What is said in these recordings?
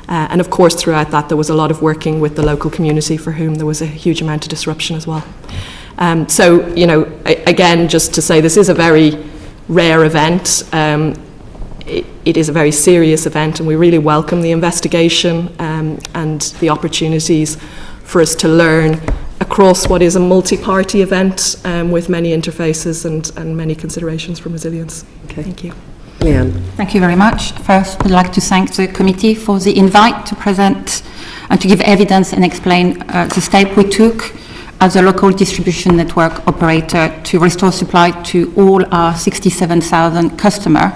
And of course, throughout that, there was a lot of working with the local community for whom there was a huge amount of disruption as well. So, you know, again, just to say this is a very rare event. It is a very serious event, and we really welcome the investigation and the opportunities for us to learn across what is a multi-party event with many interfaces and many considerations from resilience. Okay. Thank you. Leanne. Thank you very much. First, I'd like to thank the committee for the invite to present and to give evidence and explain the step we took as a local distribution network operator to restore supply to all our 67,000 customers,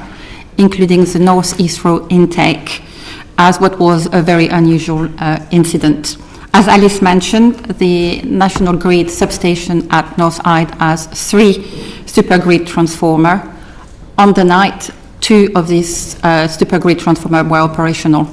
including the North Heathrow intake, as what was a very unusual incident. As Alice mentioned, the National Grid substation at North Hyde has 3 supergrid transformers. On the night, 2 of these supergrid transformers were operational.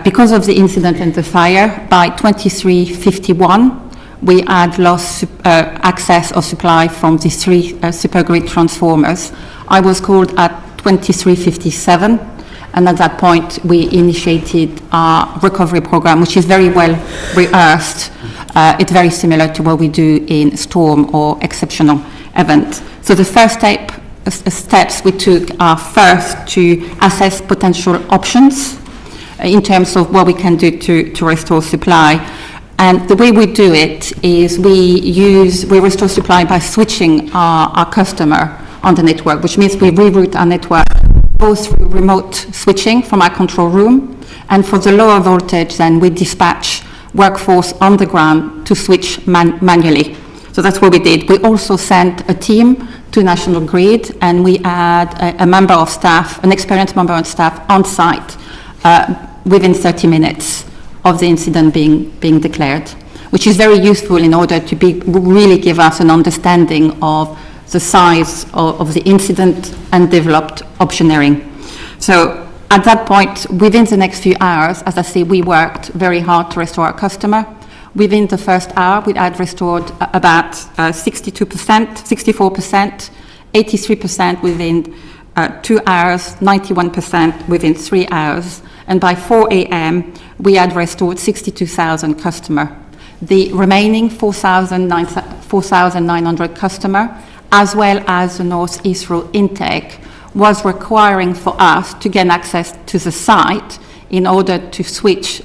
Because of the incident and the fire, by 23:51, we had lost access or supply from the 3 supergrid transformers. I was called at 23:57, and at that point we initiated our recovery program, which is very well rehearsed. It's very similar to what we do in storm or exceptional event. So the first steps we took are first to assess potential options in terms of what we can do to restore supply. And the way we do it is we restore supply by switching our customer on the network, which means we reroute our network both through remote switching from our control room, and for the lower voltage, then we dispatch workforce on the ground to switch manually. So that's what we did. We also sent a team to National Grid, and we had a member of staff, an experienced member of staff on site within 30 minutes of the incident being declared, which is very useful in order to really give us an understanding of the size of the incident and developed optioneering. So at that point, within the next few hours, as I say, we worked very hard to restore our customer. Within the first hour, we had restored about 62%, 64%, 83% within 2 hours, 91% within 3 hours. And by 4 a.m., we had restored 62,000 customers. The remaining 4,900 customers, as well as the North Heathrow intake, was requiring for us to gain access to the site in order to switch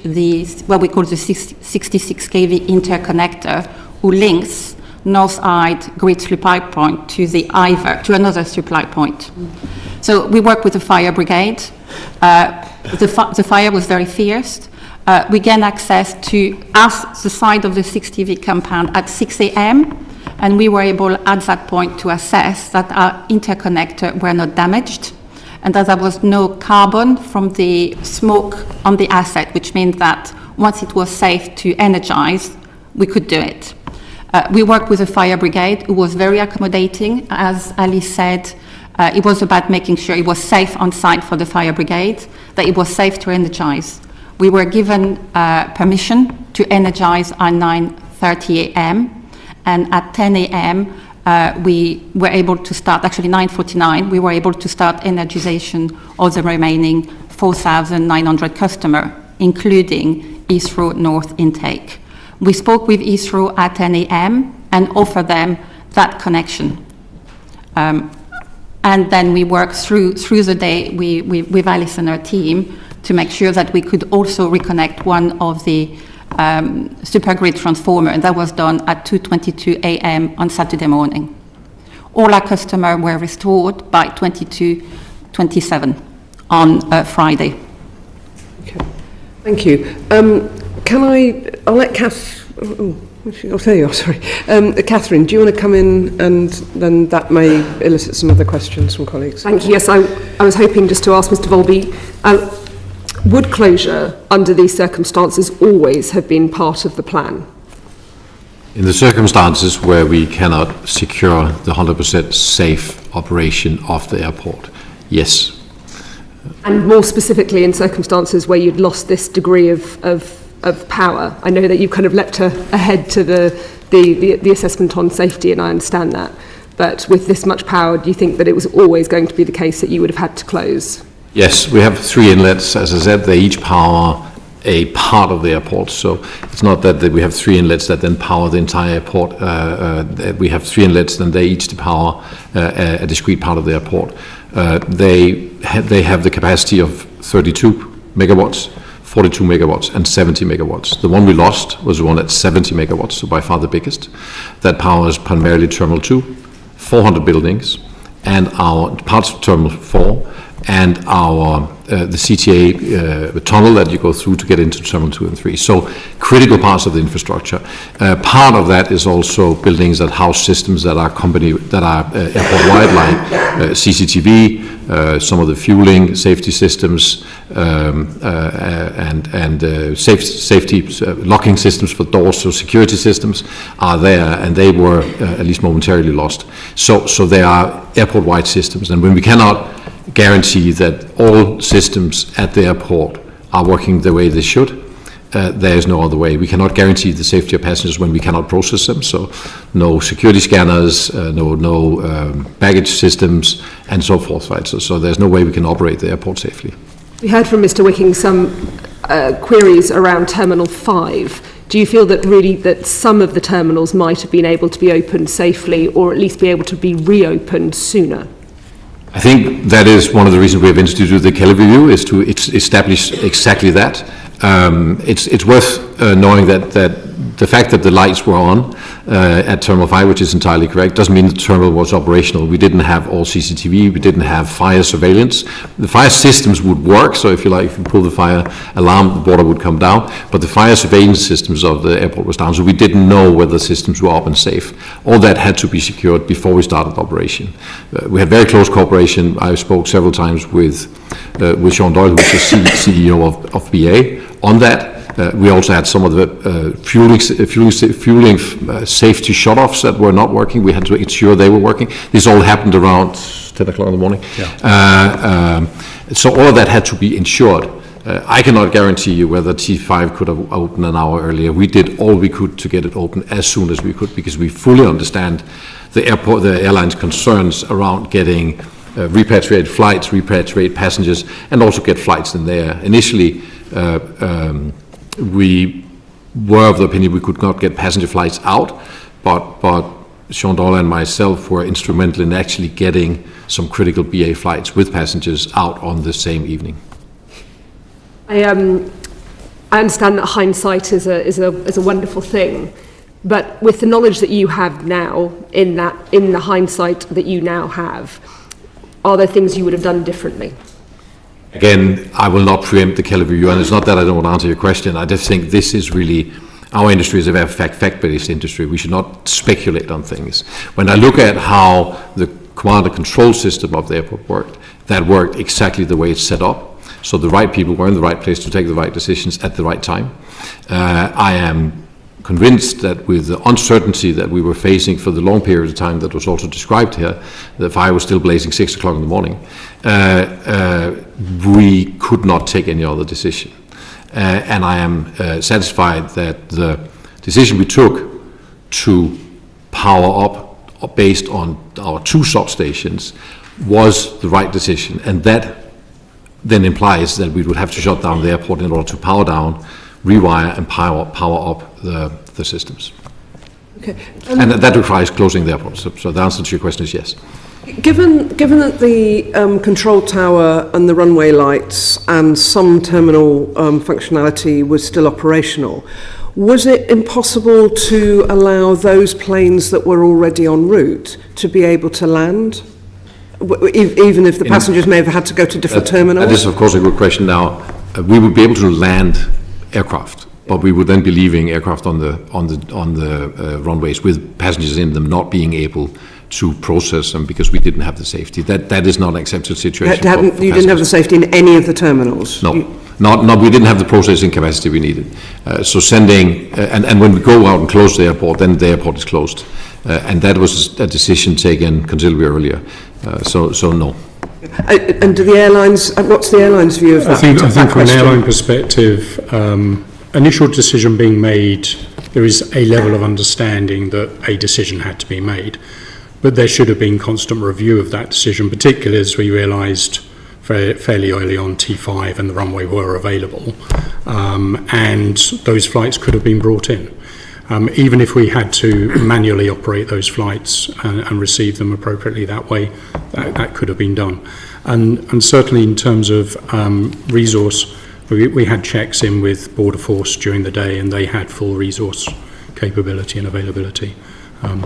what we call the 66 kV interconnector, who links North Hyde grid supply point to another supply point. So we work with the fire brigade. The fire was very fierce. We gained access to the side of the 60 kV compound at 6 a.m. and we were able at that point to assess that our interconnector were not damaged and that there was no carbon from the smoke on the asset, which means that once it was safe to energize, we could do it. We worked with the fire brigade, who was very accommodating. As Alice said, it was about making sure it was safe on site for the fire brigade, that it was safe to energize. We were given permission to energize at 9:30 a.m. and at 10 a.m. We were able to start, actually 9:49, we were able to start energization of the remaining 4,900 customers, including Heathrow North intake. We spoke with Heathrow at 10 a.m. and offered them that connection. And then we worked through the day with Alice and her team to make sure that we could also reconnect one of the supergrid transformer, and that was done at 2:22 a.m. on Saturday morning. All our customers were restored by 22:27 on Friday. Okay, thank you. I'll let there you are, sorry. Catherine, do you want to come in, and then that may elicit some other questions from colleagues? Thank you. Yes, I was hoping just to ask Mr. Woldbye, would closure under these circumstances always have been part of the plan? In the circumstances where we cannot secure the 100% safe operation of the airport, yes. And more specifically in circumstances where you'd lost this degree of power. I know that you kind of leapt ahead to the assessment on safety, and I understand that. But with this much power, do you think that it was always going to be the case that you would have had to close? Yes, we have 3 inlets. As I said, they each power a part of the airport. So it's not that we have 3 inlets that then power the entire airport. We have 3 inlets, and they each power a discrete part of the airport. They have the capacity of 32 megawatts, 42 megawatts, and 70 megawatts. The one we lost was the one at 70 megawatts, so by far the biggest. That powers primarily Terminal 2, 400 buildings, and our parts of Terminal 4, and our the CTA tunnel that you go through to get into Terminal 2 and 3. So critical parts of the infrastructure. Part of that is also buildings that house systems that are airport-wide, like CCTV, some of the fueling safety systems, and safety locking systems for doors, so security systems are there, and they were at least momentarily lost. So they are airport-wide systems, and when we cannot guarantee that all systems at the airport are working the way they should, there is no other way. We cannot guarantee the safety of passengers when we cannot process them, so no security scanners, no baggage systems, and so forth, right? So there's no way we can operate the airport safely. We heard from Mr. Wicking some queries around Terminal 5. Do you feel that really that some of the terminals might have been able to be opened safely, or at least be able to be reopened sooner? I think that is one of the reasons we have instituted the Kelly Review, is to establish exactly that. It's worth knowing that the fact that the lights were on at Terminal 5, which is entirely correct, doesn't mean the terminal was operational. We didn't have all CCTV, we didn't have fire surveillance. The fire systems would work, so if you pull the fire alarm, the water would come down, but the fire surveillance systems of the airport was down, so we didn't know whether the systems were up and safe. All that had to be secured before we started operation. We had very close cooperation. I spoke several times with Sean Doyle, who was the CEO of BA, on that. We also had some of the fueling safety shutoffs that were not working. We had to ensure they were working. This all happened around 10 o'clock in the morning. Yeah. So all of that had to be ensured. I cannot guarantee you whether T5 could have opened an hour earlier. We did all we could to get it open as soon as we could, because we fully understand the airline's concerns around getting repatriate flights, repatriate passengers, and also get flights in there. Initially, we were of the opinion we could not get passenger flights out, but Sean Doyle and myself were instrumental in actually getting some critical BA flights with passengers out on the same evening. I understand that hindsight is a wonderful thing, but with the knowledge that you have now, in the hindsight that you now have, are there things you would have done differently? Again, I will not preempt the Kelly Review, and it's not that I don't want to answer your question. I just think this is really, our industry is a very fact-based industry. We should not speculate on things. When I look at how the command and control system of the airport worked, that worked exactly the way it's set up. So the right people were in the right place to take the right decisions at the right time. I am convinced that with the uncertainty that we were facing for the long period of time that was also described here, the fire was still blazing 6 o'clock in the morning, we could not take any other decision. And I am satisfied that the decision we took to power up based on our 2 substations was the right decision, and that then implies that we would have to shut down the airport in order to power down, rewire, and power up the systems. Okay. And that requires closing the airport. So the answer to your question is yes. Given that the control tower and the runway lights and some terminal functionality was still operational, was it impossible to allow those planes that were already en route to be able to land? Even if the passengers may have had to go to different terminals? That is, of course, a good question. Now, we would be able to land aircraft, but we would then be leaving aircraft on the runways with passengers in them, not being able to process them because we didn't have the safety. That is not an acceptable situation. You didn't have the safety in any of the terminals? No. We didn't have the processing capacity we needed. So sending, and when we go out and close the airport, then the airport is closed. And that was a decision taken considerably earlier. So no. And do the airlines, what's the airline's view of that? I think from an airline perspective, initial decision being made, there is a level of understanding that a decision had to be made. But there should have been constant review of that decision, particularly as we realised fairly early on, T5 and the runway were available, and those flights could have been brought in. Even if we had to manually operate those flights and receive them appropriately that way, that could have been done. And certainly in terms of resource, we had checks in with Border Force during the day, and they had full resource capability and availability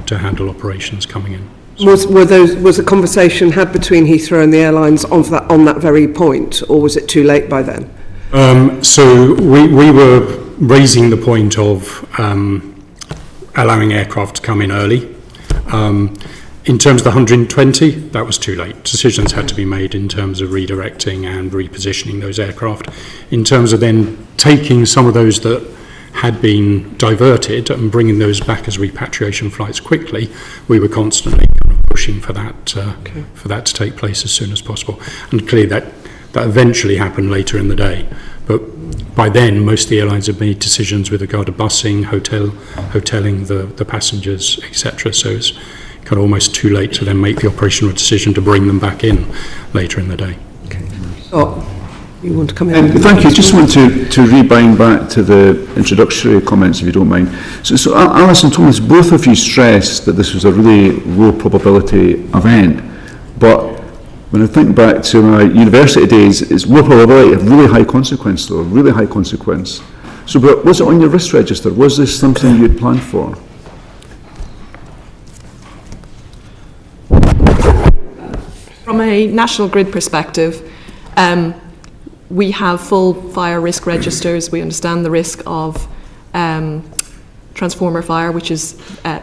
to handle operations coming in. Was a conversation had between Heathrow and the airlines on that very point, or was it too late by then? So we were raising the point of allowing aircraft to come in early. In terms of the 120, that was too late. Decisions had to be made in terms of redirecting and repositioning those aircraft. In terms of then taking some of those that had been diverted and bringing those back as repatriation flights quickly, we were constantly pushing for that to take place as soon as possible. And clearly that eventually happened later in the day. But by then, most of the airlines had made decisions with regard to busing, hotelling the passengers, etc. So it's kind of almost too late to then make the operational decision to bring them back in later in the day. Okay. Oh, you want to come in? Thank you. Just want to rebind back to the introductory comments, if you don't mind. So Alice and Thomas, both of you stressed that this was a really low probability event, but when I think back to my university days, it's low probability of really high consequence, though, really high consequence. So but was it on your risk register? Was this something you had planned for? From a national grid perspective, we have full fire risk registers. We understand the risk of transformer fire, which is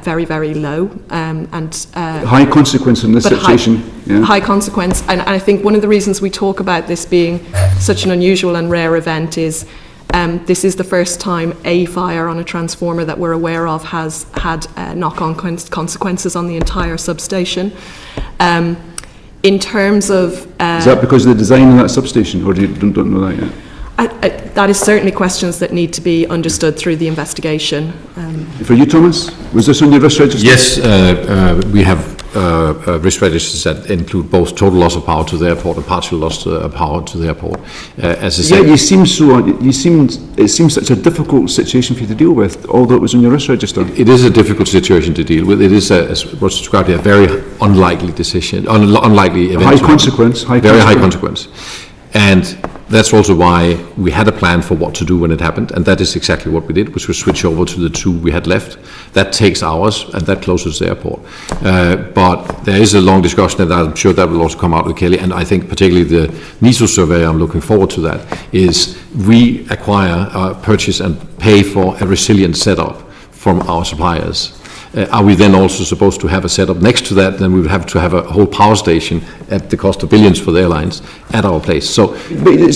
very, very low. High consequence in this situation. High consequence. And I think one of the reasons we talk about this being such an unusual and rare event is this is the first time a fire on a transformer that we're aware of has had knock-on consequences on the entire substation. In terms of... is that because of the design of that substation, or do you don't know that yet? That is certainly questions that need to be understood through the investigation. For you, Thomas, was this on your risk register? Yes, we have risk registers that include both total loss of power to the airport and partial loss of power to the airport. As I said, it seems such a difficult situation for you to deal with, although it was on your risk register. It is a difficult situation to deal with. It is, as what's described here, a very unlikely decision, unlikely event. High consequence. Very high consequence. And that's also why we had a plan for what to do when it happened, and that is exactly what we did, which was switch over to the two we had left. That takes hours, and that closes the airport. But there is a long discussion, and I'm sure that will also come out with Kelly, and I think particularly the NISO survey, I'm looking forward to that, is we acquire, purchase and pay for a resilient setup from our suppliers. Are we then also supposed to have a setup next to that? Then we would have to have a whole power station at the cost of billions for the airlines at our place. So, but your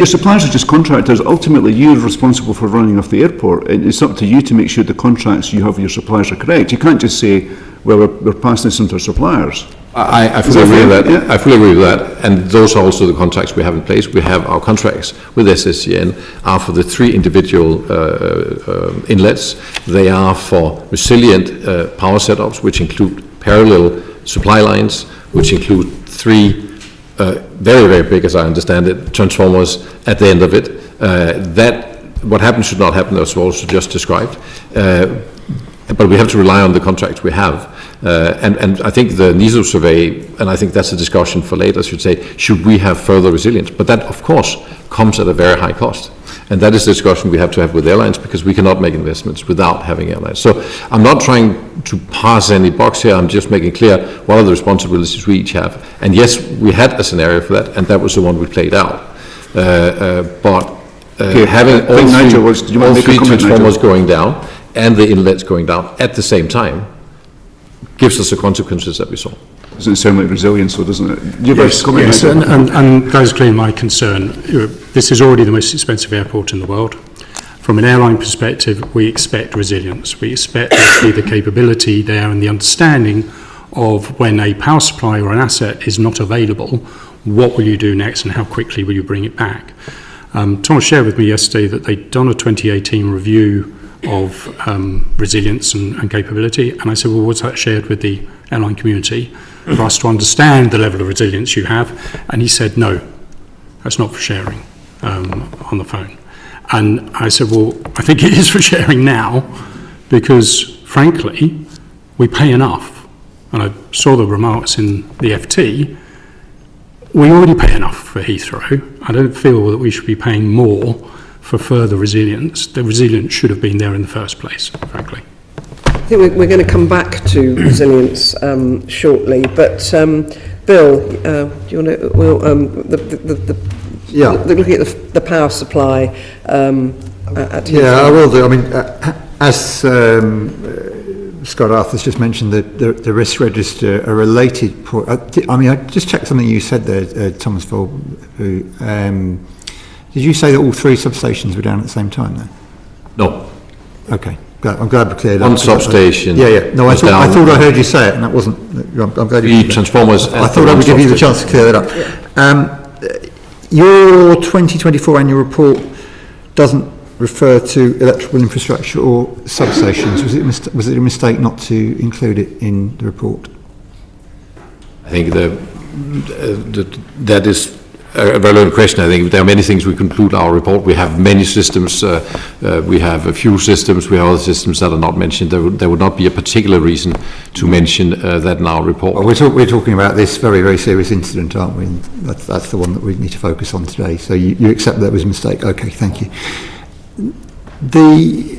suppliers are just contractors. Ultimately, you're responsible for running off the airport, and it's up to you to make sure the contracts you have with your suppliers are correct. You can't just say, "Well, we're passing this on to our suppliers." I fully agree with that. Yeah. I fully agree with that. And those are also the contracts we have in place. We have our contracts with SSCN are for the three individual inlets. They are for resilient power setups, which include parallel supply lines, which include three very, very big, as I understand it, transformers at the end of it. That what happened should not happen, as also just described. But we have to rely on the contracts we have. And I think the NISO survey, and I think that's a discussion for later, should say, should we have further resilience? But that, of course, comes at a very high cost. And that is the discussion we have to have with airlines, because we cannot make investments without having airlines. So I'm not trying to pass any box here. I'm just making clear what are the responsibilities we each have. And yes, we had a scenario for that, and that was the one we played out. Having all three transformers going down and the inlets going down at the same time gives us the consequences that we saw. Doesn't sound like resilience, though, doesn't it? Yes, and that is clearly my concern. This is already the most expensive airport in the world. From an airline perspective, we expect resilience. We expect there to be the capability there and the understanding of when a power supply or an asset is not available, what will you do next and how quickly will you bring it back? Thomas shared with me yesterday that they'd done a 2018 review of resilience and capability, and I said, well, was that shared with the airline community? for us to understand the level of resilience you have? And he said, no, that's not for sharing on the phone. And I said, well, I think it is for sharing now, because frankly, we pay enough. And I saw the remarks in the FT. We already pay enough for Heathrow. I don't feel that we should be paying more for further resilience. The resilience should have been there in the first place, frankly. I think we're going to come back to resilience shortly, but Bill, do you want to? Well, looking at the power supply. At I will do. I mean, as Scott Arthur's just mentioned, the risk register, a related point. I just checked something you said there, Thomas Vold. Did you say that all 3 substations were down at the same time then? No. Okay. I'm glad we cleared up. One substation. No, I thought I heard you say it, and that wasn't. I'm glad you. Transformers. I thought I would give you the chance to clear that up. Your 2024 annual report doesn't refer to electrical infrastructure or substations. Was it a mistake not to include it in the report? I think that is a relevant question. I think there are many things we conclude our report. We have many systems. We have a few systems. We have other systems that are not mentioned. There would not be a particular reason to mention that in our report. Well, we're talking about this very, very serious incident, aren't we? And that's the one that we need to focus on today. So you accept that was a mistake. Okay, thank you. The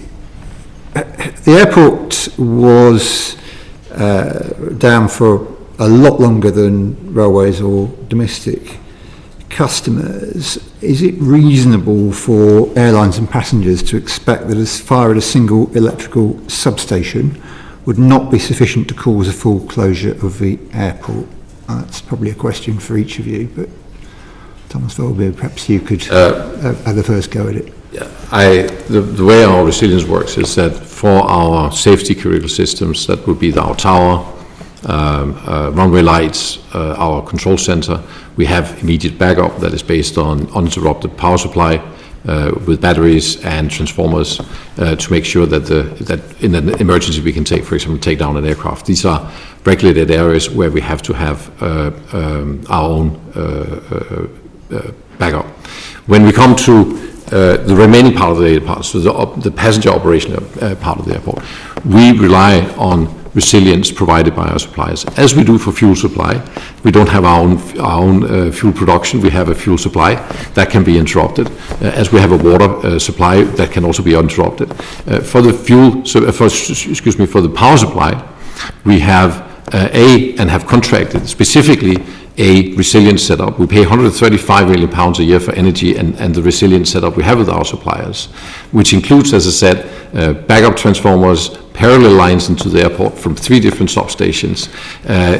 airport was down for a lot longer than railways or domestic customers. Is it reasonable for airlines and passengers to expect that as far as a single electrical substation would not be sufficient to cause a full closure of the airport? That's probably a question for each of you, but Thomas Woldbye, perhaps you could have the first go at it. Yeah, the way our resilience works is that for our safety critical systems, that would be our tower, runway lights, our control center, we have immediate backup that is based on uninterrupted power supply with batteries and transformers to make sure that in an emergency we can for example, take down an aircraft. These are regulated areas where we have to have our own backup. When we come to the remaining part of the airport, so the passenger operation part of the airport, we rely on resilience provided by our suppliers. As we do for fuel supply, we don't have our own fuel production. We have a fuel supply that can be interrupted. As we have a water supply that can also be interrupted. For the for the power supply, we have and have contracted specifically a resilience setup. We pay £135 million a year for energy and the resilience setup we have with our suppliers, which includes, as I said, backup transformers, parallel lines into the airport from 3 different substations.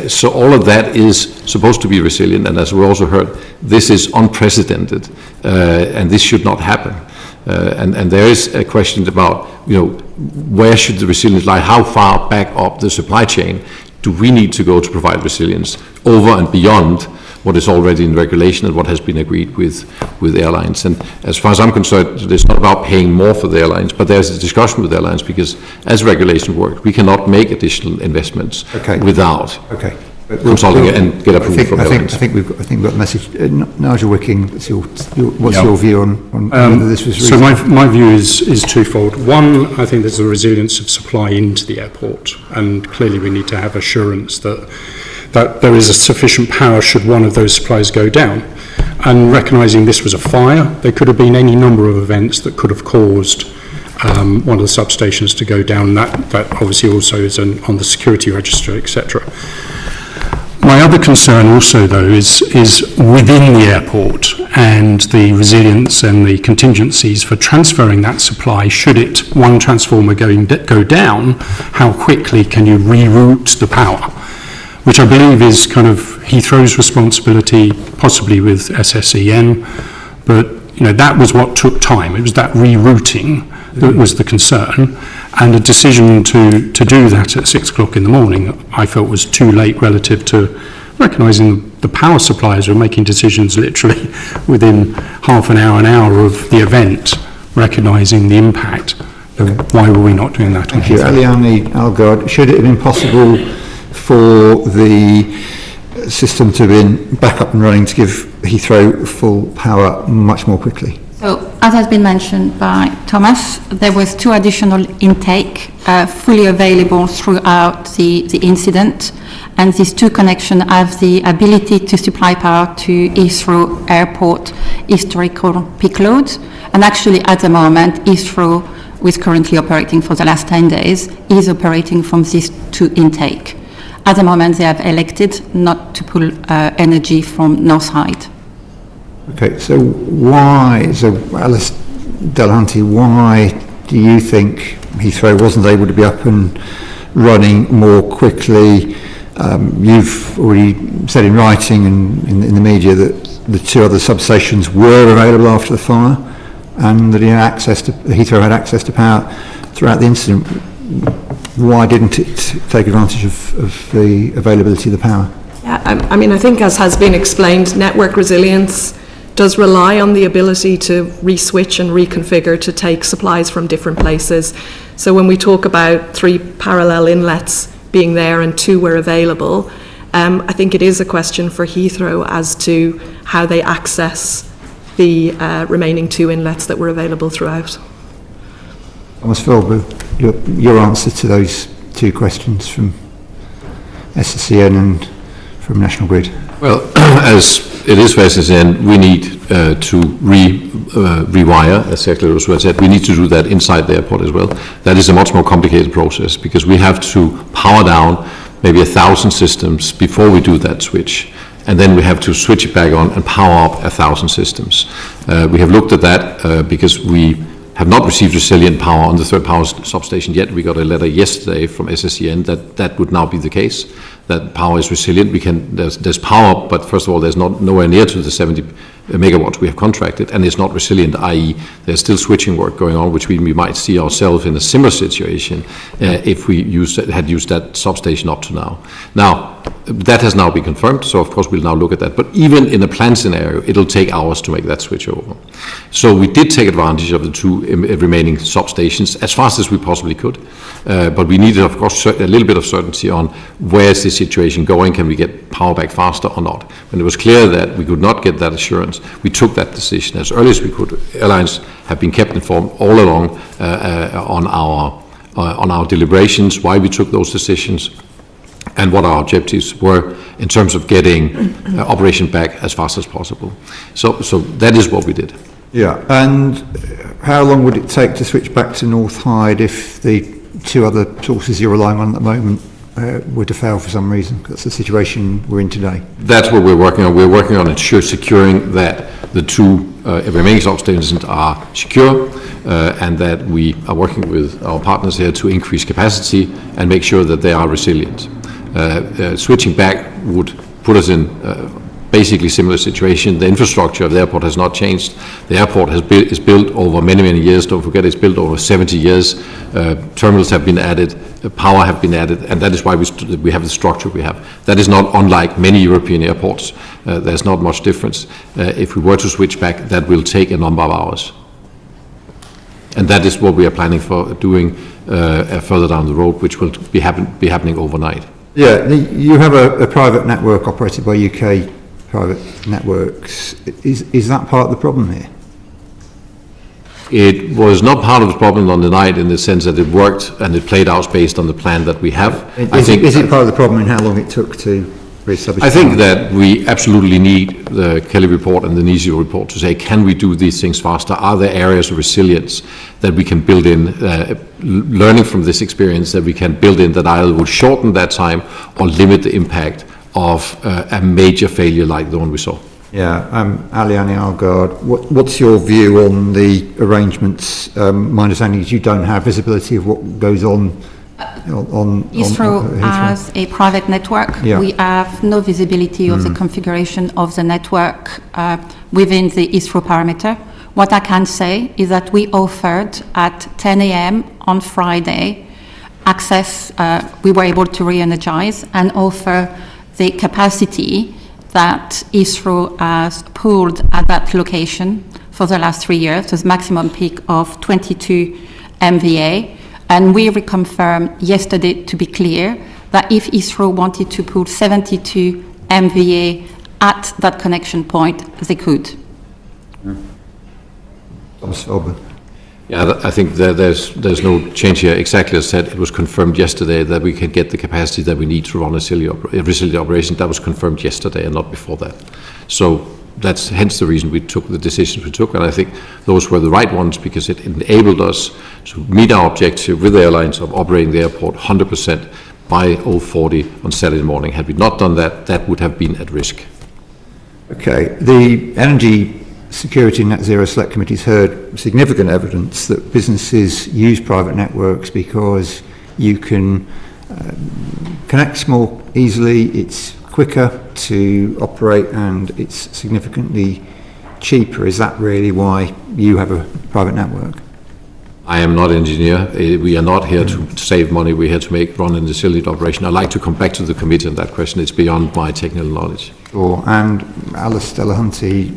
So all of that is supposed to be resilient, and as we also heard, this is unprecedented, and this should not happen. And there is a question about, where should the resilience lie? How far back up the supply chain do we need to go to provide resilience over and beyond what is already in regulation and what has been agreed with airlines? And as far as I'm concerned, it's not about paying more for the airlines, but there's a discussion with airlines because as regulation works, we cannot make additional investments without consulting and get approval from airlines. I think we've got a message. Nigel Wicking, what's your view on whether this was reasonable? So my view is twofold. One, I think there's a resilience of supply into the airport, and clearly we need to have assurance that there is a sufficient power should one of those supplies go down. And recognising this was a fire, there could have been any number of events that could have caused one of the substations to go down. That obviously also is on the security register, etc. My other concern also, though, is within the airport and the resilience and the contingencies for transferring that supply. Should one transformer go down, how quickly can you reroute the power? Which I believe is kind of Heathrow's responsibility, possibly with SSEN, but that was what took time. It was that rerouting that was the concern, and a decision to do that at 6 o'clock in the morning I felt was too late relative to recognising the power suppliers were making decisions literally within half an hour of the event, recognising the impact. Why were we not doing that? Thank you. Eliane Algard, should it have been possible for the system to have been back up and running to give Heathrow full power much more quickly? So, as has been mentioned by Thomas, there was 2 additional intake fully available throughout the incident, and these 2 connections have the ability to supply power to Heathrow Airport historical peak loads. And actually, at the moment, Heathrow, who is currently operating for the last 10 days, is operating from these 2 intake. At the moment, they have elected not to pull energy from Northside. Okay, so Alice Delahunty, why do you think Heathrow wasn't able to be up and running more quickly? You've already said in writing and in the media that the 2 other substations were available after the fire, and that Heathrow had access to power throughout the incident. Why didn't it take advantage of the availability of the power? Yeah, I mean, I think, as has been explained, network resilience does rely on the ability to re-switch and reconfigure to take supplies from different places. So when we talk about 3 parallel inlets being there and 2 were available, I think it is a question for Heathrow as to how they access the remaining 2 inlets that were available throughout. Thomas Philby, your answer to those 2 questions from SSEN and from National Grid. Well, as it is for SSN, we need to rewire, as Secretary Roosevelt said, we need to do that inside the airport as well. That is a much more complicated process because we have to power down maybe 1,000 systems before we do that switch. And then we have to switch it back on and power up 1,000 systems. We have looked at that because we have not received resilient power on the 3rd power substation yet. We got a letter yesterday from SSEN that would now be the case, that power is resilient. There's power up, but first of all, there's nowhere near to the 70 megawatts we have contracted, and it's not resilient, i.e. there's still switching work going on, which we might see ourselves in a similar situation if we had used that substation up to now. Now, that has now been confirmed, so of course we'll now look at that. But even in a planned scenario, it'll take hours to make that switch over. So we did take advantage of the 2 remaining substations as fast as we possibly could. But we needed, of course, a little bit of certainty on where is the situation going, can we get power back faster or not. When it was clear that we could not get that assurance, we took that decision as early as we could. Airlines have been kept informed all along on our deliberations, why we took those decisions, and what our objectives were in terms of getting operation back as fast as possible. So that is what we did. Yeah, and how long would it take to switch back to North Hyde if the 2 other sources you're relying on at the moment were to fail for some reason? That's the situation we're in today. That's what we're working on. We're working on securing that the 2 remaining substations are secure and that we are working with our partners here to increase capacity and make sure that they are resilient. Switching back would put us in basically similar situation. The infrastructure of the airport has not changed. The airport is built over many, many years. Don't forget, it's built over 70 years. Terminals have been added, power have been added, and that is why we have the structure we have. That is not unlike many European airports. There's not much difference. If we were to switch back, that will take a number of hours. And that is what we are planning for doing further down the road, which will be happening overnight. Yeah, you have a private network operated by UK private networks. Is that part of the problem here? It was not part of the problem on the night in the sense that it worked and it played out based on the plan that we have. Is it part of the problem in how long it took to reestablish? I think that we absolutely need the Kelly report and the NISIO report to say, can we do these things faster? Are there areas of resilience that we can build in, learning from this experience that we can build in that either will shorten that time or limit the impact of a major failure like the one we saw? Yeah, Aliani Algard, what's your view on the arrangements? My understanding is you don't have visibility of what goes on Heathrow as a private network. Yeah. We have no visibility of the configuration of the network within the Heathrow parameter. What I can say is that we offered at 10 a.m. on Friday access, we were able to re-energize and offer the capacity that Heathrow has pooled at that location for the last 3 years. There's maximum peak of 22 MVA. And we reconfirmed yesterday, to be clear, that if Heathrow wanted to put 72 MVA at that connection point, they could. Yeah, I think there's no change here. Exactly as I said, it was confirmed yesterday that we can get the capacity that we need to run a resilient operation. That was confirmed yesterday and not before that. So that's hence the reason we took the decisions we took, and I think those were the right ones because it enabled us to meet our objective with airlines of operating the airport 100% by 040 on Saturday morning. Had we not done that, that would have been at risk. Okay, the Energy Security Net Zero Select Committee's heard significant evidence that businesses use private networks because you can connect more easily, it's quicker to operate, and it's significantly cheaper. Is that really why you have a private network? I am not an engineer. We are not here to save money. We're here to run a resilient operation. I'd like to come back to the committee on that question. It's beyond my technical knowledge. Sure. And Alice Delahunty,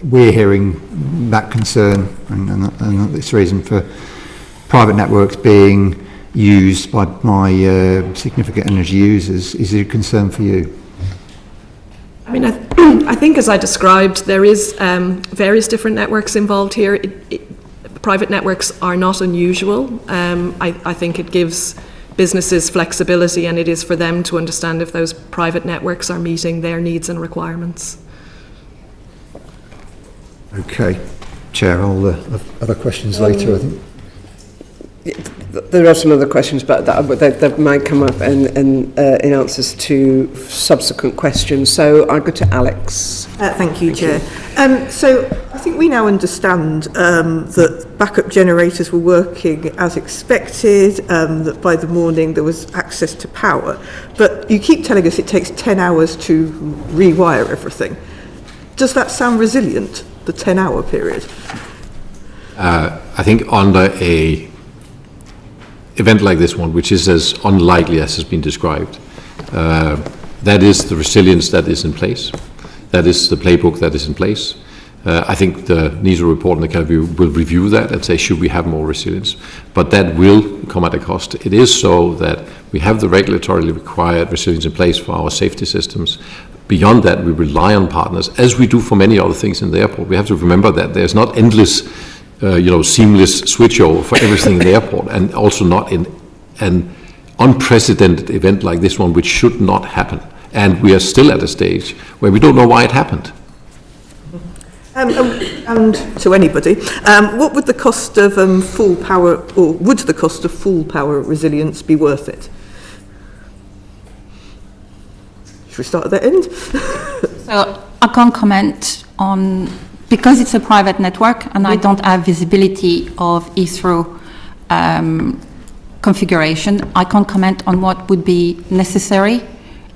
we're hearing that concern and this reason for private networks being used by significant energy users. Is it a concern for you? I mean, I think as I described, there is various different networks involved here. Private networks are not unusual. I think it gives businesses flexibility, and it is for them to understand if those private networks are meeting their needs and requirements. Okay. Chair, I'll have other questions later, I think. There are some other questions, but that might come up in answers to subsequent questions. So I'll go to Alex. Thank you, Chair. So I think we now understand that backup generators were working as expected, that by the morning there was access to power. But you keep telling us it takes 10 hours to rewire everything. Does that sound resilient, the 10-hour period? I think under a event like this one, which is as unlikely as has been described, that is the resilience that is in place. That is the playbook that is in place. I think the NISA report and the CAVU will review that and say, should we have more resilience? But that will come at a cost. It is so that we have the regulatorily required resilience in place for our safety systems. Beyond that, we rely on partners, as we do for many other things in the airport. We have to remember that there's not endless seamless switchover for everything in the airport, and also not in an unprecedented event like this one, which should not happen. And we are still at a stage where we don't know why it happened. And to anybody, what would the cost of full power, or would the cost of full power resilience be worth it? Should we start at the end? So I can't comment on, because it's a private network and I don't have visibility of Heathrow configuration, I can't comment on what would be necessary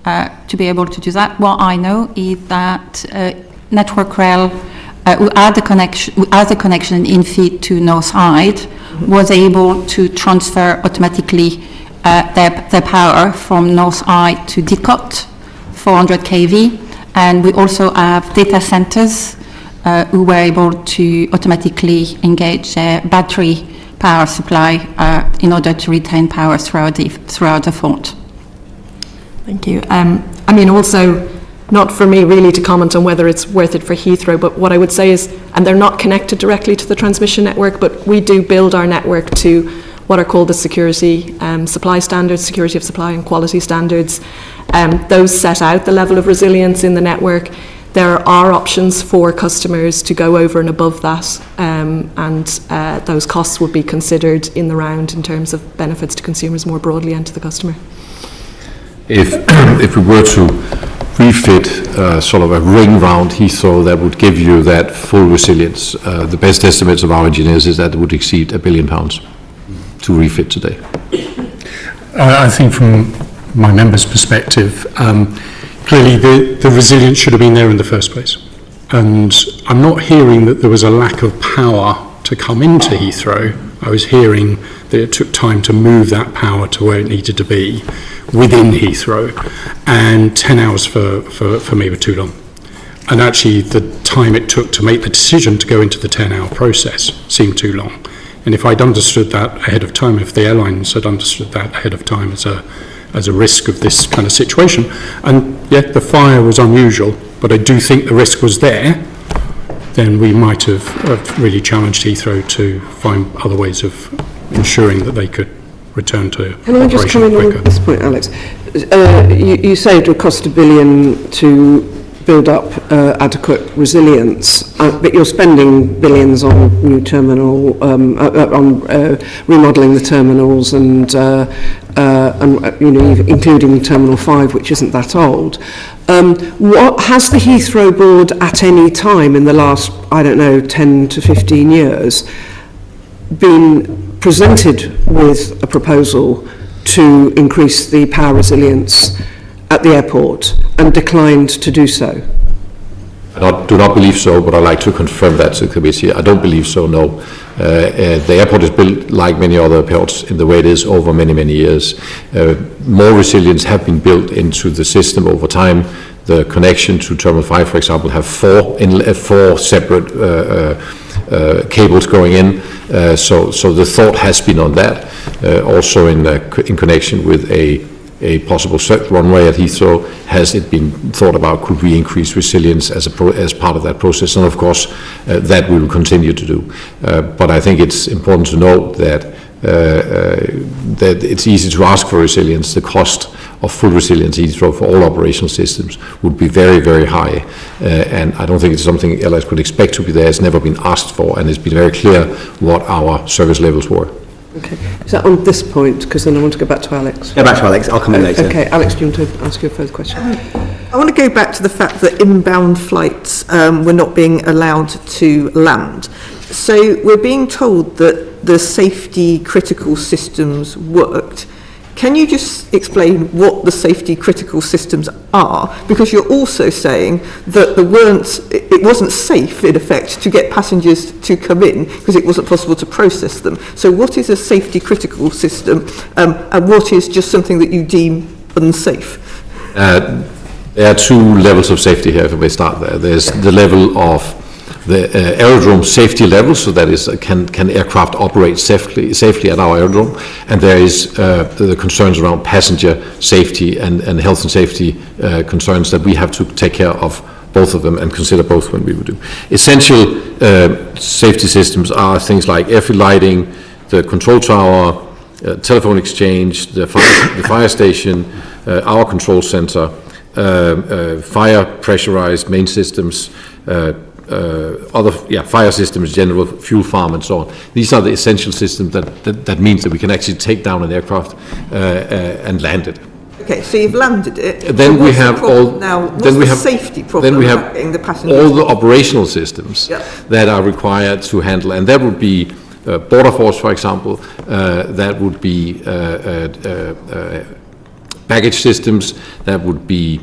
to be able to do that. What I know is that Network Rail, who had the connection in feed to Northside, was able to transfer automatically their power from Northside to Didcot, 400 kV, and we also have data centers who were able to automatically engage their battery power supply in order to retain power throughout the fault. Thank you. I mean, also, not for me really to comment on whether it's worth it for Heathrow, but what I would say is, and they're not connected directly to the transmission network, but we do build our network to what are called the security supply standards, security of supply and quality standards. Those set out the level of resilience in the network. There are options for customers to go over and above that, and those costs would be considered in the round in terms of benefits to consumers more broadly and to the customer. If we were to refit sort of a ring round Heathrow that would give you that full resilience, the best estimates of our engineers is that it would exceed £1 billion to refit today. I think from my members' perspective, clearly the resilience should have been there in the first place. And I'm not hearing that there was a lack of power to come into Heathrow. I was hearing that it took time to move that power to where it needed to be within Heathrow, and 10 hours for me were too long. And actually the time it took to make the decision to go into the 10-hour process seemed too long. And if I'd understood that ahead of time, if the airlines had understood that ahead of time as a risk of this kind of situation, and yeah, the fire was unusual, but I do think the risk was there, then we might have really challenged Heathrow to find other ways of ensuring that they could return to Can I just come in quicker. on this point, Alex? You say it would cost $1 billion to build up adequate resilience, but you're spending billions on new terminal, on remodelling the terminals and including Terminal 5, which isn't that old. What has the Heathrow board at any time in the last, 10 to 15 years been presented with a proposal to increase the power resilience at the airport and declined to do so? I do not believe so, but I'd like to confirm that to the committee. I don't believe so, no. The airport is built like many other airports in the way it is over many, many years. More resilience have been built into the system over time. The connection to Terminal 5, for example, have four separate cables going in. So the thought has been on that. Also in connection with a possible runway at Heathrow, has it been thought about, could we increase resilience as part of that process? And of course, that we will continue to do. But I think it's important to note that it's easy to ask for resilience. The cost of full resilience Heathrow for all operational systems would be very, very high. And I don't think it's something airlines could expect to be there. It's never been asked for, and it's been very clear what our service levels were. Okay. Is that on this point? Because then I want to go back to Alex. Go back to Alex. I'll come in later. Okay, Alex, do you want to ask you a further question? I want to go back to the fact that inbound flights were not being allowed to land. So we're being told that the safety critical systems worked. Can you just explain what the safety critical systems are? Because you're also saying that it wasn't safe, in effect, to get passengers to come in because it wasn't possible to process them. So what is a safety critical system, and what is just something that you deem unsafe? There are two levels of safety here, if I may start there. There's the level of the aerodrome safety level, so that is, can aircraft operate safely at our aerodrome, and there is the concerns around passenger safety and health and safety concerns that we have to take care of both of them and consider both when we would do. Essential safety systems are things like airfield lighting, the control tower, telephone exchange, the fire station, our control center, fire pressurized main systems, fire systems, general fuel farm, and so on. These are the essential systems that means that we can actually take down an aircraft and land it. Okay, so you've landed it. Then we have safety problem. Then we have the passengers all the operational systems that are required to handle, and that would be border force, for example. That would be baggage systems. That would be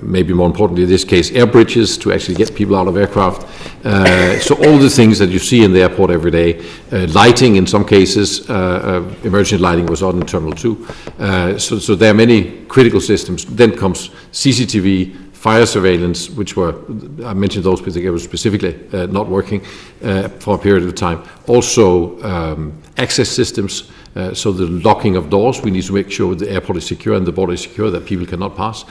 maybe more importantly in this case, air bridges to actually get people out of aircraft. So all the things that you see in the airport every day, lighting in some cases, emergency lighting was on in Terminal 2. So there are many critical systems. Then comes CCTV, fire surveillance, which I mentioned those because they were specifically not working for a period of time. Also access systems, so the locking of doors, we need to make sure the airport is secure and the border is secure, that people cannot pass.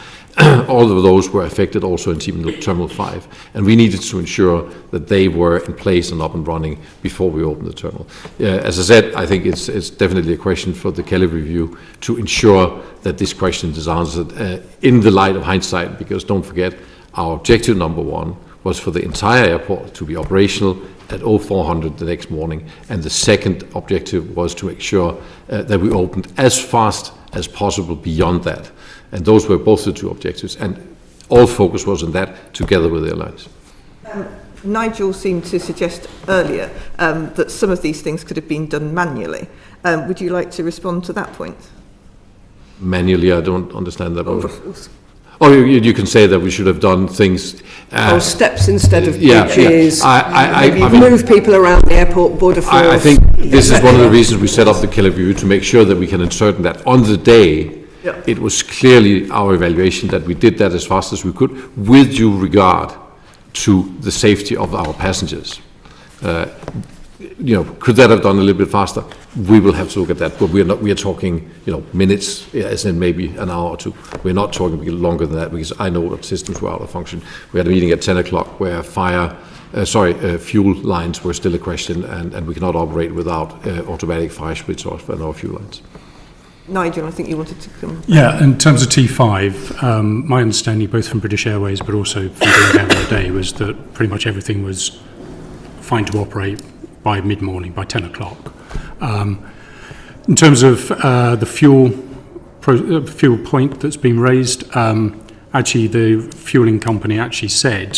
All of those were affected also in Terminal 5, and we needed to ensure that they were in place and up and running before we opened the terminal. As I said, I think it's definitely a question for the Kelly review to ensure that this question is answered in the light of hindsight, because don't forget, our objective number one was for the entire airport to be operational at 0400 the next morning, and the second objective was to make sure that we opened as fast as possible beyond that. And those were both the two objectives, and all focus was on that together with the airlines. Nigel seemed to suggest earlier that some of these things could have been done manually. Would you like to respond to that point? Manually, I don't understand that. Oh, you can say that we should have done things. Steps instead of bridges. I move people around the airport, border force. I think this is one of the reasons we set up the Kelly review, to make sure that we can insert that on the day. It was clearly our evaluation that we did that as fast as we could, with due regard to the safety of our passengers. could that have done a little bit faster? We will have to look at that, but we are talking, minutes, as in maybe an hour or two. We're not talking longer than that, because I know that systems were out of function. We had a meeting at 10 o'clock where fuel lines were still a question, and we cannot operate without automatic fire switch off on our fuel lines. Nigel, I think you wanted to come. Yeah, in terms of T5, my understanding, both from British Airways but also from being there all day, was that pretty much everything was fine to operate by mid-morning, by 10 o'clock. In terms of the fuel point that's been raised, actually the fueling company actually said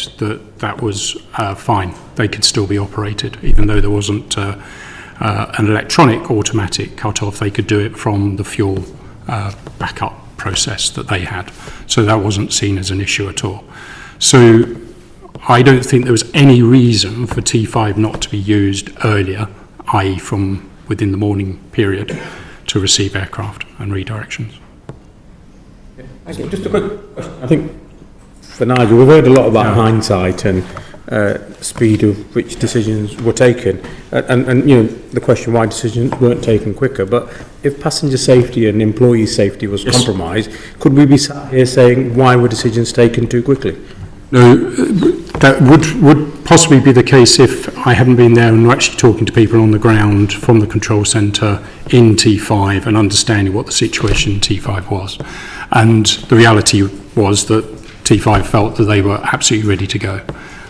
that was fine. They could still be operated, even though there wasn't an electronic automatic cut-off. They could do it from the fuel backup process that they had. So that wasn't seen as an issue at all. So I don't think there was any reason for T5 not to be used earlier, i.e. from within the morning period, to receive aircraft and redirections. Okay, just a quick question. I think for Nigel, we've heard a lot about hindsight and speed of which decisions were taken, and the question why decisions weren't taken quicker. But if passenger safety and employee safety was compromised, could we be sat here saying why were decisions taken too quickly? No, that would possibly be the case if I hadn't been there and were actually talking to people on the ground from the control centre in T5 and understanding what the situation in T5 was. And the reality was that T5 felt that they were absolutely ready to go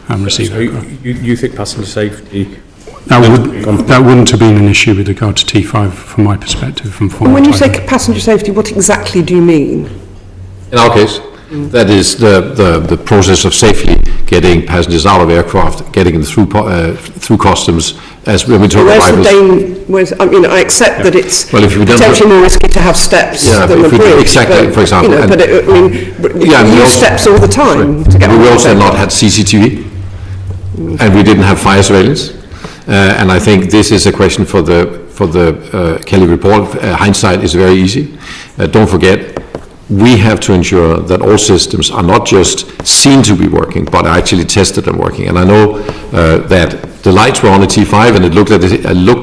and receive aircraft. You think passenger safety... That wouldn't have been an issue with regard to T5 from my perspective. And when you say passenger safety, what exactly do you mean? In our case, that is the process of safely getting passengers out of aircraft, getting them through customs, as when we talk about I accept that it's potentially more risky to have steps than the bridge. Exactly, for example. We use steps all the time to get. We also not had CCTV, and we didn't have fire surveillance. And I think this is a question for the Kelly report. Hindsight is very easy. Don't forget, we have to ensure that all systems are not just seen to be working, but are actually tested and working. And I know that the lights were on a T5 and it looked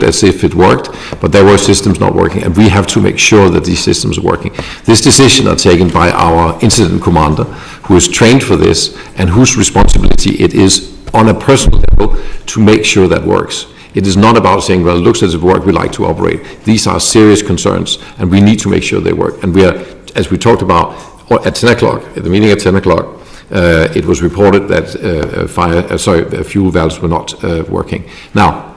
as if it worked, but there were systems not working, and we have to make sure that these systems are working. This decision are taken by our incident commander, who is trained for this and whose responsibility it is on a personal level to make sure that works. It is not about saying, well, it looks as if it worked, we like to operate. These are serious concerns, and we need to make sure they work. And we are, as we talked about, at 10 o'clock, at the meeting at 10 o'clock, it was reported that fuel valves were not working. Now,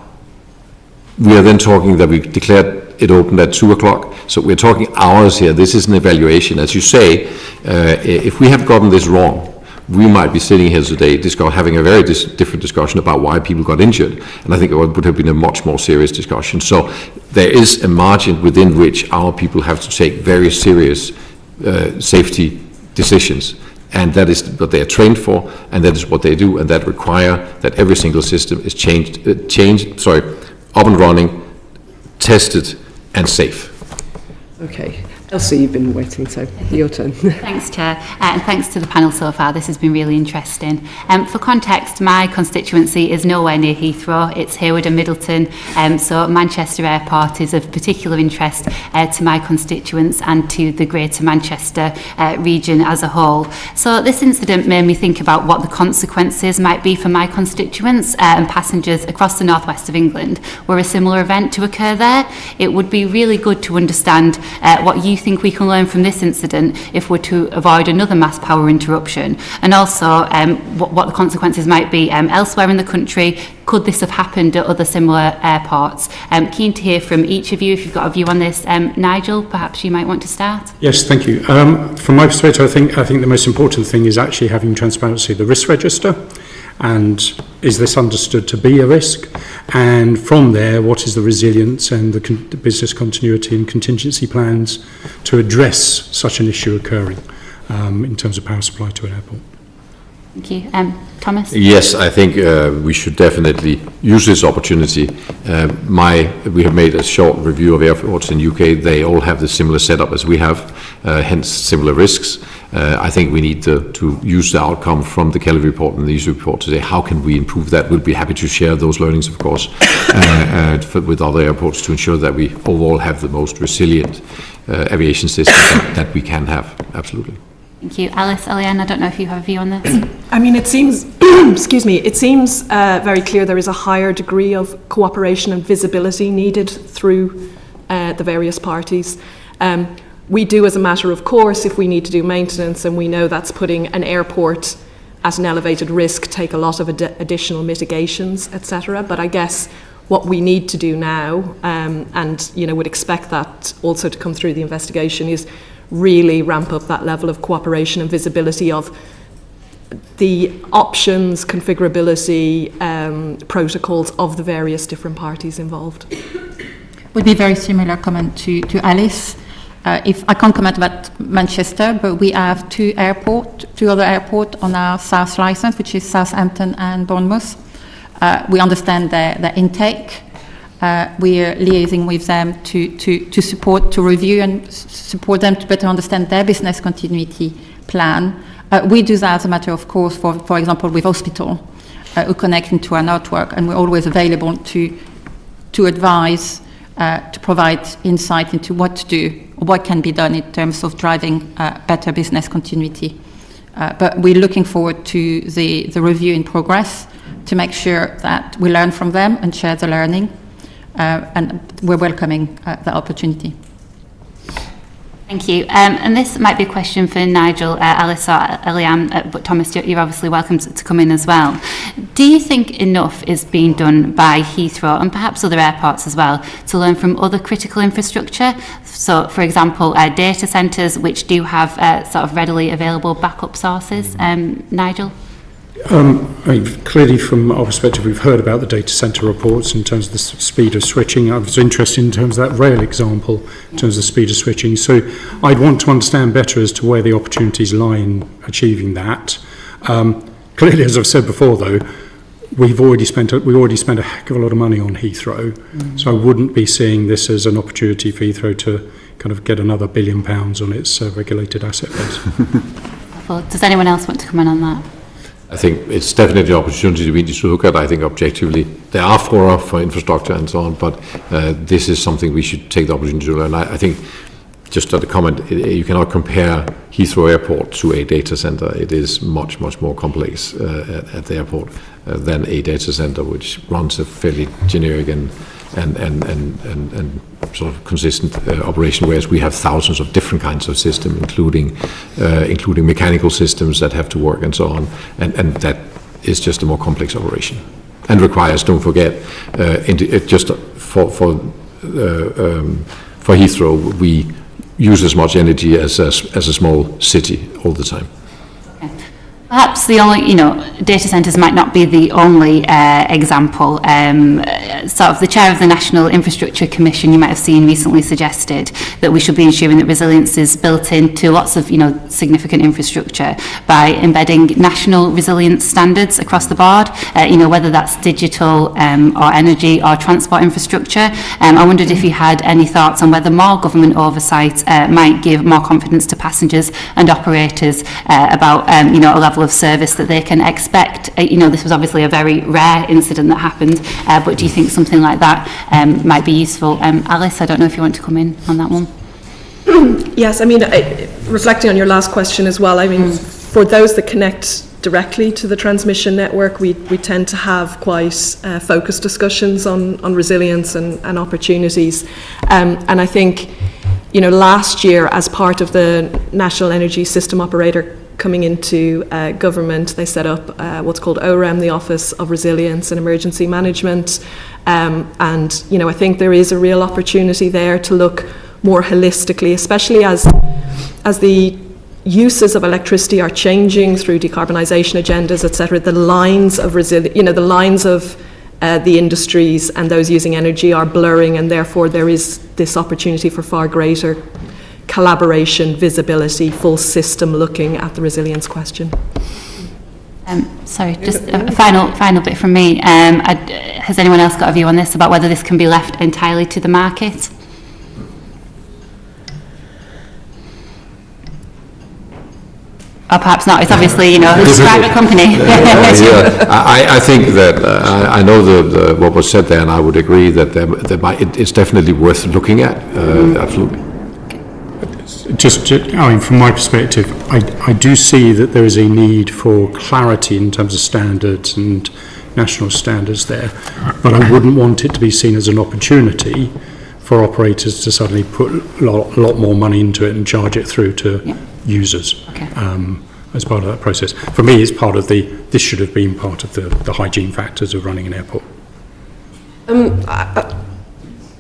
we are then talking that we declared it opened at 2 o'clock, so we're talking hours here. This is an evaluation. As you say, if we have gotten this wrong, we might be sitting here today having a very different discussion about why people got injured, and I think it would have been a much more serious discussion. So there is a margin within which our people have to take very serious safety decisions, and that is what they are trained for, and that is what they do, and that require that every single system is up and running, tested, and safe. Okay. Elsie, you've been waiting, so your turn. Thanks, Chair, and thanks to the panel so far. This has been really interesting. For context, my constituency is nowhere near Heathrow. It's Hayward and Middleton, so Manchester Airport is of particular interest to my constituents and to the Greater Manchester region as a whole. So this incident made me think about what the consequences might be for my constituents and passengers across the northwest of England were a similar event to occur there. It would be really good to understand what you think we can learn from this incident if we're to avoid another mass power interruption, and also what the consequences might be elsewhere in the country. Could this have happened at other similar airports? Keen to hear from each of you if you've got a view on this. Nigel, perhaps you might want to start. Yes, thank you. From my perspective, I think the most important thing is actually having transparency of the risk register. And is this understood to be a risk? And from there, what is the resilience and the business continuity and contingency plans to address such an issue occurring in terms of power supply to an airport? Thank you. Thomas? Yes, I think we should definitely use this opportunity. We have made a short review of airports in UK. They all have the similar setup as we have, hence similar risks. I think we need to use the outcome from the Kelly report and these reports to say, how can we improve that? We'll be happy to share those learnings, of course, with other airports to ensure that we overall have the most resilient aviation system that we can have. Absolutely. Thank you. Alice, Eliane, I don't know if you have a view on this. I mean, it seems, excuse me, it seems very clear there is a higher degree of cooperation and visibility needed through the various parties. We do, as a matter of course, if we need to do maintenance and we know that's putting an airport at an elevated risk, take a lot of additional mitigations, etc. But I guess what we need to do now, and would expect that also to come through the investigation, is really ramp up that level of cooperation and visibility of the options, configurability, protocols of the various different parties involved. Would be very similar comment to Alice. If I can't comment about Manchester, but we have two other airports on our south license, which is Southampton and Bournemouth. We understand their intake. We are liaising with them to support, to review and support them to better understand their business continuity plan. We do that as a matter of course, for example, with hospital who connect into our network, and we're always available to advise, to provide insight into what to do, or what can be done in terms of driving better business continuity. But we're looking forward to the review in progress to make sure that we learn from them and share the learning. And we're welcoming the opportunity. Thank you. And this might be a question for Nigel, Alice or Eliane, but Thomas, you're obviously welcome to come in as well. Do you think enough is being done by Heathrow and perhaps other airports as well to learn from other critical infrastructure? So, for example, data centres which do have sort of readily available backup sources. Nigel? Clearly, from our perspective, we've heard about the data centre reports in terms of the speed of switching. I was interested in terms of that rail example, in terms of the speed of switching. So I'd want to understand better as to where the opportunities lie in achieving that. Clearly, as I've said before, though, we've already spent a heck of a lot of money on Heathrow. So I wouldn't be seeing this as an opportunity for Heathrow to kind of get another £1 billion on its regulated asset base. Well, does anyone else want to comment on that? I think it's definitely an opportunity we need to look at. I think objectively there are fora for infrastructure and so on, but this is something we should take the opportunity to learn. I think, just at a comment, you cannot compare Heathrow Airport to a data center. It is much, much more complex at the airport than a data center, which runs a fairly generic and sort of consistent operation, whereas we have thousands of different kinds of systems, including mechanical systems that have to work and so on, and that is just a more complex operation, and requires, don't forget, just for Heathrow, we use as much energy as a small city all the time. Perhaps the only, data centres might not be the only example. Sort of the chair of the National Infrastructure Commission, you might have seen, recently suggested that we should be ensuring that resilience is built into lots of, significant infrastructure by embedding national resilience standards across the board, whether that's digital or energy or transport infrastructure. I wondered if you had any thoughts on whether more government oversight might give more confidence to passengers and operators about, a level of service that they can expect. This was obviously a very rare incident that happened, but do you think something like that might be useful? Alice, I don't know if you want to come in on that one. Yes, I mean, reflecting on your last question as well, I mean, for those that connect directly to the transmission network, we tend to have quite focused discussions on resilience and opportunities. And I think, last year, as part of the National Energy System Operator coming into government, they set up what's called OREM, the Office of Resilience and Emergency Management. And, I think there is a real opportunity there to look more holistically, especially as the uses of electricity are changing through decarbonisation agendas, etc. The lines of the lines of the industries and those using energy are blurring, and therefore there is this opportunity for far greater collaboration, visibility, full system looking at the resilience question. Sorry, just a final bit from me. Has anyone else got a view on this, about whether this can be left entirely to the market? Or perhaps not. It's obviously, it's a private company. I think that I know what was said there, and I would agree that it's definitely worth looking at. Absolutely. From my perspective, I do see that there is a need for clarity in terms of standards and national standards there, but I wouldn't want it to be seen as an opportunity for operators to suddenly put a lot more money into it and charge it through to users. Okay. As part of that process. For me, it's part of this should have been part of the hygiene factors of running an airport.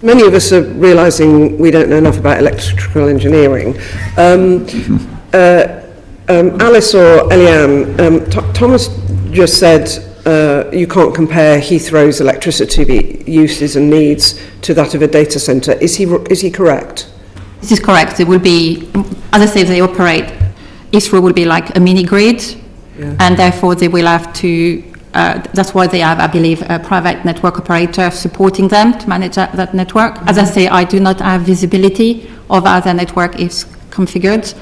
Many of us are realising we don't know enough about electrical engineering. Alice or Eliane, Thomas just said you can't compare Heathrow's electricity uses and needs to that of a data centre. Is he correct? This is correct. It will be, as I say, they operate, Heathrow will be like a mini grid, and therefore they will have to, that's why they have, I believe, a private network operator supporting them to manage that network. As I say, I do not have visibility of how the network is configured.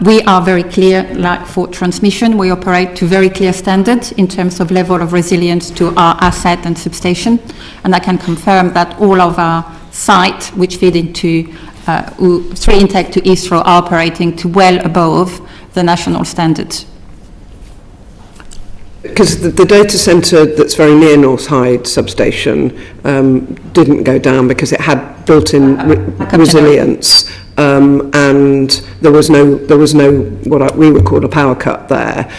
We are very clear, like for transmission, we operate to very clear standards in terms of level of resilience to our asset and substation, and I can confirm that all of our sites which feed into through intake to Heathrow are operating to well above the national standards. Because the data centre that's very near North Hyde substation didn't go down because it had built-in resilience, and there was no what we would call a power cut there,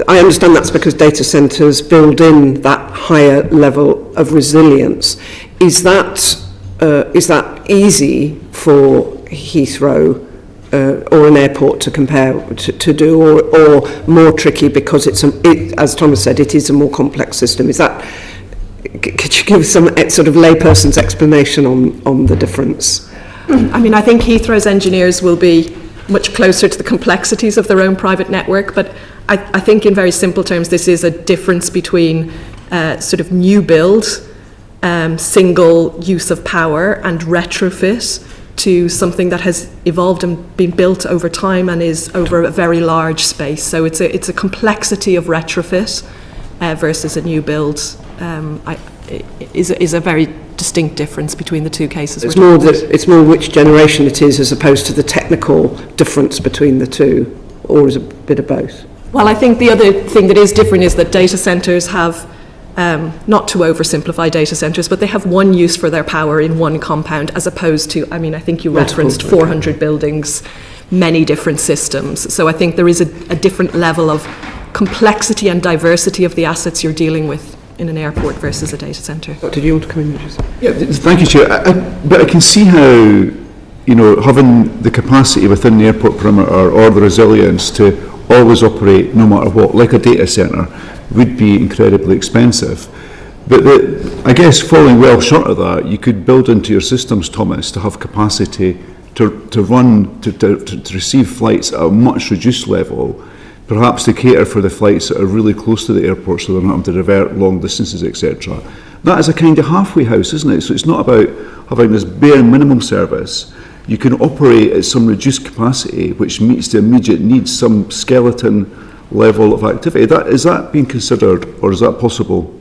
I understand that's because data centres build in that higher level of resilience. Is that easy for Heathrow or an airport to compare to do, or more tricky because as Thomas said, it is a more complex system? Could you give some sort of layperson's explanation on the difference? I mean, I think Heathrow's engineers will be much closer to the complexities of their own private network, but I think in very simple terms this is a difference between sort of new build, single use of power and retrofit to something that has evolved and been built over time and is over a very large space. So it's a complexity of retrofit versus a new build is a very distinct difference between the two cases. It's more which generation it is as opposed to the technical difference between the two, or is it a bit of both? Well, I think the other thing that is different is that data centres have, not to oversimplify data centres, but they have one use for their power in one compound, as opposed to, I think you referenced 400 buildings, many different systems. So I think there is a different level of complexity and diversity of the assets you're dealing with in an airport versus a data centre. Did you want to come in? Yeah, thank you, Chair. But I can see how, having the capacity within the airport perimeter or the resilience to always operate no matter what, like a data centre, would be incredibly expensive. But I guess falling well short of that, you could build into your systems, Thomas, to have capacity to run, to receive flights at a much reduced level, perhaps to cater for the flights that are really close to the airport so they're not having to revert long distances, etc. That is a kind of halfway house, isn't it? So it's not about having this bare minimum service. You can operate at some reduced capacity which meets the immediate needs, some skeleton level of activity. Is that being considered, or is that possible?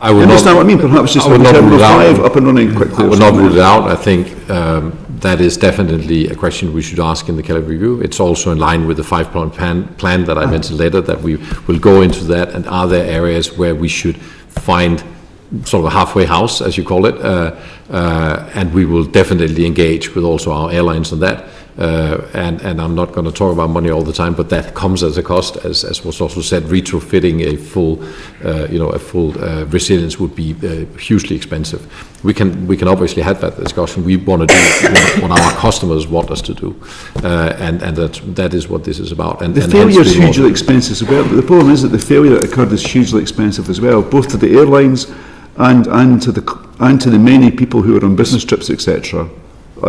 I would understand what I mean? Perhaps just have Terminal 5 up and running quickly. I would not rule it out. I think that is definitely a question we should ask in the Keller review. It's also in line with the 5-point plan that I mentioned later, that we will go into that, and are there areas where we should find sort of a halfway house, as you call it, and we will definitely engage with also our airlines on that. And I'm not going to talk about money all the time, but that comes as a cost, as was also said. Retrofitting a full resilience would be hugely expensive. We can obviously have that discussion. We want to do what our customers want us to do, and that is what this is about. And the failure is hugely expensive as well. But the problem is that the failure that occurred is hugely expensive as well, both to the airlines and to the many people who are on business trips, etc.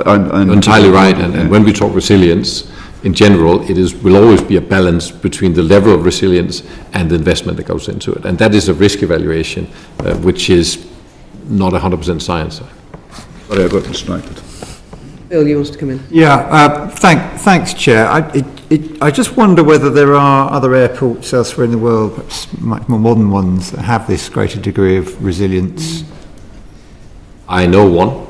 Entirely right. And when we talk resilience, in general, will always be a balance between the level of resilience and the investment that goes into it. And that is a risk evaluation, which is not 100% science. Sorry, I got distracted. Bill, you want to come in? Yeah, thanks, Chair. I just wonder whether there are other airports elsewhere in the world, perhaps much more modern ones, that have this greater degree of resilience. I know one,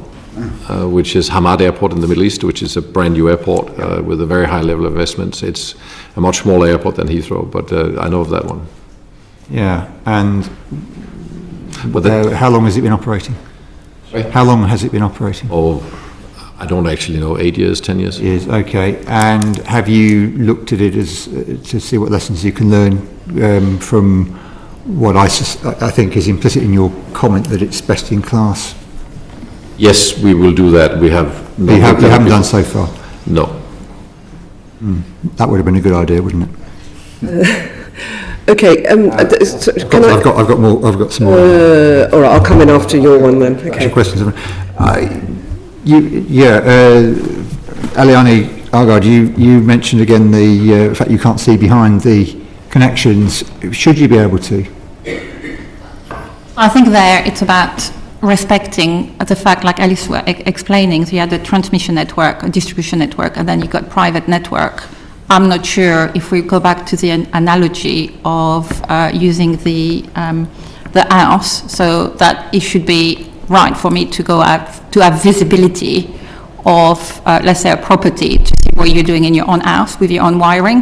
which is Hamad Airport in the Middle East, which is a brand new airport with a very high level of investments. It's a much smaller airport than Heathrow, but I know of that one. Yeah, and But how long has it been operating? Sorry? How long has it been operating? Oh, I don't actually know, 8 years, 10 years. Years, okay. And have you looked at it as to see what lessons you can learn from what I think is implicit in your comment that it's best in class? Yes, we will do that. We have. You haven't done so far? No. That would have been a good idea, wouldn't it? Okay, I've got more. I've got some more. All right, I'll come in after your one then. Okay. Questions. Eliane Argard, you mentioned again the fact you can't see behind the connections. Should you be able to? I think there it's about respecting the fact, like Alice was explaining, so you had a transmission network, a distribution network, and then you got private network. I'm not sure if we go back to the analogy of using the house, so that it should be right for me to go out to have visibility of, let's say, a property to see what you're doing in your own house with your own wiring.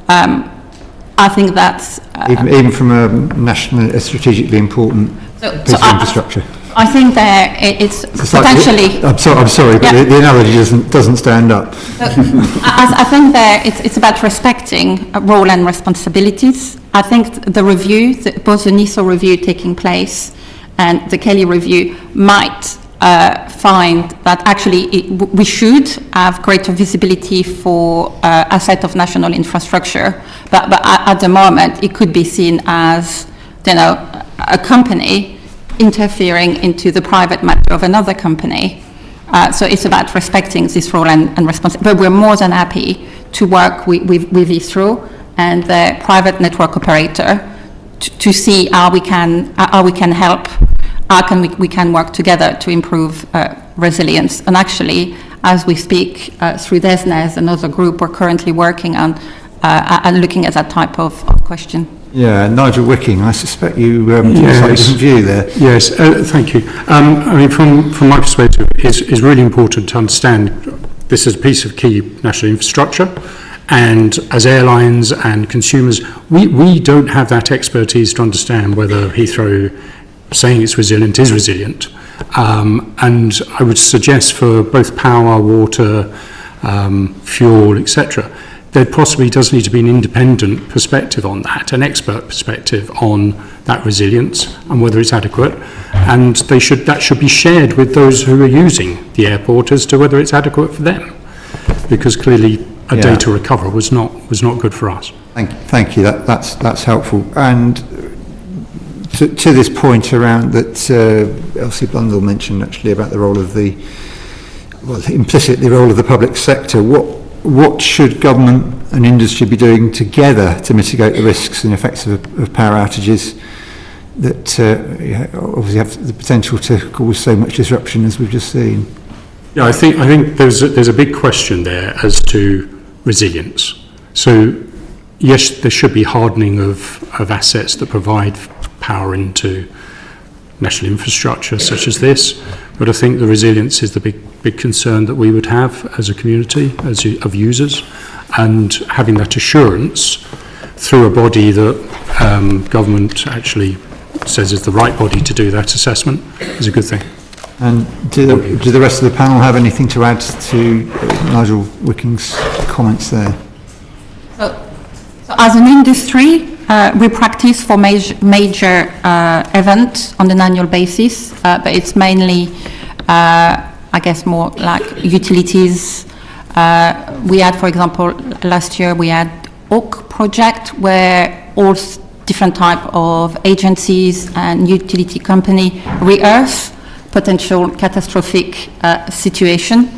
I think that's even from a strategically important piece of infrastructure. I think there it's potentially. I'm sorry, but the analogy doesn't stand up. I think there it's about respecting role and responsibilities. I think the review, both the NISO review taking place and the Kelly review, might find that actually we should have greater visibility for asset of national infrastructure, but at the moment it could be seen as, a company interfering into the private matter of another company. So it's about respecting this role and responsibility. But we're more than happy to work with Heathrow and the private network operator to see how we can help, we can work together to improve resilience. And actually, as we speak, through DESNES, another group, we're currently working on and looking at that type of question. Yeah, Nigel Wicking, I suspect you have a slightly different view there. Yes, thank you. I mean, from my perspective, it's really important to understand this is a piece of key national infrastructure, and as airlines and consumers, we don't have that expertise to understand whether Heathrow saying it's resilient is resilient. And I would suggest for both power, water, fuel, etc., there possibly does need to be an independent perspective on that, an expert perspective on that resilience and whether it's adequate, and that should be shared with those who are using the airport as to whether it's adequate for them, because clearly a data recovery was not good for us. Thank you. That's helpful. And to this point around that, Elsie Blundell mentioned actually about the role of implicitly the role of the public sector. What should government and industry be doing together to mitigate the risks and effects of power outages that obviously have the potential to cause so much disruption as we've just seen? Yeah, I think there's a big question there as to resilience. So yes, there should be hardening of assets that provide power into national infrastructure such as this, but I think the resilience is the big concern that we would have as a community, of users, and having that assurance through a body that government actually says is the right body to do that assessment is a good thing. And do the rest of the panel have anything to add to Nigel Wicking's comments there? So as an industry, we practice for major events on an annual basis, but it's mainly, I guess, more like utilities. We had, for example, last year we had OAK project where all different type of agencies and utility company rehearse potential catastrophic situation.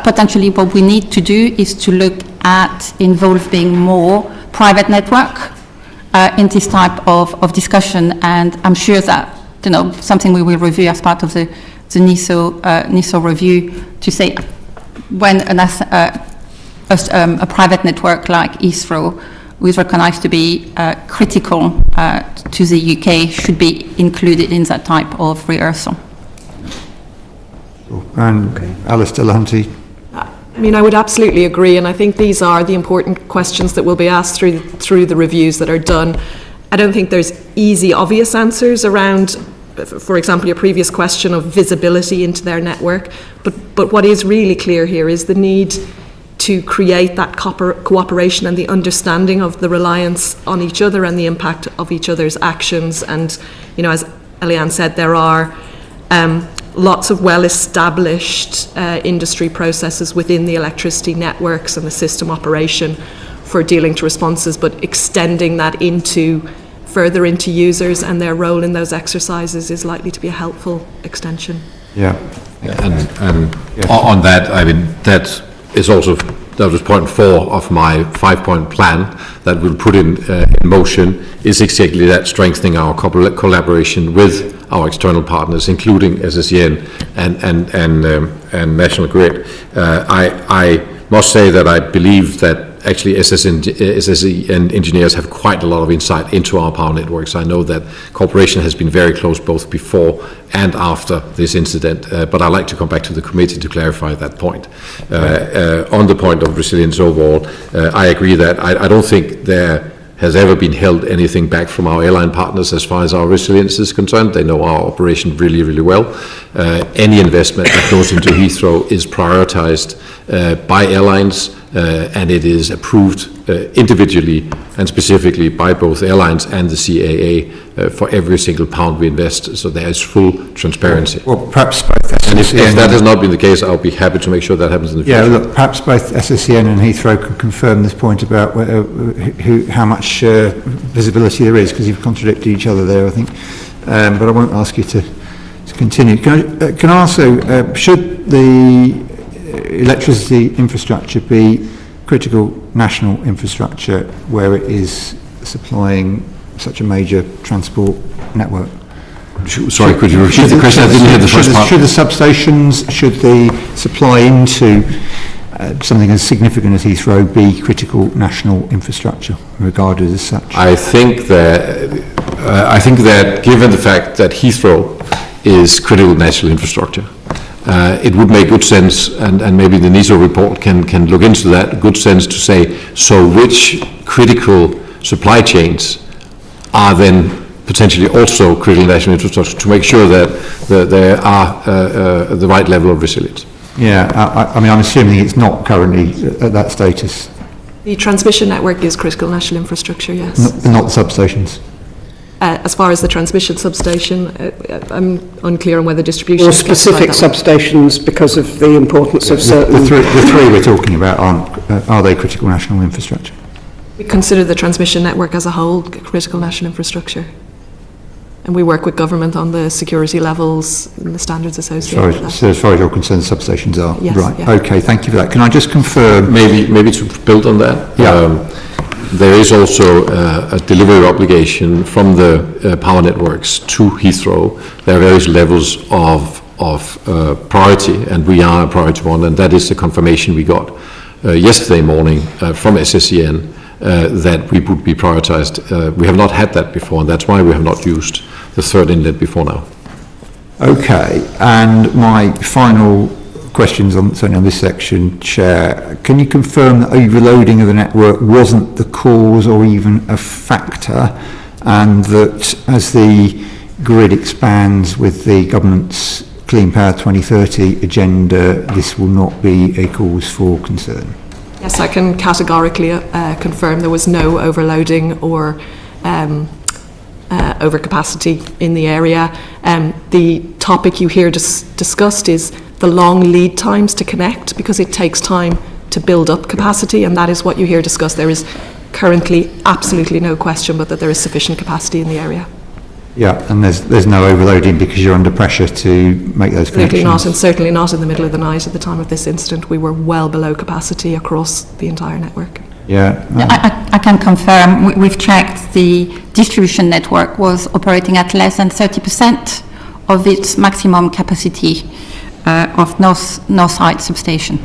Potentially what we need to do is to look at involving more private network in this type of discussion, and I'm sure that something we will review as part of the NISO review, to say when a private network like Heathrow, who is recognised to be critical to the UK, should be included in that type of rehearsal. And Alice Delahunty. I mean, I would absolutely agree, and I think these are the important questions that will be asked through the reviews that are done. I don't think there's easy, obvious answers around, for example, your previous question of visibility into their network, but what is really clear here is the need to create that cooperation and the understanding of the reliance on each other and the impact of each other's actions. And, as Eliane said, there are lots of well-established industry processes within the electricity networks and the system operation for dealing to responses, but extending that further into users and their role in those exercises is likely to be a helpful extension. And on that, I mean, that was point 4 of my 5-point plan that we'll put in motion, is exactly that, strengthening our collaboration with our external partners, including SSEN and National Grid. I must say that I believe that actually SSEN engineers have quite a lot of insight into our power networks. I know that cooperation has been very close both before and after this incident, but I'd like to come back to the committee to clarify that point. On the point of resilience overall, I agree that I don't think there has ever been held anything back from our airline partners as far as our resilience is concerned. They know our operation really, really well. Any investment that goes into Heathrow is prioritized by airlines, and it is approved individually and specifically by both airlines and the CAA for every single pound we invest. So there is full transparency. Well, perhaps both SSEN... And if that has not been the case, I'll be happy to make sure that happens in the future. Yeah, look, perhaps both SSEN and Heathrow can confirm this point about how much visibility there is, because you've contradicted each other there, I think. But I won't ask you to continue. Can I also, should the electricity infrastructure be critical national infrastructure where it is supplying such a major transport network? Sorry, could you repeat the question? I didn't hear the first part. Should the substations, should the supply into something as significant as Heathrow be critical national infrastructure, regarded as such? I think that given the fact that Heathrow is critical national infrastructure, it would make good sense, and maybe the NISO report can look into that, good sense to say, so which critical supply chains are then potentially also critical national infrastructure, to make sure that there are the right level of resilience. Yeah, I mean, I'm assuming it's not currently at that status. The transmission network is critical national infrastructure, yes. Not the substations? As far as the transmission substation, I'm unclear on whether distribution... Or specific substations because of the importance of certain... The three we're talking about are they critical national infrastructure? We consider the transmission network as a whole critical national infrastructure. And we work with government on the security levels and the standards associated with that. So as far as you're concerned, the substations are? Yes, right, yeah. Okay, thank you for that. Can I just confirm... Maybe to build on that? Yeah. There is also a delivery obligation from the power networks to Heathrow. There are various levels of priority, and we are a priority one, and that is the confirmation we got yesterday morning from SSEN that we would be prioritized. We have not had that before, and that's why we have not used the third inlet before now. Okay, and my final questions certainly on this section, Chair. Can you confirm that overloading of the network wasn't the cause or even a factor, and that as the grid expands with the government's Clean Power 2030 agenda, this will not be a cause for concern? Yes, I can categorically confirm there was no overloading or overcapacity in the area. The topic you hear discussed is the long lead times to connect, because it takes time to build up capacity, and that is what you hear discussed. There is currently absolutely no question but that there is sufficient capacity in the area. Yeah, and there's no overloading because you're under pressure to make those connections. Absolutely not, and certainly not in the middle of the night at the time of this incident. We were well below capacity across the entire network. Yeah. I can confirm, we've checked, the distribution network was operating at less than 30% of its maximum capacity of Northside substation.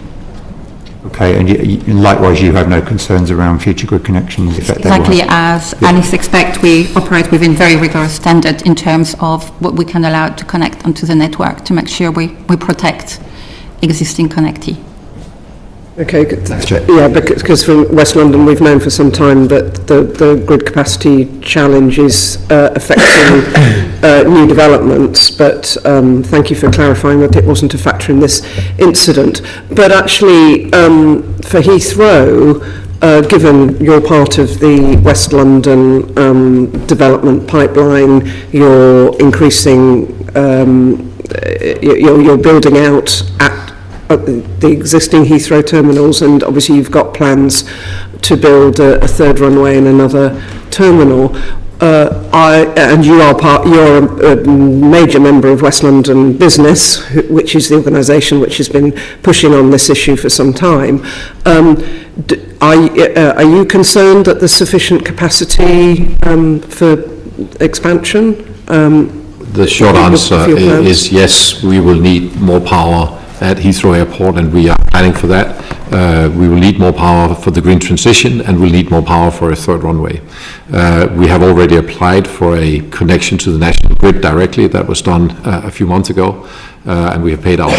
Okay, and likewise you have no concerns around future grid connections? Exactly as analysts expect, we operate within very rigorous standards in terms of what we can allow to connect onto the network to make sure we protect existing connectivity. Okay, yeah, because from West London we've known for some time that the grid capacity challenge is affecting new developments, but thank you for clarifying that it wasn't a factor in this incident. But actually, for Heathrow, given you're part of the West London development pipeline, you're increasing, you're building out at the existing Heathrow terminals, and obviously you've got plans to build a third runway in another terminal. And you're a major member of West London Business, which is the organisation which has been pushing on this issue for some time. Are you concerned that there's sufficient capacity for expansion? The short answer is yes, we will need more power at Heathrow Airport, and we are planning for that. We will need more power for the green transition, and we'll need more power for a third runway. We have already applied for a connection to the national grid directly. That was done a few months ago, and we have paid our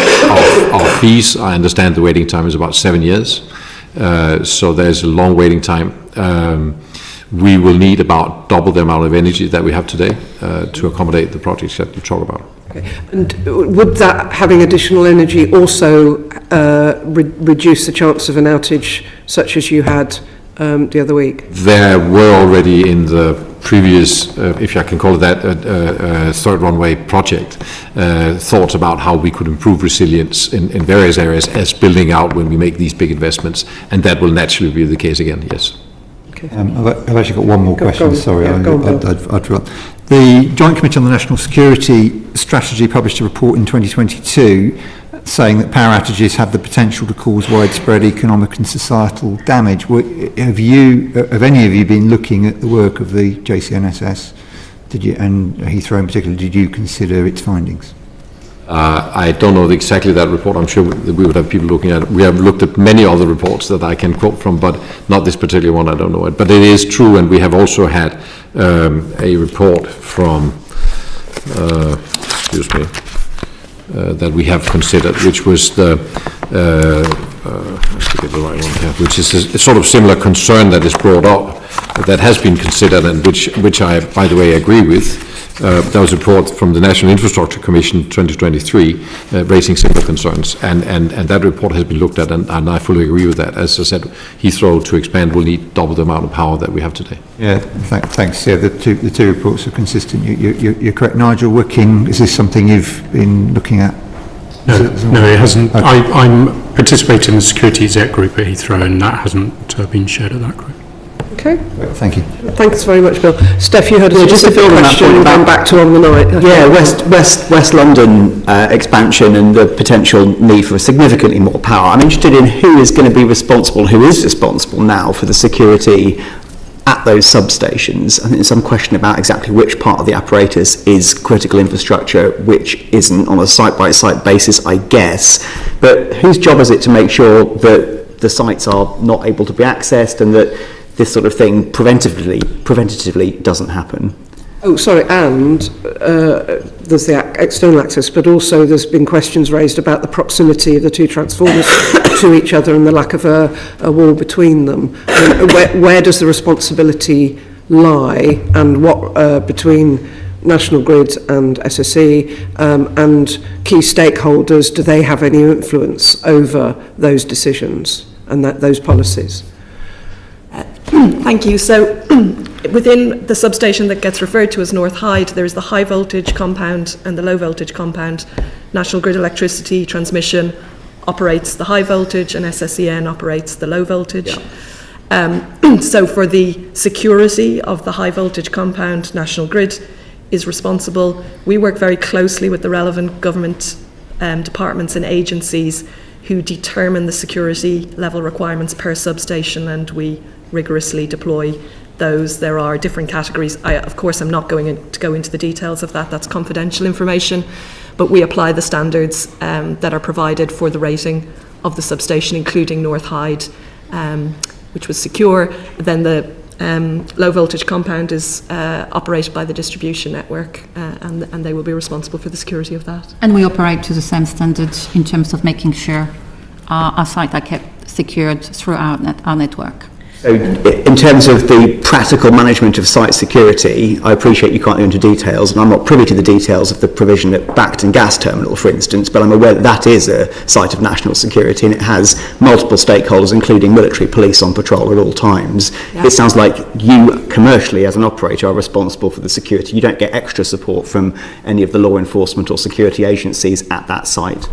fees. I understand the waiting time is about 7 years, so there's a long waiting time. We will need about double the amount of energy that we have today to accommodate the projects that you talk about. Okay. And would that, having additional energy, also reduce the chance of an outage such as you had the other week? There were already in the previous, if I can call it that, third runway project, thoughts about how we could improve resilience in various areas as building out when we make these big investments, and that will naturally be the case again, yes. Okay. I've actually got one more question, sorry, yeah, I'd forgot. The Joint Committee on the National Security Strategy published a report in 2022 saying that power outages have the potential to cause widespread economic and societal damage. Have any of you been looking at the work of the JCNSS? Did you, and Heathrow in particular, did you consider its findings? I don't know exactly that report. I'm sure we would have people looking at it. We have looked at many other reports that I can quote from, but not this particular one. I don't know it. But it is true, and we have also had a report from, that we have considered, which was the, let's get the right one here, which is a sort of similar concern that is brought up, that has been considered, and which I, by the way, agree with. There was a report from the National Infrastructure Commission 2023 raising similar concerns, and that report has been looked at, and I fully agree with that. As I said, Heathrow to expand will need double the amount of power that we have today. Yeah, thanks. Yeah, the two reports are consistent. You're correct. Nigel Wicking, is this something you've been looking at? No, it hasn't. Okay. I'm participating in the security exec group at Heathrow, and that hasn't been shared at that group. Okay. Thank you. Thanks very much, Bill. Steph, you had a specific question going back to on the night. Yeah, West London expansion and the potential need for significantly more power. I'm interested in who is going to be responsible, who is responsible now for the security at those substations. I think there's some question about exactly which part of the apparatus is critical infrastructure, which isn't, on a site-by-site basis, I guess. But whose job is it to make sure that the sites are not able to be accessed and that this sort of thing preventatively doesn't happen? Oh, sorry, and there's the external access, but also there's been questions raised about the proximity of the two transformers to each other and the lack of a wall between them. Where does the responsibility lie, and what between National Grid and SSE and key stakeholders, do they have any influence over those decisions and those policies? Thank you. So within the substation that gets referred to as North Hyde, there's the high voltage compound and the low voltage compound. National Grid Electricity Transmission operates the high voltage and SSEN operates the low voltage. Yeah. So for the security of the high voltage compound, National Grid is responsible. We work very closely with the relevant government departments and agencies who determine the security level requirements per substation, and we rigorously deploy those. There are different categories. Of course, I'm not going to go into the details of that. That's confidential information. But we apply the standards that are provided for the rating of the substation, including North Hyde, which was secure. Then the low voltage compound is operated by the distribution network, and they will be responsible for the security of that. And we operate to the same standards in terms of making sure our sites are kept secured throughout our network. So in terms of the practical management of site security, I appreciate you can't go into details, and I'm not privy to the details of the provision at Bacton Gas Terminal, for instance, but I'm aware that that is a site of national security, and it has multiple stakeholders, including military police on patrol at all times. Yeah. It sounds like you, commercially, as an operator, are responsible for the security. You don't get extra support from any of the law enforcement or security agencies at that site.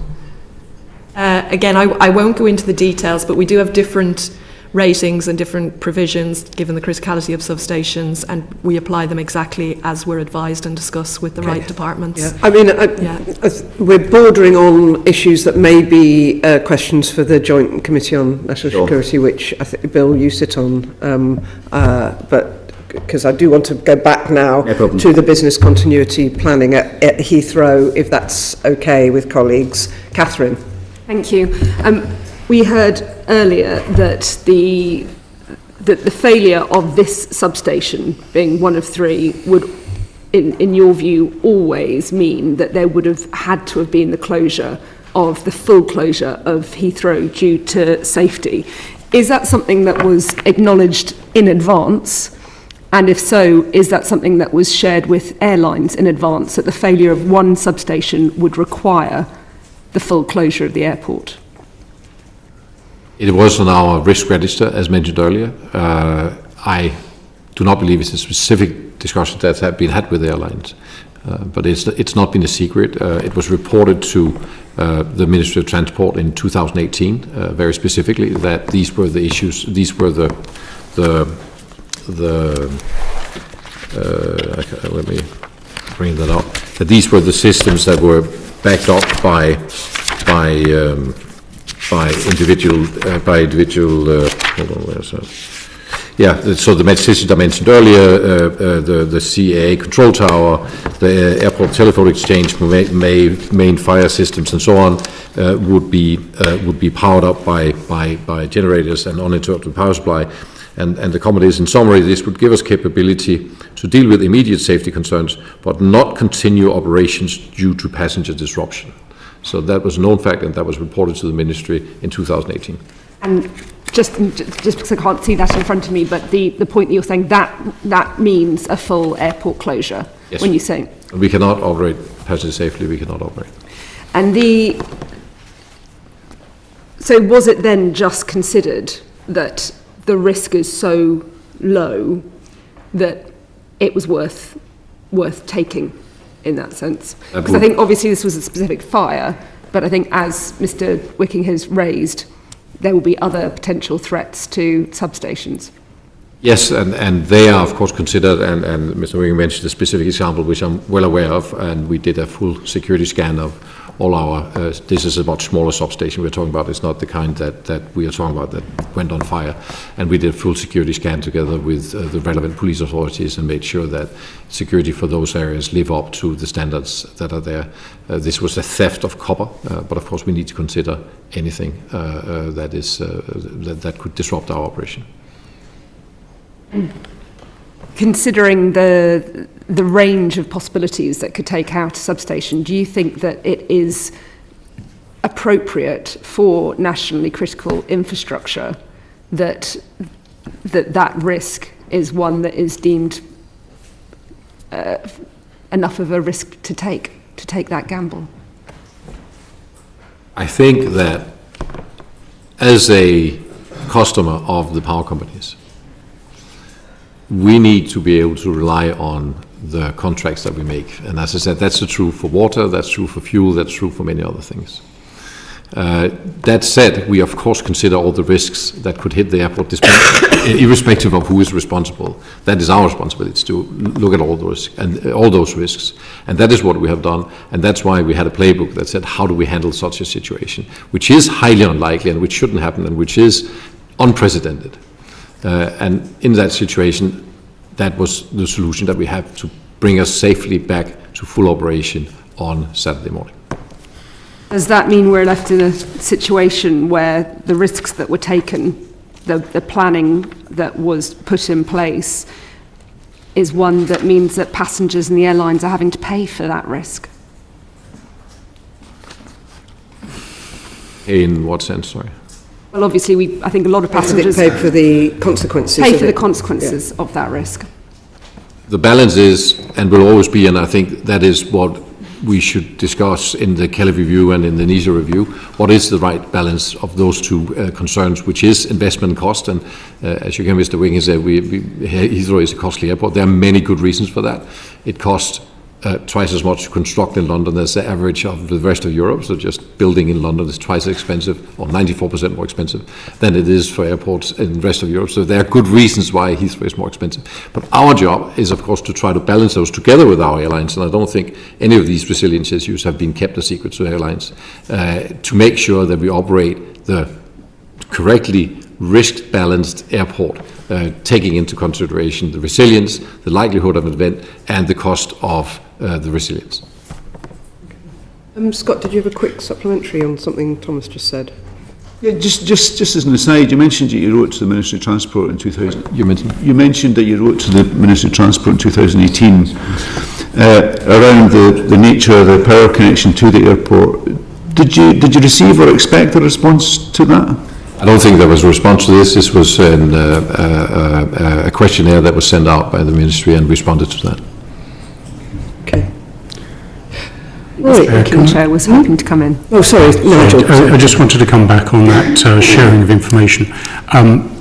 Again, I won't go into the details, but we do have different ratings and different provisions given the criticality of substations, and we apply them exactly as we're advised and discussed with the right departments. Yeah. I mean, we're bordering on issues that may be questions for the Joint Committee on National Security, which I think, Bill, you sit on, but because I do want to go back now to the business continuity planning at Heathrow, if that's okay with colleagues. Catherine. Thank you. We heard earlier that the failure of this substation, being one of three, would, in your view, always mean that there would have had to have been the full closure of Heathrow due to safety. Is that something that was acknowledged in advance? And if so, is that something that was shared with airlines in advance, that the failure of one substation would require the full closure of the airport? It was on our risk register, as mentioned earlier. I do not believe it's a specific discussion that have been had with airlines, but it's not been a secret. It was reported to the Ministry of Transport in 2018, very specifically, that these were the issues. These were let me bring that up. That these were the systems that were backed up by individual, hold on, where's that? Yeah, so the systems I mentioned earlier, the CAA control tower, the airport telephone exchange, main fire systems, and so on, would be powered up by generators and uninterrupted power supply. And the comment is, in summary, this would give us capability to deal with immediate safety concerns, but not continue operations due to passenger disruption. So that was a known fact, and that was reported to the ministry in 2018. And just because I can't see that in front of me, but the point that you're saying, that means a full airport closure. Yes. When you say we cannot operate passengers safely, we cannot operate. And so was it then just considered that the risk is so low that it was worth taking? In that sense, because I think obviously this was a specific fire, but I think as Mr. Wicking has raised, there will be other potential threats to substations. Yes, and they are of course considered, and Mr. Wicking mentioned a specific example which I'm well aware of, and we did a full security scan of all our, this is a much smaller substation we're talking about. It's not the kind that we are talking about that went on fire. And we did a full security scan together with the relevant police authorities and made sure that security for those areas live up to the standards that are there. This was a theft of copper, but of course we need to consider anything that could disrupt our operation. Considering the range of possibilities that could take out a substation, do you think that it is appropriate for nationally critical infrastructure that risk is one that is deemed enough of a risk to take that gamble? I think that as a customer of the power companies, we need to be able to rely on the contracts that we make. And as I said, that's true for water, that's true for fuel, that's true for many other things. That said, we of course consider all the risks that could hit the airport, irrespective of who is responsible, that is our responsibility to look at all those risks, and that is what we have done, and that's why we had a playbook that said, how do we handle such a situation, which is highly unlikely and which shouldn't happen and which is unprecedented. And in that situation, that was the solution that we have to bring us safely back to full operation on Saturday morning. Does that mean we're left in a situation where the risks that were taken, the planning that was put in place, is one that means that passengers and the airlines are having to pay for that risk? In what sense, sorry? Well, obviously, I think a lot of passengers pay for the consequences. Of that risk. The balance is, and will always be, and I think that is what we should discuss in the Kelly review and in the NISA review, what is the right balance of those two concerns, which is investment cost, and as you can, Mr. Wiggins said, Heathrow is a costly airport. There are many good reasons for that. It costs twice as much to construct in London as the average of the rest of Europe, so just building in London is twice as expensive, or 94% more expensive, than it is for airports in the rest of Europe, so there are good reasons why Heathrow is more expensive. But our job is, of course, to try to balance those together with our airlines, and I don't think any of these resilience issues have been kept a secret to airlines, to make sure that we operate the correctly risk-balanced airport, taking into consideration the resilience, the likelihood of an event, and the cost of the resilience. Scott, did you have a quick supplementary on something Thomas just said? Yeah, just as an aside, you mentioned that you wrote to the Ministry of Transport in 2000. You mentioned that you wrote to the Ministry of Transport in 2018 around the nature of the power connection to the airport. Did you receive or expect a response to that? I don't think there was a response to this. This was a questionnaire that was sent out by the Ministry and responded to that. Okay. Right. The Chair was hoping to come in. Oh, sorry, Nigel. I just wanted to come back on that sharing of information.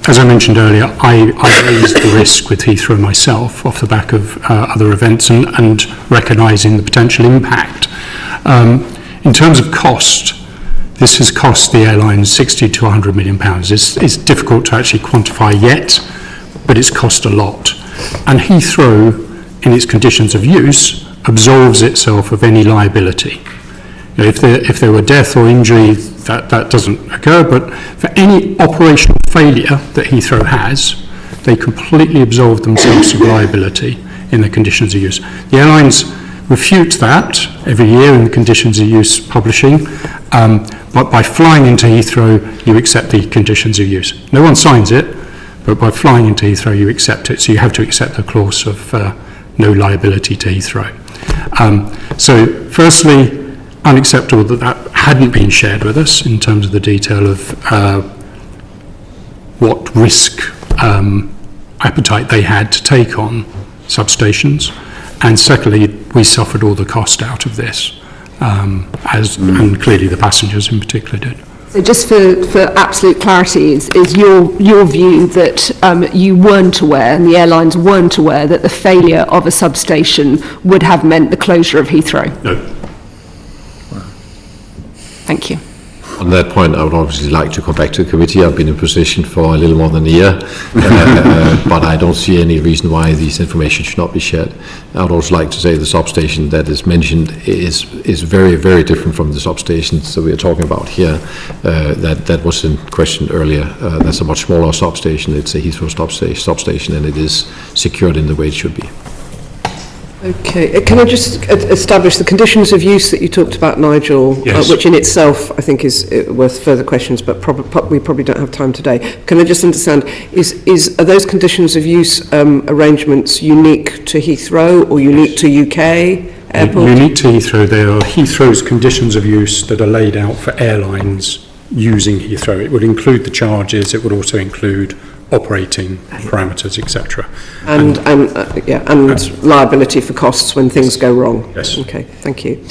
As I mentioned earlier, I raised the risk with Heathrow myself off the back of other events and recognising the potential impact. In terms of cost, this has cost the airlines £60 to £100 million. It's difficult to actually quantify yet, but it's cost a lot. And Heathrow, in its conditions of use, absolves itself of any liability. If there were death or injury, that doesn't occur, but for any operational failure that Heathrow has, they completely absolve themselves of liability in the conditions of use. The airlines refute that every year in the conditions of use publishing, but by flying into Heathrow, you accept the conditions of use. No one signs it, but by flying into Heathrow, you accept it, so you have to accept the clause of no liability to Heathrow. So firstly, unacceptable that hadn't been shared with us in terms of the detail of what risk appetite they had to take on substations. And secondly, we suffered all the cost out of this, and clearly the passengers in particular did. So just for absolute clarity, is your view that you weren't aware, and the airlines weren't aware, that the failure of a substation would have meant the closure of Heathrow? No. Thank you. On that point, I would obviously like to come back to the committee. I've been in position for a little more than a year, but I don't see any reason why this information should not be shared. I would also like to say the substation that is mentioned is very, very different from the substations that we are talking about here. That was in question earlier. That's a much smaller substation. It's a Heathrow substation, and it is secured in the way it should be. Okay, can I just establish the conditions of use that you talked about, Nigel, yes. Which in itself I think is worth further questions, but we probably don't have time today. Can I just understand, are those conditions of use arrangements unique to Heathrow or unique to UK airports? Unique to Heathrow. They are Heathrow's conditions of use that are laid out for airlines using Heathrow. It would include the charges, it would also include operating parameters, etc. And liability for costs when things go wrong. Yes. Okay, thank you.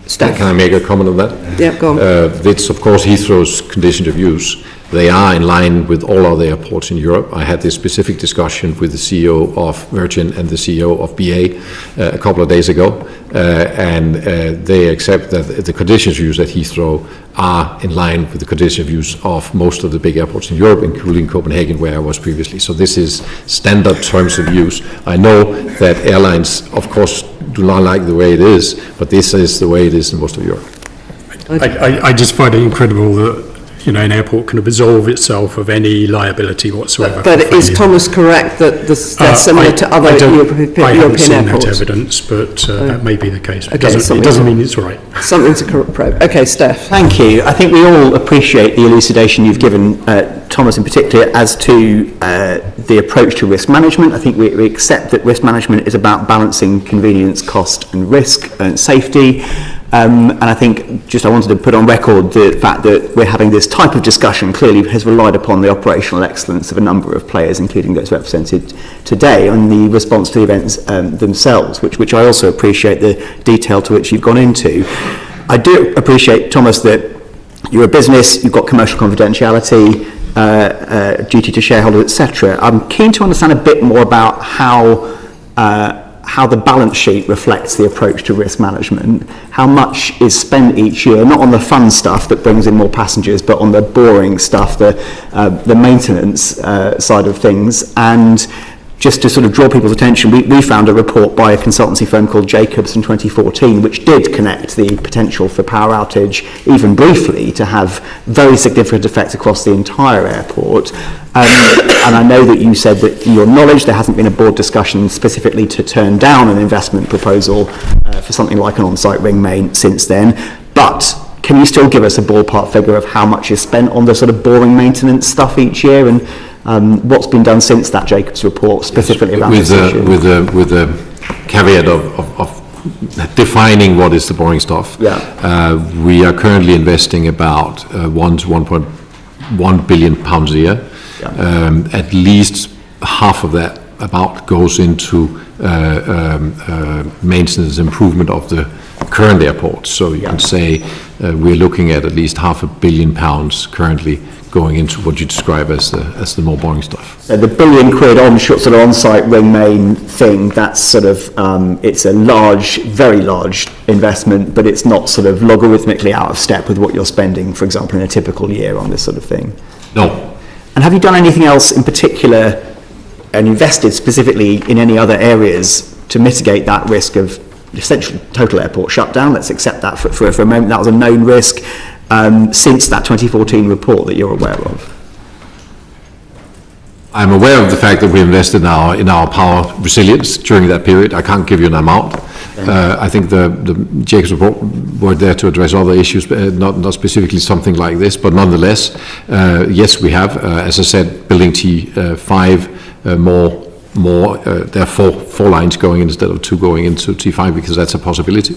Steph. Can I make a comment on that? Yeah, go on. It's of course Heathrow's condition of use, They are in line with all other airports in Europe. I had this specific discussion with the CEO of Virgin and the CEO of BA a couple of days ago, and they accept that the conditions used at Heathrow are in line with the conditions use of most of the big airports in Europe, including Copenhagen, where I was previously. So this is standard terms of use. I know that airlines, of course, do not like the way it is, but this is the way it is in most of Europe. I just find it incredible that, you know, an airport can absolve itself of any liability whatsoever. But is Thomas correct that they're similar to other European airports? I haven't seen that evidence, but that may be the case. It doesn't mean it's right. Something to probe. Okay, Steph. Thank you. I think we all appreciate the elucidation you've given, Thomas in particular, as to the approach to risk management. I think we accept that risk management is about balancing convenience, cost and risk and safety. And I think I wanted to put on record the fact that we're having this type of discussion clearly has relied upon the operational excellence of a number of players, including those represented today, on the response to the events themselves, which I also appreciate the detail to which you've gone into. I do appreciate, Thomas, that you're a business, you've got commercial confidentiality, duty to shareholders, etc. I'm keen to understand a bit more about how the balance sheet reflects the approach to risk management. How much is spent each year, not on the fun stuff that brings in more passengers, but on the boring stuff, the maintenance side of things. And just to sort of draw people's attention, we found a report by a consultancy firm called Jacobs in 2014, which did connect the potential for power outage, even briefly, to have very significant effects across the entire airport. And I know that you said that, in your knowledge, there hasn't been a board discussion specifically to turn down an investment proposal for something like an on-site ring main since then. But can you still give us a ballpark figure of how much is spent on the sort of boring maintenance stuff each year, and what's been done since that Jacobs report specifically around this issue? With the caveat of defining what is the boring stuff. Yeah. We are currently investing about 1 to 1.1 billion pounds a year. Yeah. At least half of that about goes into maintenance improvement of the current airports. So you can say we're looking at least £500 million currently going into what you describe as the more boring stuff. So the £1 billion sort of on-site ring main thing, that's sort of it's a large, very large investment, but it's not sort of logarithmically out of step with what you're spending, for example, in a typical year on this sort of thing. No. And have you done anything else in particular and invested specifically in any other areas to mitigate that risk of essentially total airport shutdown? Let's accept that for a moment. That was a known risk since that 2014 report that you're aware of. I'm aware of the fact that we invested now in our power resilience during that period. I can't give you an amount. I think the Jacobs report were there to address other issues, not specifically something like this, but nonetheless, yes, we have. As I said, building T5 more. There are four lines going in instead of 2 going into T5 because that's a possibility.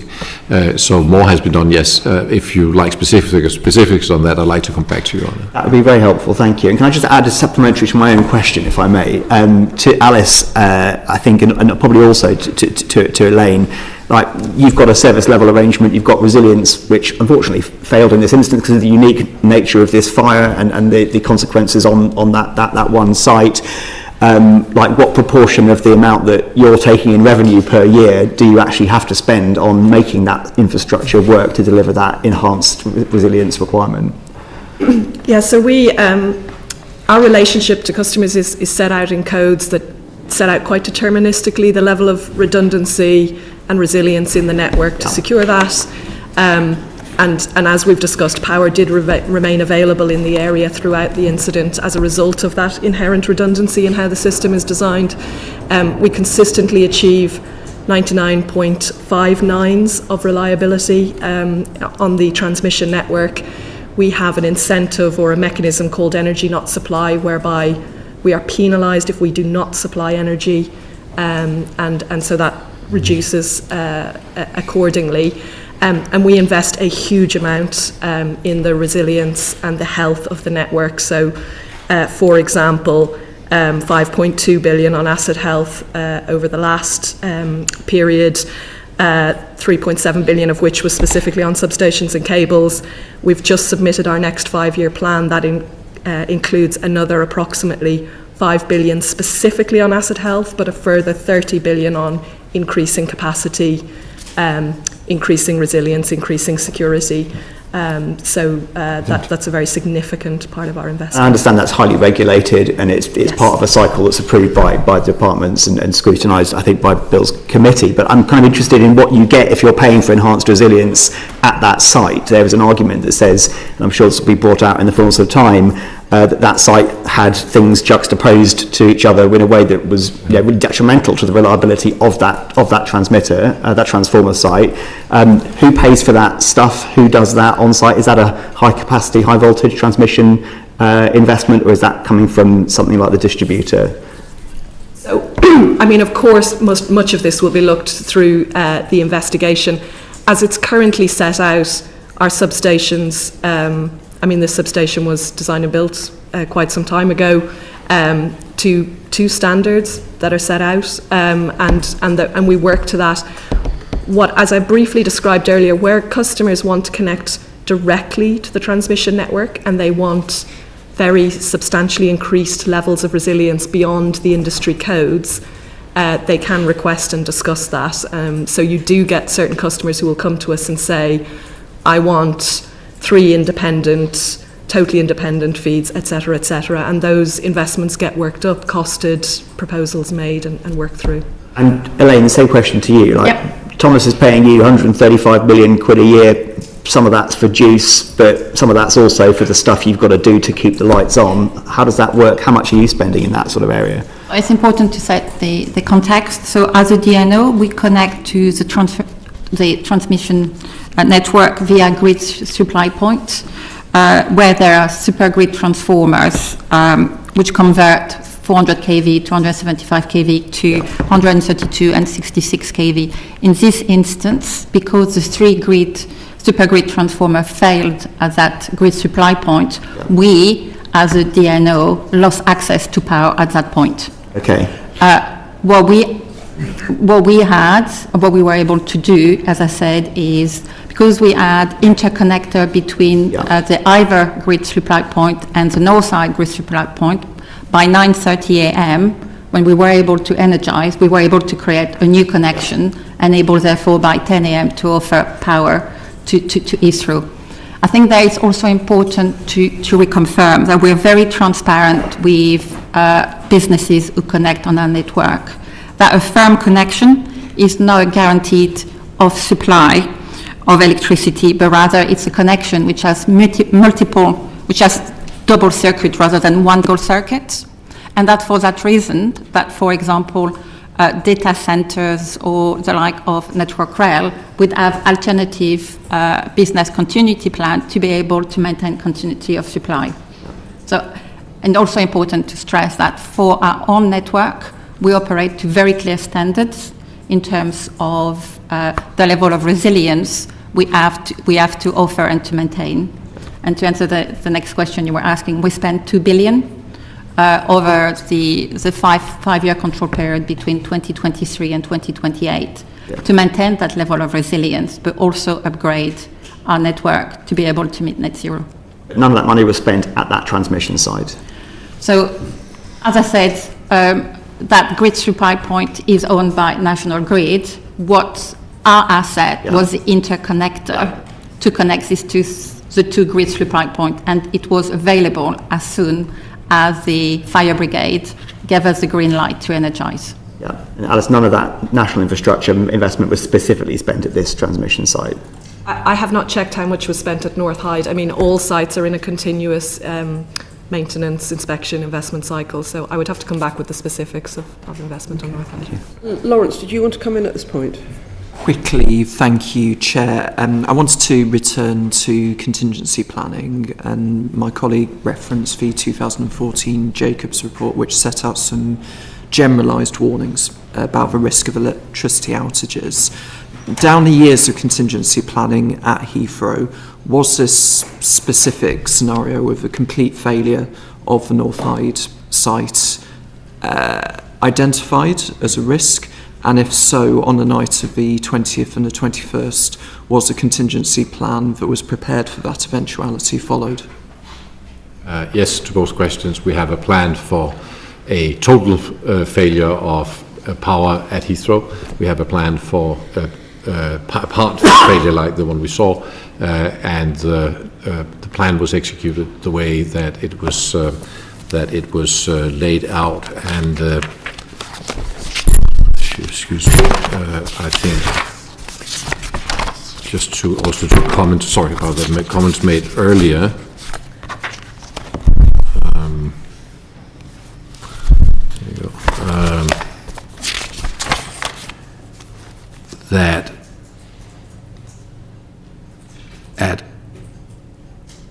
So more has been done. Yes. If you like specifics on that, I'd like to come back to you on it. That would be very helpful. Thank you. And can I just add a supplementary to my own question, if I may, to Alice, I think, and probably also to Elaine. Like, you've got a service level arrangement, you've got resilience, which unfortunately failed in this instance because of the unique nature of this fire and the consequences on that one site. Like, what proportion of the amount that you're taking in revenue per year do you actually have to spend on making that infrastructure work to deliver that enhanced resilience requirement? Yeah, so our relationship to customers is set out in codes that set out quite deterministically the level of redundancy and resilience in the network to secure that. And as we've discussed, power did remain available in the area throughout the incident as a result of that inherent redundancy in how the system is designed. We consistently achieve 99.59s of reliability on the transmission network. We have an incentive or a mechanism called energy not supply, whereby we are penalised if we do not supply energy, and so that reduces accordingly. And we invest a huge amount in the resilience and the health of the network. So, for example, 5.2 billion on asset health over the last period, 3.7 billion of which was specifically on substations and cables. We've just submitted our next 5-year plan that includes another approximately 5 billion specifically on asset health, but a further 30 billion on increasing capacity, increasing resilience, increasing security. That's a very significant part of our investment. I understand that's highly regulated, and it's yes. part of a cycle that's approved by departments and scrutinised, I think, by Bill's committee. But I'm kind of interested in what you get if you're paying for enhanced resilience at that site. There was an argument that says, and I'm sure this will be brought out in the fullness of time, that site had things juxtaposed to each other in a way that was really detrimental to the reliability of that transmitter, that transformer site. Who pays for that stuff? Who does that on site? Is that a high capacity, high voltage transmission investment, or is that coming from something like the distributor? So, I mean, of course, much of this will be looked through the investigation. As it's currently set out, our substations, this substation was designed and built quite some time ago to two standards that are set out, and we work to that. As I briefly described earlier, where customers want to connect directly to the transmission network and they want very substantially increased levels of resilience beyond the industry codes, they can request and discuss that. So you do get certain customers who will come to us and say, I want 3 independent, totally independent feeds, etc., and those investments get worked up, costed, proposals made and worked through. And Elaine, the same question to you. Thomas is paying you 135 million quid a year. Some of that's for juice, but some of that's also for the stuff you've got to do to keep the lights on. How does that work? How much are you spending in that sort of area? It's important to set the context. So as a DNO, we connect to the transmission network via grid supply points, where there are supergrid transformers which convert 400 kV, 275 kV to 132 and 66 kV. In this instance, because the 3 supergrid transformer failed at that grid supply point, we, as a DNO, lost access to power at that point. Okay. What we were able to do, as I said, is because we had interconnector between the Ivor grid supply point and the north side grid supply point, by 9:30 a.m., when we were able to energize, we were able to create a new connection, and able, therefore, by 10 a.m. to offer power to Heathrow. I think that it's also important to reconfirm that we're very transparent with businesses who connect on our network, that a firm connection is not guaranteed of supply of electricity, but rather it's a connection which has which has double circuit rather than one dual circuit. And that for that reason, that for example, data centers or the like of Network Rail would have alternative business continuity plan to be able to maintain continuity of supply. So, and also important to stress that for our own network, we operate to very clear standards in terms of the level of resilience we have to offer and to maintain. And to answer the next question you were asking, we spent 2 billion over the five-year control period between 2023 and 2028 to maintain that level of resilience, but also upgrade our network to be able to meet net zero. None of that money was spent at that transmission site. So, as I said, that grid supply point is owned by National Grid. What our asset was the interconnector to connect the 2 grid supply points, and it was available as soon as the fire brigade gave us the green light to energize. Yeah, and Alice, none of that national infrastructure investment was specifically spent at this transmission site. I have not checked how much was spent at North Hyde. I mean, all sites are in a continuous maintenance, inspection, investment cycle, so I would have to come back with the specifics of investment on North Hyde. Lawrence, did you want to come in at this point? Quickly, thank you, Chair. I wanted to return to contingency planning, and my colleague referenced the 2014 Jacobs report, which set out some generalised warnings about the risk of electricity outages. Down the years of contingency planning at Heathrow, was this specific scenario of a complete failure of the North Hyde site identified as a risk? And if so, on the night of the 20th and the 21st, was a contingency plan that was prepared for that eventuality followed? Yes, to both questions. We have a plan for a total failure of power at Heathrow. We have a plan for part failure like the one we saw, and the plan was executed the way that it was laid out. And excuse me, I think just to comment. Sorry about the comments made earlier. That at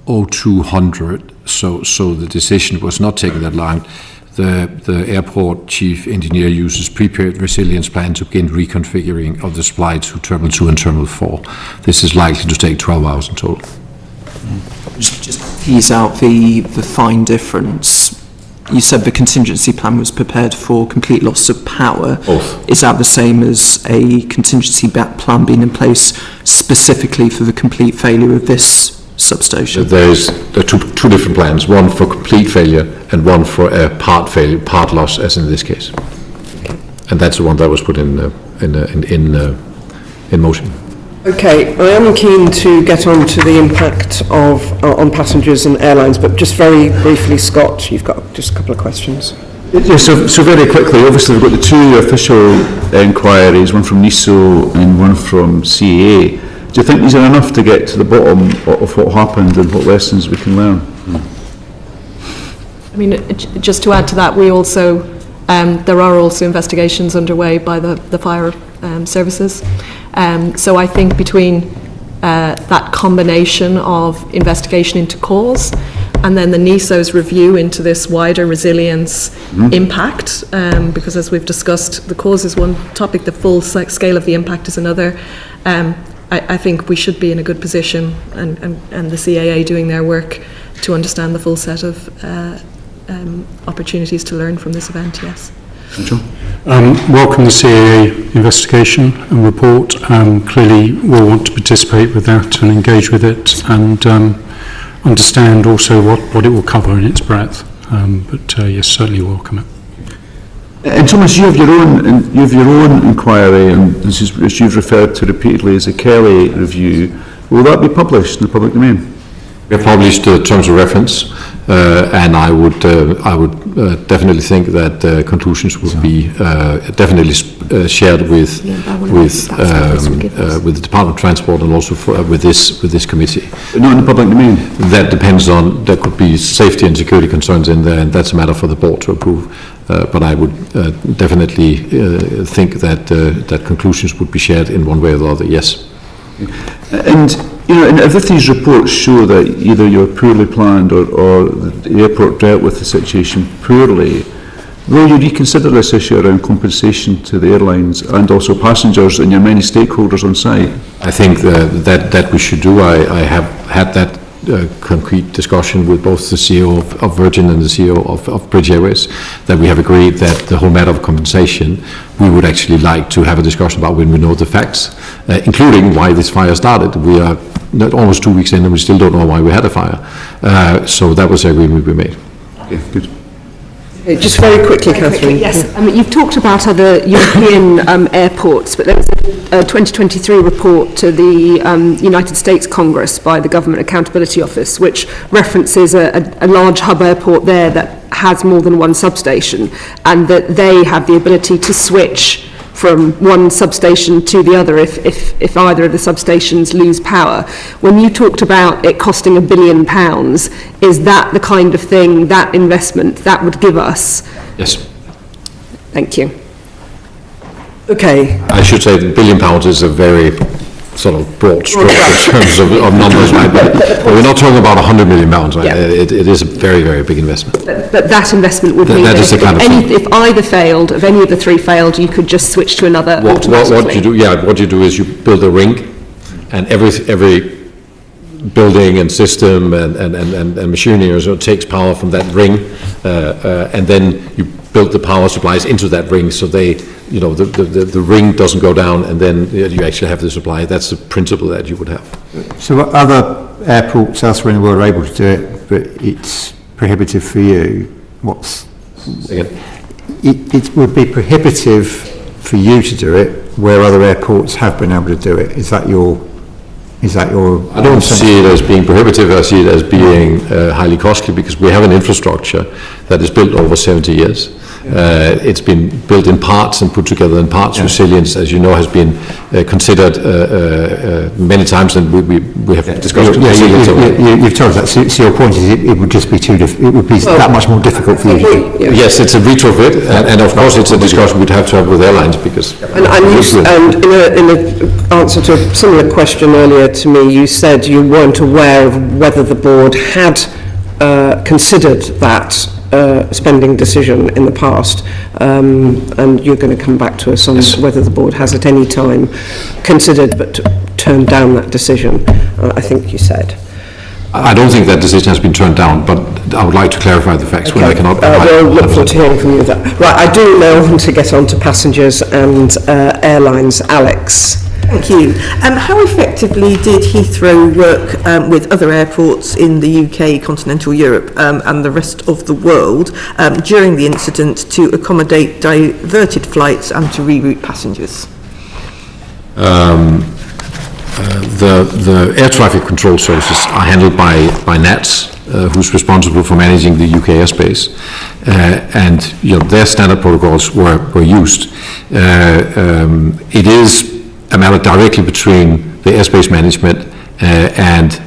0200, so the decision was not taken that long. The airport chief engineer uses prepared resilience plan to begin reconfiguring of the supply to Terminal 2 and Terminal 4. This is likely to take 12 hours in total. Just tease out the fine difference. You said the contingency plan was prepared for complete loss of power. Both. Is that the same as a contingency plan being in place specifically for the complete failure of this substation? There are two different plans, one for complete failure and one for a part failure, part loss, as in this case. And that's the one that was put in motion. Okay, I am keen to get on to the impact of on passengers and airlines, but just very briefly, Scott, you've got just a couple of questions. Yeah, so very quickly, obviously we've got the two official inquiries, one from NISO and one from CAA. Do you think these are enough to get to the bottom of what happened and what lessons we can learn? I mean, just to add to that, we also, there are also investigations underway by the fire services. So I think between that combination of investigation into cause and then the NISO's review into this wider resilience impact, because as we've discussed, the cause is one topic, the full scale of the impact is another. I think we should be in a good position, and the CAA doing their work to understand the full set of opportunities to learn from this event, yes. Welcome the CAA investigation and report. Clearly we'll want to participate with that and engage with it and understand also what it will cover in its breadth. But yes, certainly welcome it. And Thomas, you have your own inquiry, and this is, as you've referred to repeatedly, as a Kelly review. Will that be published in the public domain? We have published terms of reference, and I would definitely think that conclusions would be definitely shared with the Department of Transport and also with this committee. But not in the public domain. That depends on, there could be safety and security concerns in there, and that's a matter for the board to approve. But I would definitely think that conclusions would be shared in one way or the other. Yes. And you know, and if these reports show that either you're poorly planned or the airport dealt with the situation poorly, will you reconsider this issue around compensation to the airlines and also passengers and your many stakeholders on site? I think that we should do. I have had that concrete discussion with both the CEO of Virgin and the CEO of British Airways, that we have agreed that the whole matter of compensation, we would actually like to have a discussion about when we know the facts, including why this fire started. We are almost 2 weeks in and we still don't know why we had a fire. So that was the agreement we made. Okay, good. Just very quickly, Catherine. Yes, I mean, you've talked about other European airports, but there was a 2023 report to the United States Congress by the Government Accountability Office, which references a large hub airport there that has more than one substation, and that they have the ability to switch from one substation to the other if either of the substations lose power. When you talked about it costing £1 billion, is that the kind of thing, that investment, that would give us? Yes. Thank you. Okay. I should say that £1 billion is a very sort of broad stroke in terms of numbers, right? But we're not talking about £100 million, right? Yeah. It is a very, very big investment. But that investment would mean that is the kind of thing. If either failed, if any of the three failed, you could just switch to another automatically. What you do is you build a ring, and every building and system and machinery takes power from that ring, and then you build the power supplies into that ring, so they, you know, the ring doesn't go down, and then you actually have the supply. That's the principle that you would have. So other airports elsewhere in the world are able to do it, but it's prohibitive for you, what's... Again. It would be prohibitive for you to do it where other airports have been able to do it. Is that your... I don't see it as being prohibitive. I see it as being highly costly, because we have an infrastructure that is built over 70 years. It's been built in parts and put together in parts. Resilience, as you know, has been considered many times, and we have discussed resilience. You've told us that. So your point is it would just be it would be that much more difficult for you. Yes, it's a retrofit, and of course it's a discussion we'd have to have with airlines, because... And in an answer to a similar question earlier to me, you said you weren't aware of whether the board had considered that spending decision in the past, and you're going to come back to us on whether the board has at any time considered but turned down that decision, I think you said. I don't think that decision has been turned down, but I would like to clarify the facts when I cannot... We'll look forward to hearing from you that. Right, I do now want to get on to passengers and airlines. Alex. Thank you. How effectively did Heathrow work with other airports in the UK, continental Europe and the rest of the world during the incident to accommodate diverted flights and to reroute passengers? The air traffic control services are handled by NATS, who's responsible for managing the UK airspace, and their standard protocols were used. It is a matter directly between the airspace management and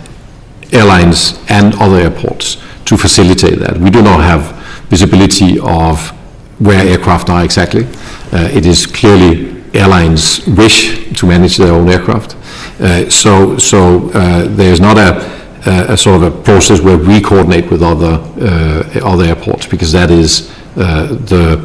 airlines and other airports to facilitate that. We do not have visibility of where aircraft are exactly. It is clearly airlines' wish to manage their own aircraft. So there's not a sort of a process where we coordinate with other airports, because that is the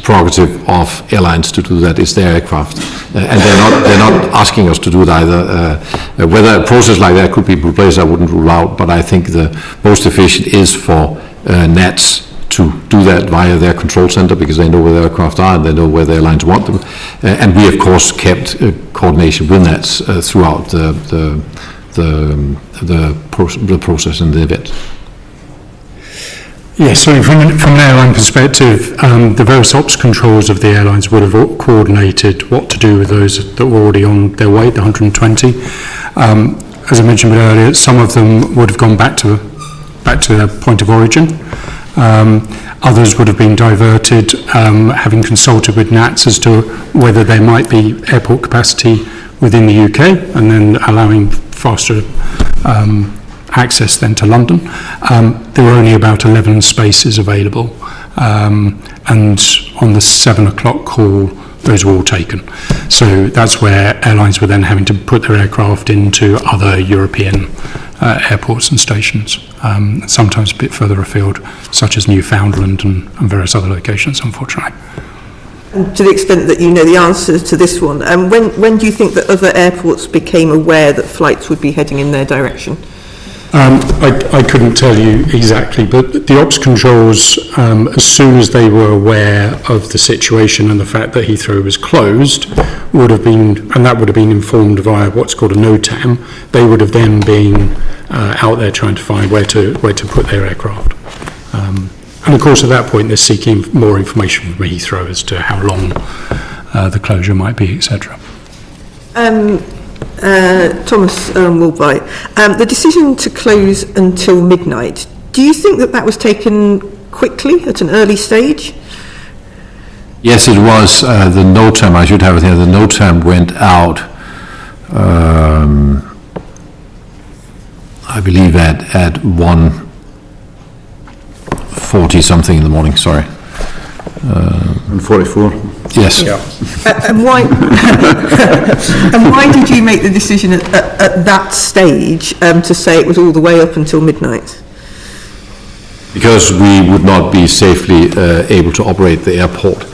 prerogative of airlines to do that. Is their aircraft, and they're not asking us to do it either. Whether a process like that could be replaced, I wouldn't rule out, but I think the most efficient is for NATS to do that via their control center, because they know where the aircraft are and they know where the airlines want them. And we, of course, kept coordination with NATS throughout the process and the event. Yes, so from an airline perspective, the various ops controls of the airlines would have coordinated what to do with those that were already on their way, the 120. As I mentioned earlier, some of them would have gone back to their point of origin. Others would have been diverted, having consulted with NATS as to whether there might be airport capacity within the UK, and then allowing faster access then to London. There were only about 11 spaces available, and on the 7 o'clock call, those were all taken. So that's where airlines were then having to put their aircraft into other European airports and stations, sometimes a bit further afield, such as Newfoundland and various other locations, unfortunately. And to the extent that you know the answer to this one, when do you think that other airports became aware that flights would be heading in their direction? I couldn't tell you exactly, but the ops controls, as soon as they were aware of the situation and the fact that Heathrow was closed, would have been, and that would have been informed via what's called a NOTAM. They would have then been out there trying to find where to put their aircraft. And of course, at that point, they're seeking more information from Heathrow as to how long the closure might be, etc. Thomas Woldbye, the decision to close until midnight, do you think that was taken quickly at an early stage? Yes, it was. The NOTAM, I should have it here, the NOTAM went out, I believe at 1:40 something in the morning, sorry. 44. Yes. Yeah. And why? And why did you make the decision at that stage to say it was all the way up until midnight? Because we would not be safely able to operate the airport,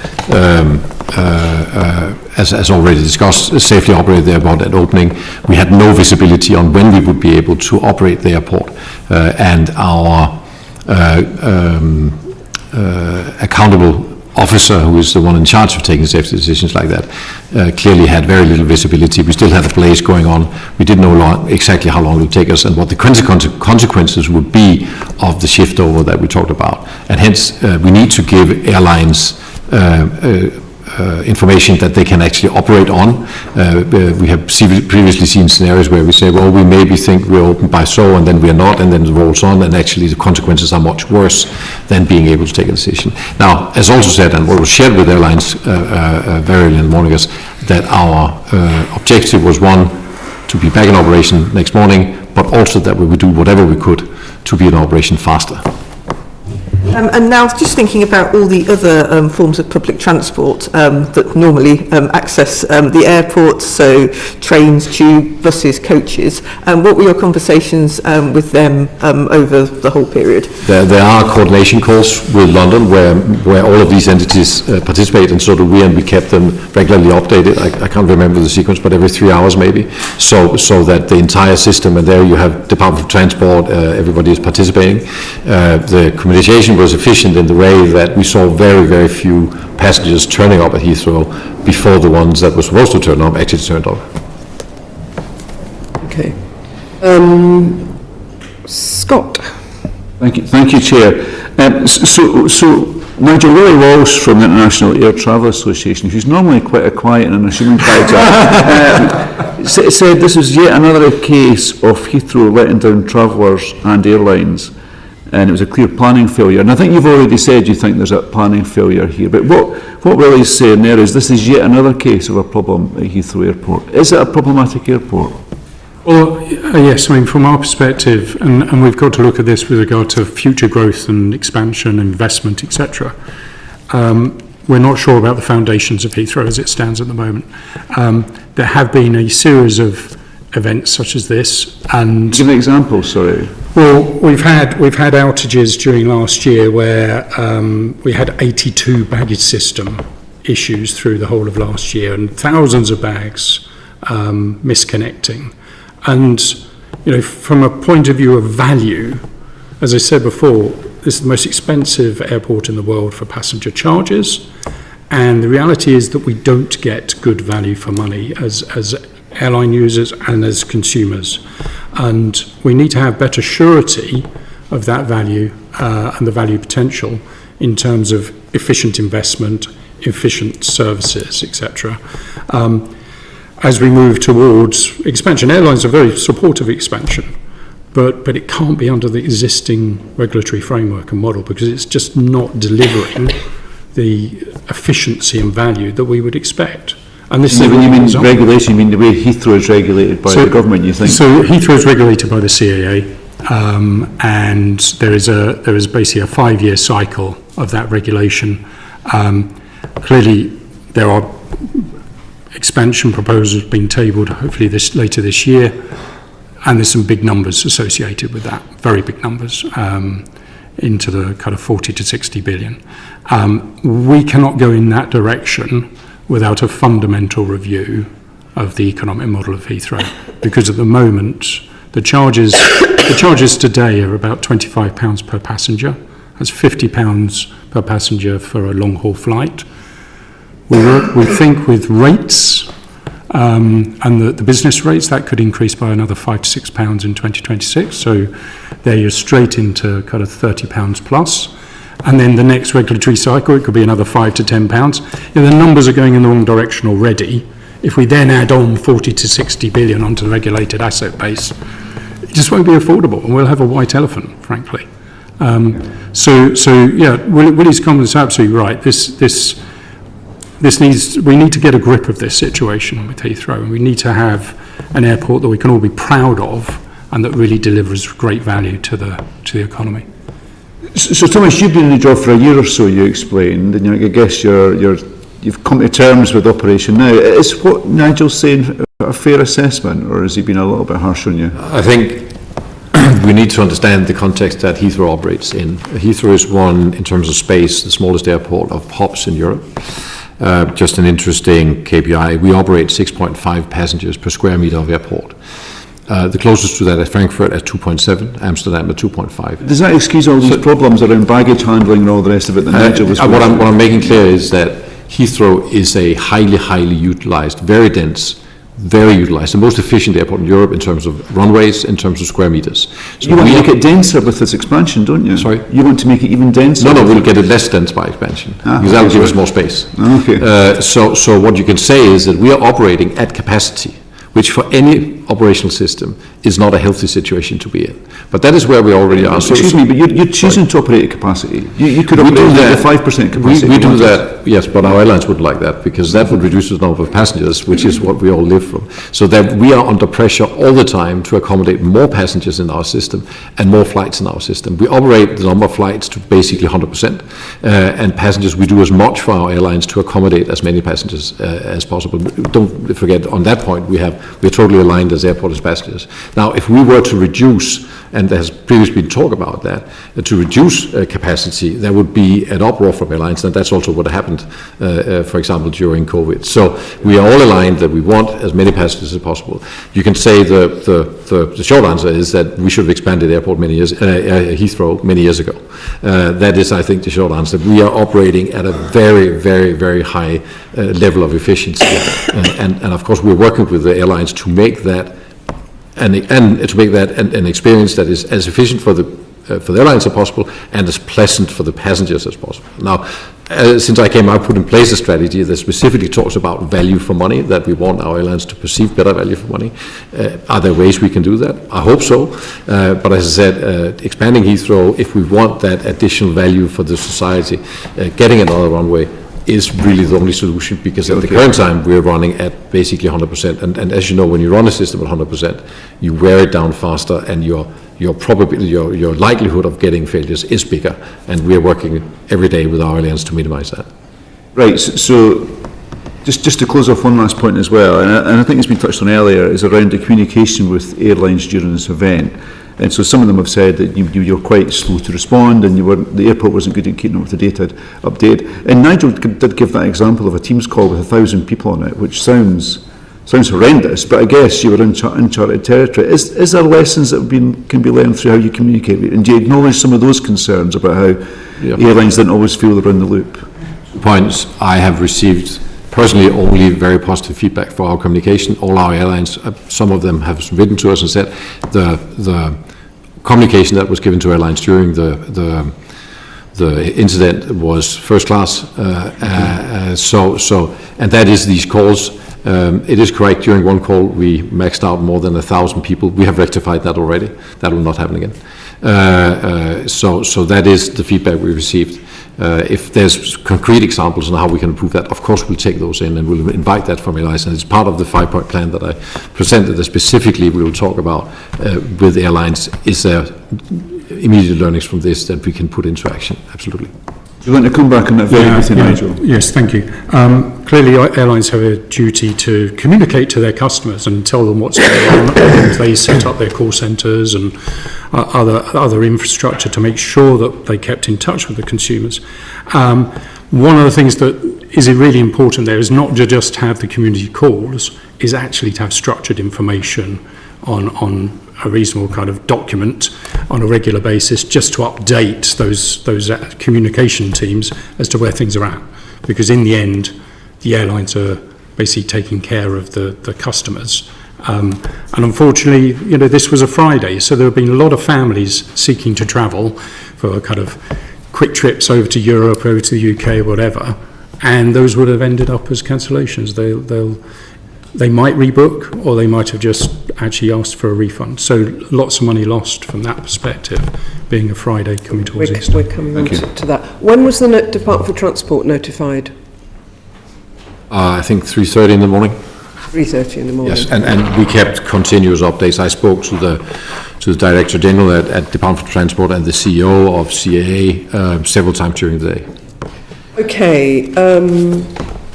as already discussed, safely operate the airport at opening. We had no visibility on when we would be able to operate the airport, and our accountable officer, who is the one in charge of taking safety decisions like that, clearly had very little visibility. We still had a blaze going on. We didn't know exactly how long it would take us and what the consequences would be of the shift over that we talked about. And hence, we need to give airlines information that they can actually operate on. We have previously seen scenarios where we say, well, we maybe think we're open by so, and then we're not, and then it rolls on, and actually the consequences are much worse than being able to take a decision. Now, as also said, and what was shared with airlines very early in the morning, is that our objective was, one, to be back in operation next morning, but also that we would do whatever we could to be in operation faster. And now, just thinking about all the other forms of public transport that normally access the airport, so trains, tube, buses, coaches, what were your conversations with them over the whole period? There are coordination calls with London where all of these entities participate, and so do we, and we kept them regularly updated. I can't remember the sequence, but every 3 hours maybe, so that the entire system, and there you have Department of Transport, everybody is participating. The communication was efficient in the way that we saw very, very few passengers turning up at Heathrow before the ones that were supposed to turn up actually turned up. Okay. Scott. Thank you, Chair. So Nigel, Willie Walsh from the International Air Travel Association, who's normally quite a quiet and unassuming character, said this is yet another case of Heathrow letting down travellers and airlines, and it was a clear planning failure. And I think you've already said you think there's a planning failure here, but what Willie's saying there is this is yet another case of a problem at Heathrow Airport. Is it a problematic airport? Well, yes, I mean, from our perspective, and we've got to look at this with regard to future growth and expansion, investment, etc. We're not sure about the foundations of Heathrow as it stands at the moment. There have been a series of events such as this, and give an example. Sorry. Well, we've had outages during last year where we had 82 baggage system issues through the whole of last year, and thousands of bags misconnecting. And, you know, from a point of view of value, as I said before, this is the most expensive airport in the world for passenger charges. And the reality is that we don't get good value for money as airline users and as consumers. And we need to have better surety of that value and the value potential in terms of efficient investment, efficient services, etc. As we move towards expansion, airlines are very supportive of expansion, but it can't be under the existing regulatory framework and model because it's just not delivering the efficiency and value that we would expect. And this when you mean regulation, you mean the way Heathrow is regulated by the government, you think? So Heathrow is regulated by the CAA, and there is basically a 5-year cycle of that regulation. Clearly, there are expansion proposals being tabled, hopefully later this year, and there's some big numbers associated with that, very big numbers, into the kind of 40 to 60 billion. We cannot go in that direction without a fundamental review of the economic model of Heathrow, because at the moment the charges today are about £25 per passenger. That's £50 per passenger for a long haul flight. We think with rates and the business rates, that could increase by another £5 to £6 in 2026. So there you're straight into kind of £30 plus. And then the next regulatory cycle, it could be another £5 to £10. You know, the numbers are going in the wrong direction already. If we then add on 40 to 60 billion onto the regulated asset base, it just won't be affordable, and we'll have a white elephant, frankly. So yeah, Willie's comment is absolutely right. We need to get a grip of this situation with Heathrow, and we need to have an airport that we can all be proud of and that really delivers great value to the economy. So Thomas, you've been in the job for a year or so, you explained, and I guess you've come to terms with operation now. Is what Nigel's saying a fair assessment, or has he been a little bit harsh on you? I think we need to understand the context that Heathrow operates in. Heathrow is one, in terms of space, the smallest airport of hubs in Europe. Just an interesting KPI, we operate 6.5 passengers per square meter of airport. The closest to that is Frankfurt at 2.7, Amsterdam at 2.5. Does that excuse all these problems around baggage handling and all the rest of it that Nigel was what I'm making clear is that Heathrow is a highly utilized, very dense, very utilized, the most efficient airport in Europe in terms of runways, in terms of square meters. So you want to make it denser with this expansion, don't you? Sorry? You want to make it even denser? No, we'll get it less dense by expansion, because that will give us more space. Okay. So what you can say is that we are operating at capacity, which for any operational system is not a healthy situation to be in. But that is where we already are. Excuse me, but you're choosing to operate at capacity. You could operate at 5% capacity. We do that, yes, but our airlines wouldn't like that, because that would reduce the number of passengers, which is what we all live from. So that we are under pressure all the time to accommodate more passengers in our system and more flights in our system. We operate the number of flights to basically 100%, and passengers, we do as much for our airlines to accommodate as many passengers as possible. Don't forget, on that point, we're totally aligned as airport as passengers. Now, if we were to reduce, and there has previously been talk about that, to reduce capacity, there would be an uproar from airlines, and that's also what happened, for example, during COVID. So we are all aligned that we want as many passengers as possible. You can say the short answer is that we should have expanded Heathrow many years ago. That is, I think, the short answer. We are operating at a very, very, very high level of efficiency, and of course we're working with the airlines to make that and to make that an experience that is as efficient for the airlines as possible and as pleasant for the passengers as possible. Now, since I came, I put in place a strategy that specifically talks about value for money, that we want our airlines to perceive better value for money. Are there ways we can do that? I hope so. But as I said, expanding Heathrow, if we want that additional value for the society, getting another runway is really the only solution, because at the current time we're running at basically 100%, and as you know, when you run a system at 100%, you wear it down faster, and your likelihood of getting failures is bigger, and we're working every day with our airlines to minimize that. Right, so just to close off one last point as well, and I think it's been touched on earlier, is around the communication with airlines during this event. And so some of them have said that you're quite slow to respond, and the airport wasn't good at keeping up with the data update. And Nigel did give that example of a Teams call with 1,000 people on it, which sounds horrendous, but I guess you were in uncharted territory. Is there lessons that can be learned through how you communicate? And do you acknowledge some of those concerns about how airlines didn't always feel they're in the loop? Points. I have received personally only very positive feedback for our communication. All our airlines, some of them have written to us and said the communication that was given to airlines during the incident was first class. And that is these calls. It is correct, during one call we maxed out more than 1,000 people. We have rectified that already. That will not happen again. So that is the feedback we received. If there's concrete examples on how we can improve that, of course we'll take those in, and we'll invite that from airlines. And it's part of the 5-point plan that I presented, that specifically we will talk about with airlines. Is there immediate learnings from this that we can put into action? Absolutely. Do you want to come back on that very briefly, Nigel? Yes, thank you. Clearly, airlines have a duty to communicate to their customers and tell them what's going on. And they set up their call centres and other infrastructure to make sure that they kept in touch with the consumers. One of the things that is really important there is not to just have the community calls, is actually to have structured information on a reasonable kind of document on a regular basis, just to update those communication teams as to where things are at. Because in the end, the airlines are basically taking care of the customers. And unfortunately, this was a Friday, so there have been a lot of families seeking to travel for kind of quick trips over to Europe, over to the UK, whatever, and those would have ended up as cancellations. They might rebook, or they might have just actually asked for a refund. So lots of money lost from that perspective, being a Friday coming towards Easter. We're coming on to that. When was the Department for Transport notified? I think 3:30 in the morning. 3:30 in the morning. Yes, and we kept continuous updates. I spoke to the Director General at Department for Transport and the CEO of CAA several times during the day. Okay.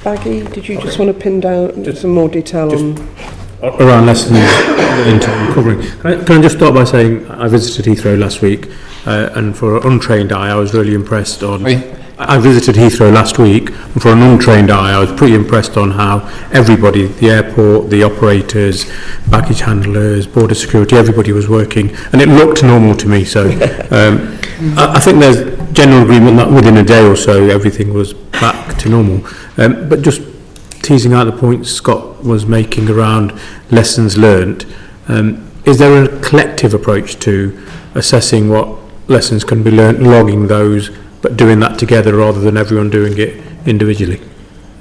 Baggy, did you just want to pin down some more detail on around lessons into recovering? Can I just start by saying I visited Heathrow last week, and for an untrained eye, I was really impressed on I visited Heathrow last week, and for an untrained eye, I was pretty impressed on how everybody, the airport, the operators, baggage handlers, border security, everybody was working, and it looked normal to me. So I think there's general agreement that within a day or so, everything was back to normal. But just teasing out the point Scott was making around lessons learned, is there a collective approach to assessing what lessons can be learned, logging those, but doing that together rather than everyone doing it individually?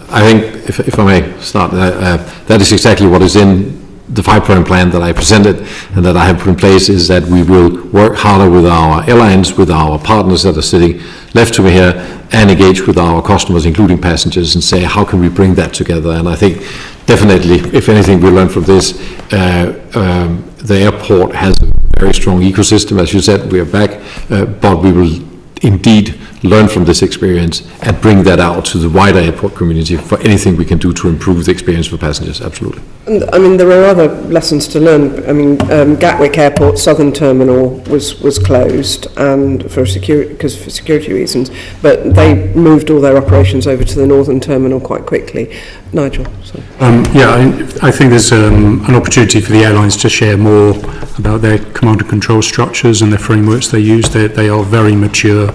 I think, if I may start, that is exactly what is in the 5-point plan that I presented and that I have put in place, is that we will work harder with our airlines, with our partners that are sitting left to me here, and engage with our customers, including passengers, and say, how can we bring that together? And I think definitely, if anything, we learn from this, the airport has a very strong ecosystem. As you said, we are back, but we will indeed learn from this experience and bring that out to the wider airport community for anything we can do to improve the experience for passengers. Absolutely. And, I mean, there are other lessons to learn. I mean, Gatwick Airport Southern Terminal was closed and for security reasons, but they moved all their operations over to the Northern Terminal quite quickly. Nigel, sorry. I think there's an opportunity for the airlines to share more about their command and control structures and the frameworks they use. They are very mature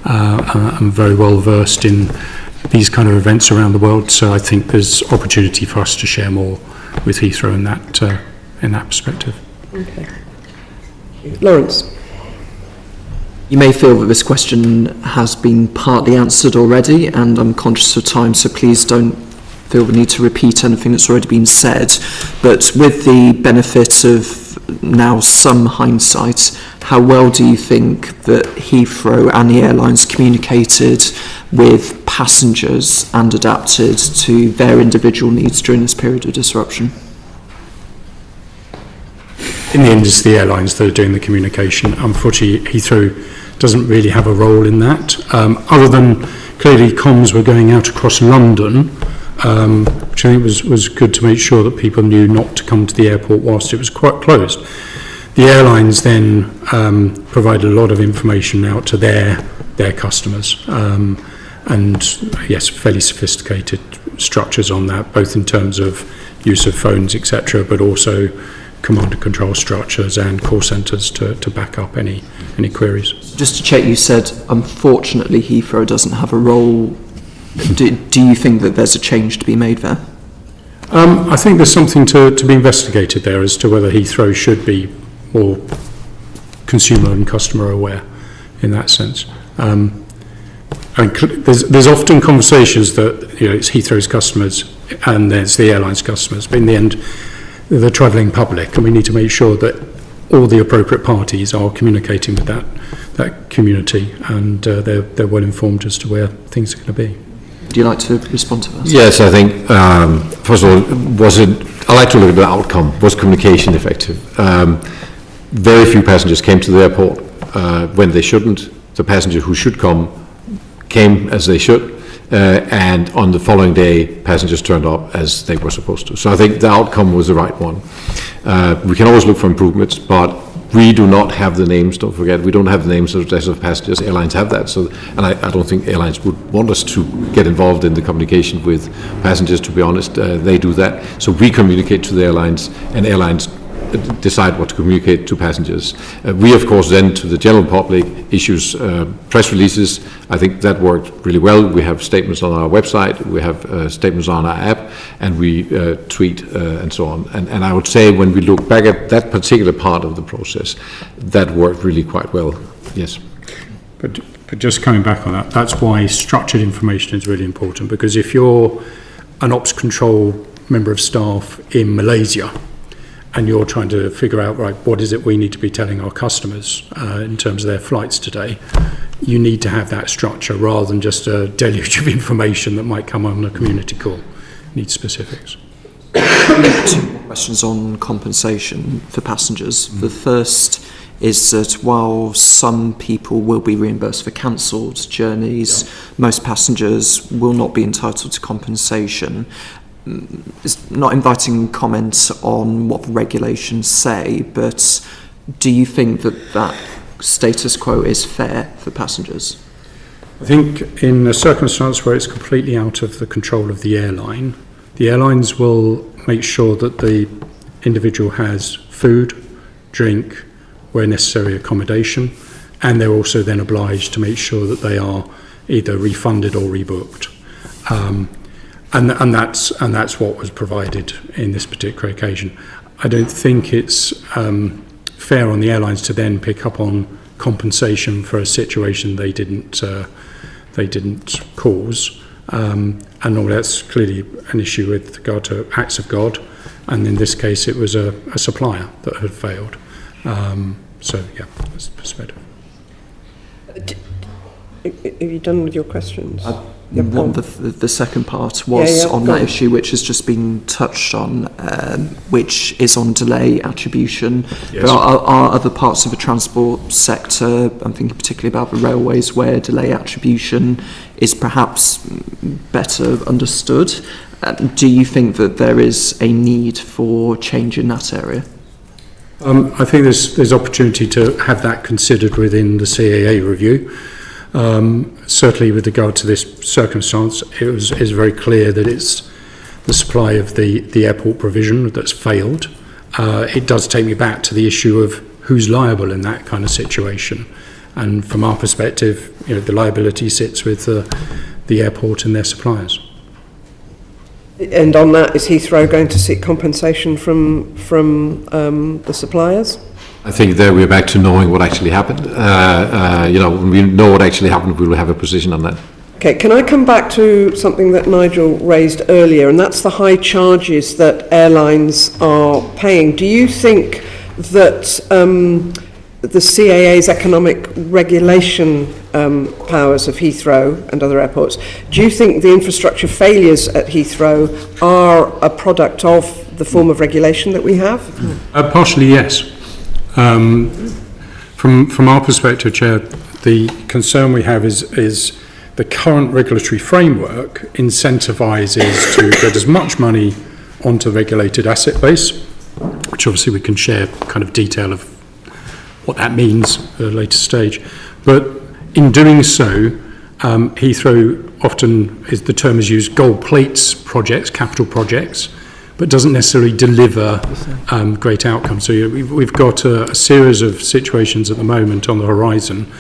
and very well versed in these kind of events around the world. So I think there's opportunity for us to share more with Heathrow in that perspective. Okay. Lawrence. You may feel that this question has been partly answered already, and I'm conscious of time, so please don't feel the need to repeat anything that's already been said. But with the benefit of now some hindsight, how well do you think that Heathrow and the airlines communicated with passengers and adapted to their individual needs during this period of disruption? In the end, it's the airlines that are doing the communication. Unfortunately, Heathrow doesn't really have a role in that, other than clearly comms were going out across London, which I think was good to make sure that people knew not to come to the airport whilst it was quite closed. The airlines then provide a lot of information out to their customers, and yes, fairly sophisticated structures on that, both in terms of use of phones, etc., but also command and control structures and call centres to back up any queries. Just to check, you said unfortunately Heathrow doesn't have a role. Do you think that there's a change to be made there? I think there's something to be investigated there as to whether Heathrow should be more consumer and customer aware in that sense. I mean, there's often conversations that it's Heathrow's customers and there's the airline's customers, but in the end, the travelling public, and we need to make sure that all the appropriate parties are communicating with that community, and they're well informed as to where things are going to be. Do you like to respond to that? Yes, I think, first of all, I like to look at the outcome. Was communication effective? Very few passengers came to the airport when they shouldn't. The passengers who should come came as they should. And on the following day, passengers turned up as they were supposed to. So I think the outcome was the right one. We can always look for improvements, but we do not have the names, don't forget, we don't have the names of passengers. Airlines have that. So, and I don't think airlines would want us to get involved in the communication with passengers, to be honest. They do that. So we communicate to the airlines, and airlines decide what to communicate to passengers. We, of course, then to the general public issues press releases. I think that worked really well. We have statements on our website, we have statements on our app, and we tweet and so on. And I would say when we look back at that particular part of the process, that worked really quite well, yes. But just coming back on that, that's why structured information is really important, because if you're an ops control member of staff in Malaysia, and you're trying to figure out, right, what is it we need to be telling our customers in terms of their flights today, you need to have that structure rather than just a deluge of information that might come on a community call. You need specifics. Two more questions on compensation for passengers. The first is that while some people will be reimbursed for cancelled journeys, most passengers will not be entitled to compensation. It's not inviting comments on what the regulations say, but do you think that status quo is fair for passengers? I think in a circumstance where it's completely out of the control of the airlines will make sure that the individual has food, drink, where necessary accommodation, and they're also then obliged to make sure that they are either refunded or rebooked. And that's what was provided in this particular occasion. I don't think it's fair on the airlines to then pick up on compensation for a situation they didn't cause. And normally that's clearly an issue with regard to acts of God, and in this case it was a supplier that had failed. So yeah, that's the perspective. Have you done with your questions? The second part was on that issue, which has just been touched on, which is on delay attribution. Yes. There are other parts of the transport sector, I'm thinking particularly about the railways, where delay attribution is perhaps better understood. Do you think that there is a need for change in that area? I think there's opportunity to have that considered within the CAA review. Certainly with regard to this circumstance, it's very clear that it's the supply of the airport provision that's failed. It does take me back to the issue of who's liable in that kind of situation. And from our perspective, the liability sits with the airport and their suppliers. And on that, is Heathrow going to seek compensation from the suppliers? I think there we're back to knowing what actually happened. When we know what actually happened, we will have a position on that. Okay, can I come back to something that Nigel raised earlier, and that's the high charges that airlines are paying. Do you think that the CAA's economic regulation powers of Heathrow and other airports, do you think the infrastructure failures at Heathrow are a product of the form of regulation that we have? Partially, yes. From our perspective, Chair, the concern we have is the current regulatory framework incentivises to get as much money onto the regulated asset base, which obviously we can share kind of detail of what that means at a later stage. But in doing so, Heathrow often, the term is used, gold plates projects, capital projects, but doesn't necessarily deliver great outcomes. So we've got a series of situations at the moment on the horizon,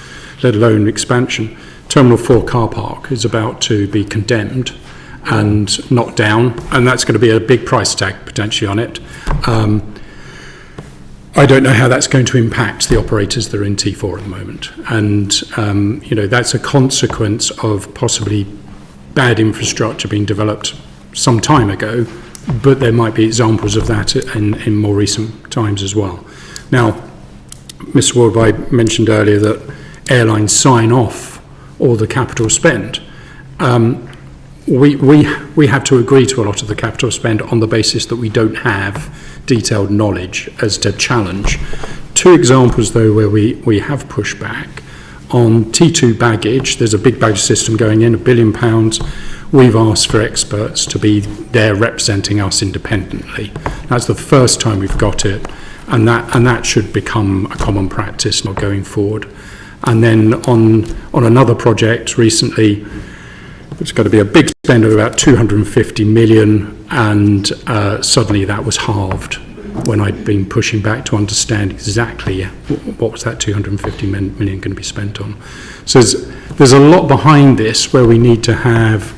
let alone expansion. Terminal 4 car park is about to be condemned and knocked down, and that's going to be a big price tag potentially on it. I don't know how that's going to impact the operators that are in T4 at the moment. And, that's a consequence of possibly bad infrastructure being developed some time ago, but there might be examples of that in more recent times as well. Now, Mr. Woldbye mentioned earlier that airlines sign off all the capital spend. We have to agree to a lot of the capital spend on the basis that we don't have detailed knowledge as to challenge. Two examples, though, where we have pushed back. On T2 baggage, there's a big baggage system going in, £1 billion. We've asked for experts to be there representing us independently. That's the first time we've got it, and that should become a common practice not going forward. And then on another project recently, it's got to be a big spend of about 250 million, and suddenly that was halved when I'd been pushing back to understand exactly what was that 250 million going to be spent on. So there's a lot behind this where we need to have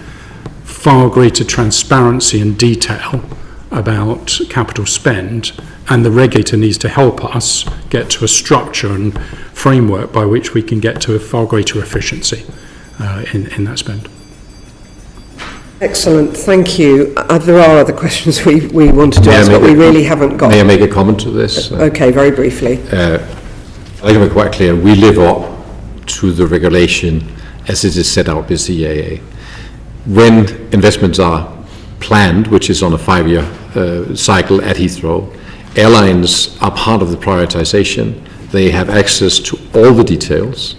far greater transparency and detail about capital spend, and the regulator needs to help us get to a structure and framework by which we can get to a far greater efficiency in that spend. Excellent, thank you. There are other questions we wanted to ask, but we really haven't got. May I make a comment to this? Okay, very briefly. I think I'm quite clear. We live up to the regulation as it is set out by CAA. When investments are planned, which is on a 5-year cycle at Heathrow, airlines are part of the prioritization. They have access to all the details.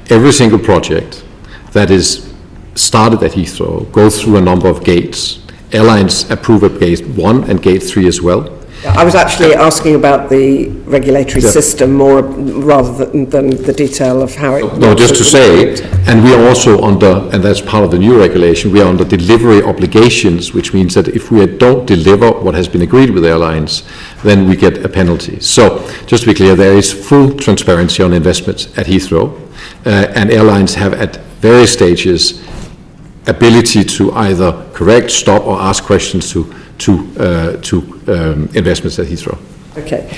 Every single project that is started at Heathrow goes through a number of gates. Airlines approve of gate 1 and gate 3 as well. I was actually asking about the regulatory system more rather than the detail of how it... No, just to say, and we are also under, and that's part of the new regulation, we are under delivery obligations, which means that if we don't deliver what has been agreed with airlines, then we get a penalty. So, just to be clear, there is full transparency on investments at Heathrow, and airlines have at various stages ability to either correct, stop, or ask questions to investments at Heathrow. Okay,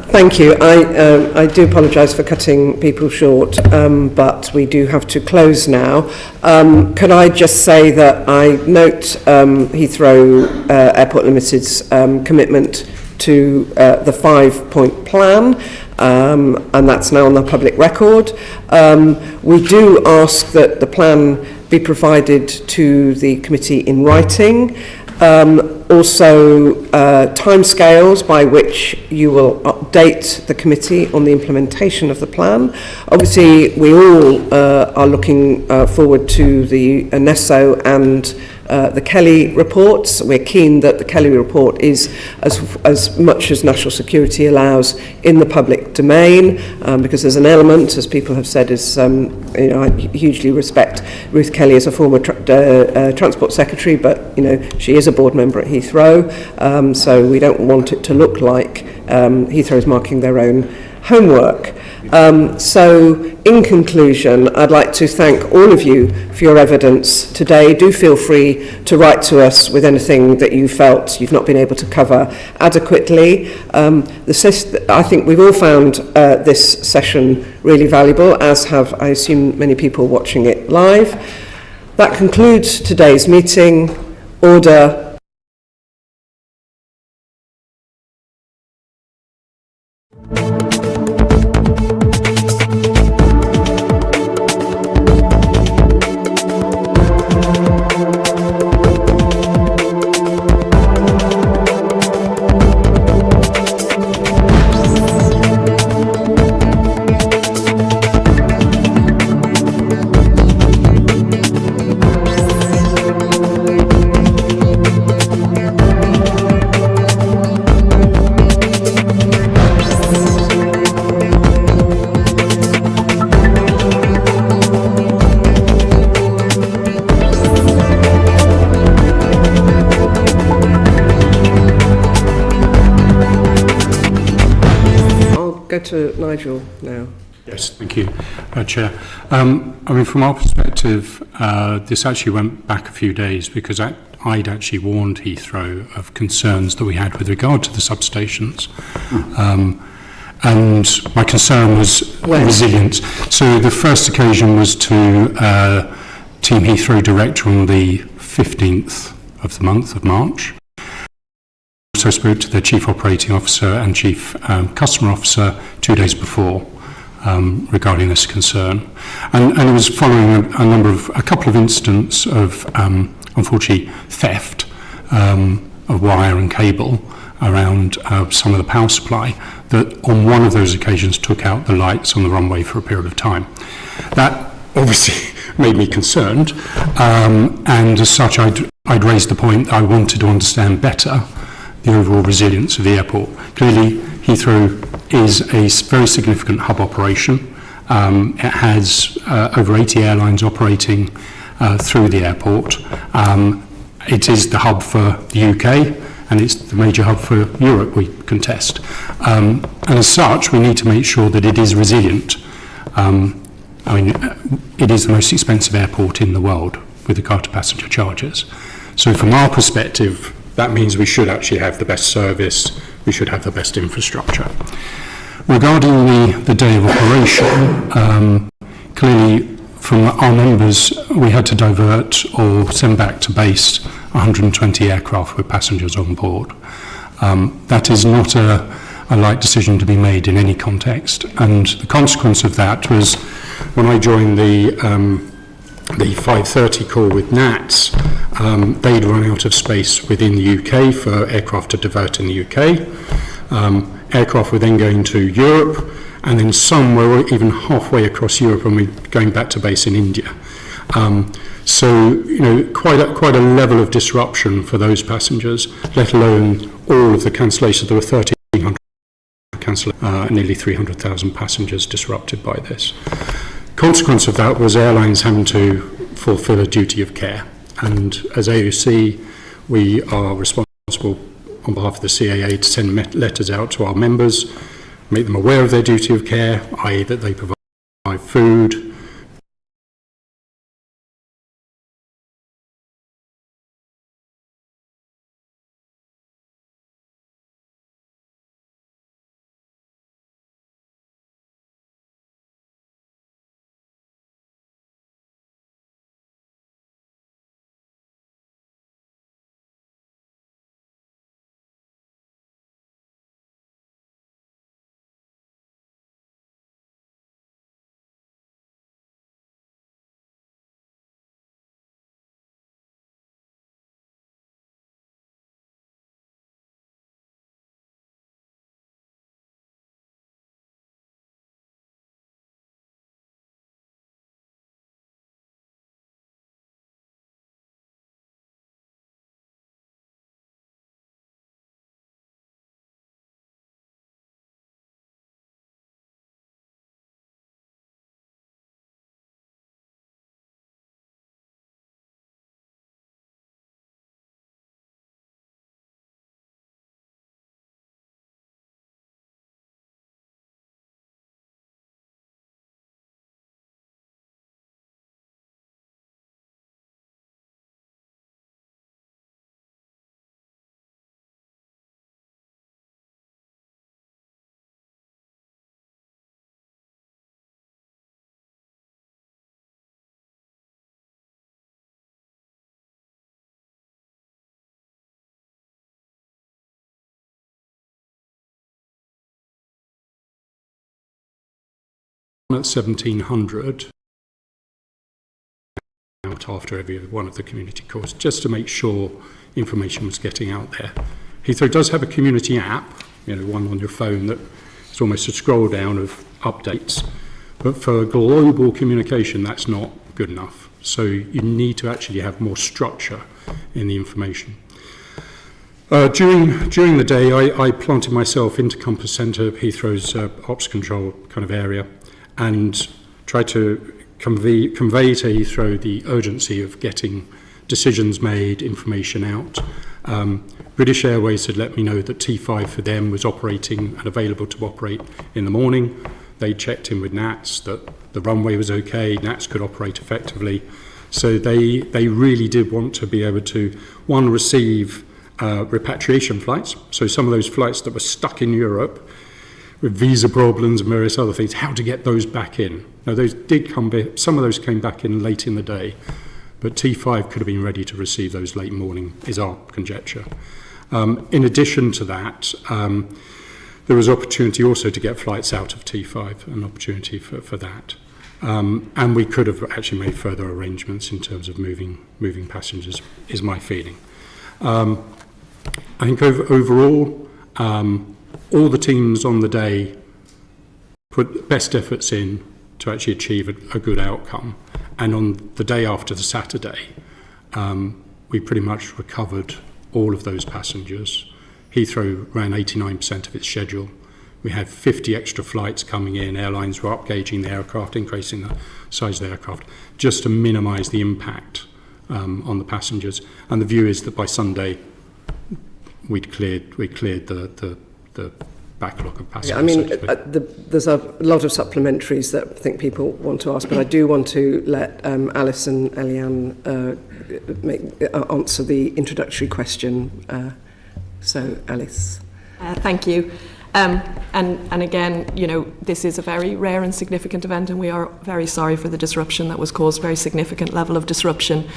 thank you. I do apologise for cutting people short, but we do have to close now. Could I just say that I note Heathrow Airport Limited's commitment to the 5-point plan, and that's now on the public record. We do ask that the plan be provided to the committee in writing. Also, timescales by which you will update the committee on the implementation of the plan. Obviously, we all are looking forward to the NESO and the Kelly reports. We're keen that the Kelly report is as much as national security allows in the public domain, because there's an element, as people have said, is I hugely respect Ruth Kelly as a former Transport Secretary, but she is a board member at Heathrow, so we don't want it to look like Heathrow is marking their own homework. So, in conclusion, I'd like to thank all of you for your evidence today. Do feel free to write to us with anything that you felt you've not been able to cover adequately. I think we've all found this session really valuable, as have, I assume, many people watching it live. That concludes today's meeting. Order. To Nigel now. Yes, thank you, Chair. From our perspective, this actually went back a few days because I'd actually warned Heathrow of concerns that we had with regard to the substations. And my concern was resilience. So the first occasion was to Team Heathrow Director on the 15th of the month of March. I spoke to the Chief Operating Officer and Chief Customer Officer 2 days before regarding this concern. And it was following a couple of incidents of, unfortunately, theft of wire and cable around some of the power supply that on one of those occasions took out the lights on the runway for a period of time. That obviously made me concerned, and as such I'd raised the point that I wanted to understand better the overall resilience of the airport. Clearly, Heathrow is a very significant hub operation. It has over 80 airlines operating through the airport. It is the hub for the UK, and it's the major hub for Europe, we contest. And as such, we need to make sure that it is resilient. It is the most expensive airport in the world with regard to passenger charges. So from our perspective, that means we should actually have the best service, we should have the best infrastructure. Regarding the day of operation, clearly from our members, we had to divert or send back to base 120 aircraft with passengers on board. That is not a light decision to be made in any context, and the consequence of that was when I joined the 5:30 call with NATS, they'd run out of space within the UK for aircraft to divert in the UK. Aircraft were then going to Europe, and then some were even halfway across Europe and we're going back to base in India. So, quite a level of disruption for those passengers, let alone all of the cancellations. There were 1,300 cancellations, nearly 300,000 passengers disrupted by this. Consequence of that was airlines having to fulfil a duty of care. And as AOC, we are responsible on behalf of the CAA to send letters out to our members, make them aware of their duty of care, i.e. that they provide food, at 1,700 out after every one of the community calls, just to make sure information was getting out there. Heathrow does have a community app, one on your phone that is almost a scroll down of updates, but for global communication that's not good enough. So you need to actually have more structure in the information. During the day, I planted myself into Compass Centre, Heathrow's ops control kind of area, and try to convey to Heathrow the urgency of getting decisions made, information out. British Airways had let me know that T5 for them was operating and available to operate in the morning. They checked in with NATS that the runway was okay, NATS could operate effectively. So they really did want to be able to, one, receive repatriation flights. So some of those flights that were stuck in Europe with visa problems and various other things, how to get those back in. Now those did come back, some of those came back in late in the day, but T5 could have been ready to receive those late morning, is our conjecture. In addition to that, there was opportunity also to get flights out of T5, an opportunity for that. And we could have actually made further arrangements in terms of moving passengers, is my feeling. I think overall, all the teams on the day put best efforts in to actually achieve a good outcome. And on the day after the Saturday, we pretty much recovered all of those passengers. Heathrow ran 89% of its schedule. We had 50 extra flights coming in. Airlines were upgauging the aircraft, increasing the size of the aircraft, just to minimise the impact on the passengers. And the view is that by Sunday, we'd cleared the backlog of passengers. Yeah, I mean, there's a lot of supplementaries that I think people want to ask, but I do want to let Alice and Eliane answer the introductory question. So, Alice. Thank you. And again, this is a very rare and significant event, and we are very sorry for the disruption that was caused, very significant level of disruption.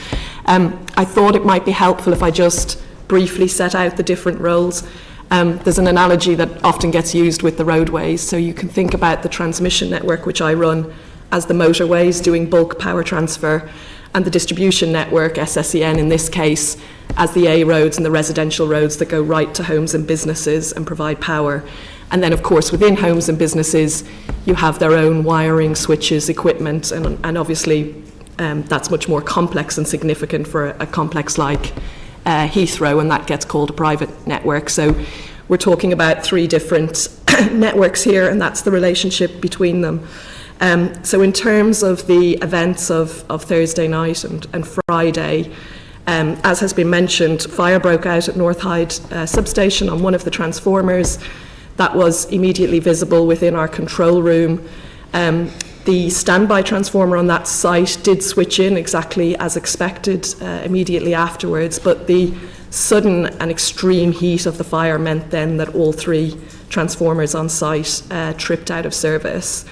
I thought it might be helpful if I just briefly set out the different roles. There's an analogy that often gets used with the roadways, so you can think about the transmission network, which I run, as the motorways doing bulk power transfer, and the distribution network, SSEN in this case, as the A roads and the residential roads that go right to homes and businesses and provide power. And then, of course, within homes and businesses, you have their own wiring, switches, equipment, and obviously that's much more complex and significant for a complex like Heathrow, and that gets called a private network. So we're talking about 3 different networks here, and that's the relationship between them. So in terms of the events of Thursday night and Friday, as has been mentioned, fire broke out at North Hyde substation on one of the transformers. That was immediately visible within our control room. The standby transformer on that site did switch in exactly as expected immediately afterwards, but the sudden and extreme heat of the fire meant then that all 3 transformers on site tripped out of service.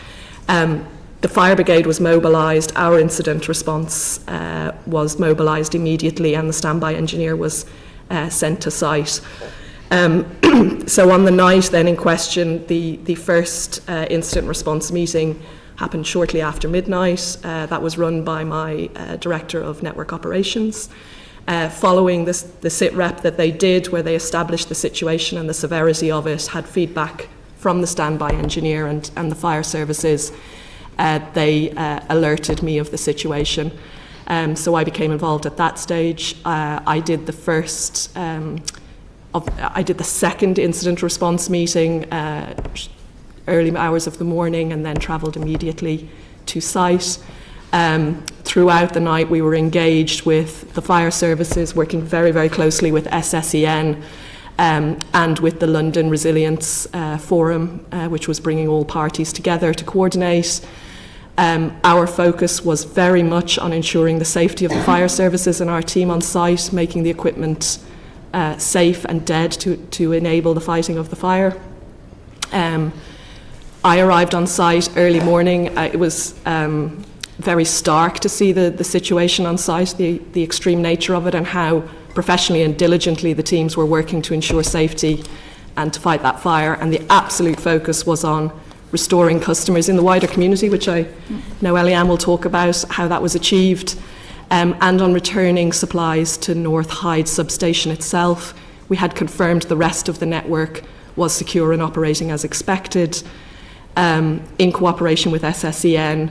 The fire brigade was mobilised, our incident response was mobilised immediately, and the standby engineer was sent to site. So on the night then in question, the first incident response meeting happened shortly after midnight. That was run by my Director of Network Operations. Following the sit rep that they did, where they established the situation and the severity of it, had feedback from the standby engineer and the fire services, they alerted me of the situation. So I became involved at that stage. I did the second incident response meeting early hours of the morning, and then travelled immediately to site. Throughout the night we were engaged with the fire services, working very, very closely with SSEN and with the London Resilience Forum, which was bringing all parties together to coordinate. Our focus was very much on ensuring the safety of the fire services and our team on site, making the equipment safe and dead to enable the fighting of the fire. I arrived on site early morning. It was very stark to see the situation on site, the extreme nature of it, and how professionally and diligently the teams were working to ensure safety and to fight that fire. And the absolute focus was on restoring customers in the wider community, which I know Eliane will talk about how that was achieved, and on returning supplies to North Hyde substation itself. We had confirmed the rest of the network was secure and operating as expected. In cooperation with SSEN,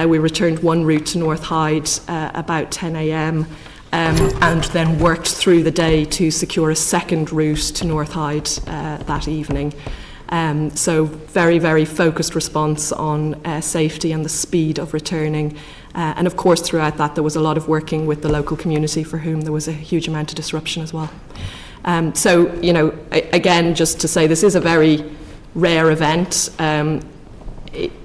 we returned one route to North Hyde about 10 a.m. And then worked through the day to secure a second route to North Hyde that evening. So very, very focused response on safety and the speed of returning. And of course, throughout that, there was a lot of working with the local community, for whom there was a huge amount of disruption as well. So, you know, again, just to say, this is a very rare event.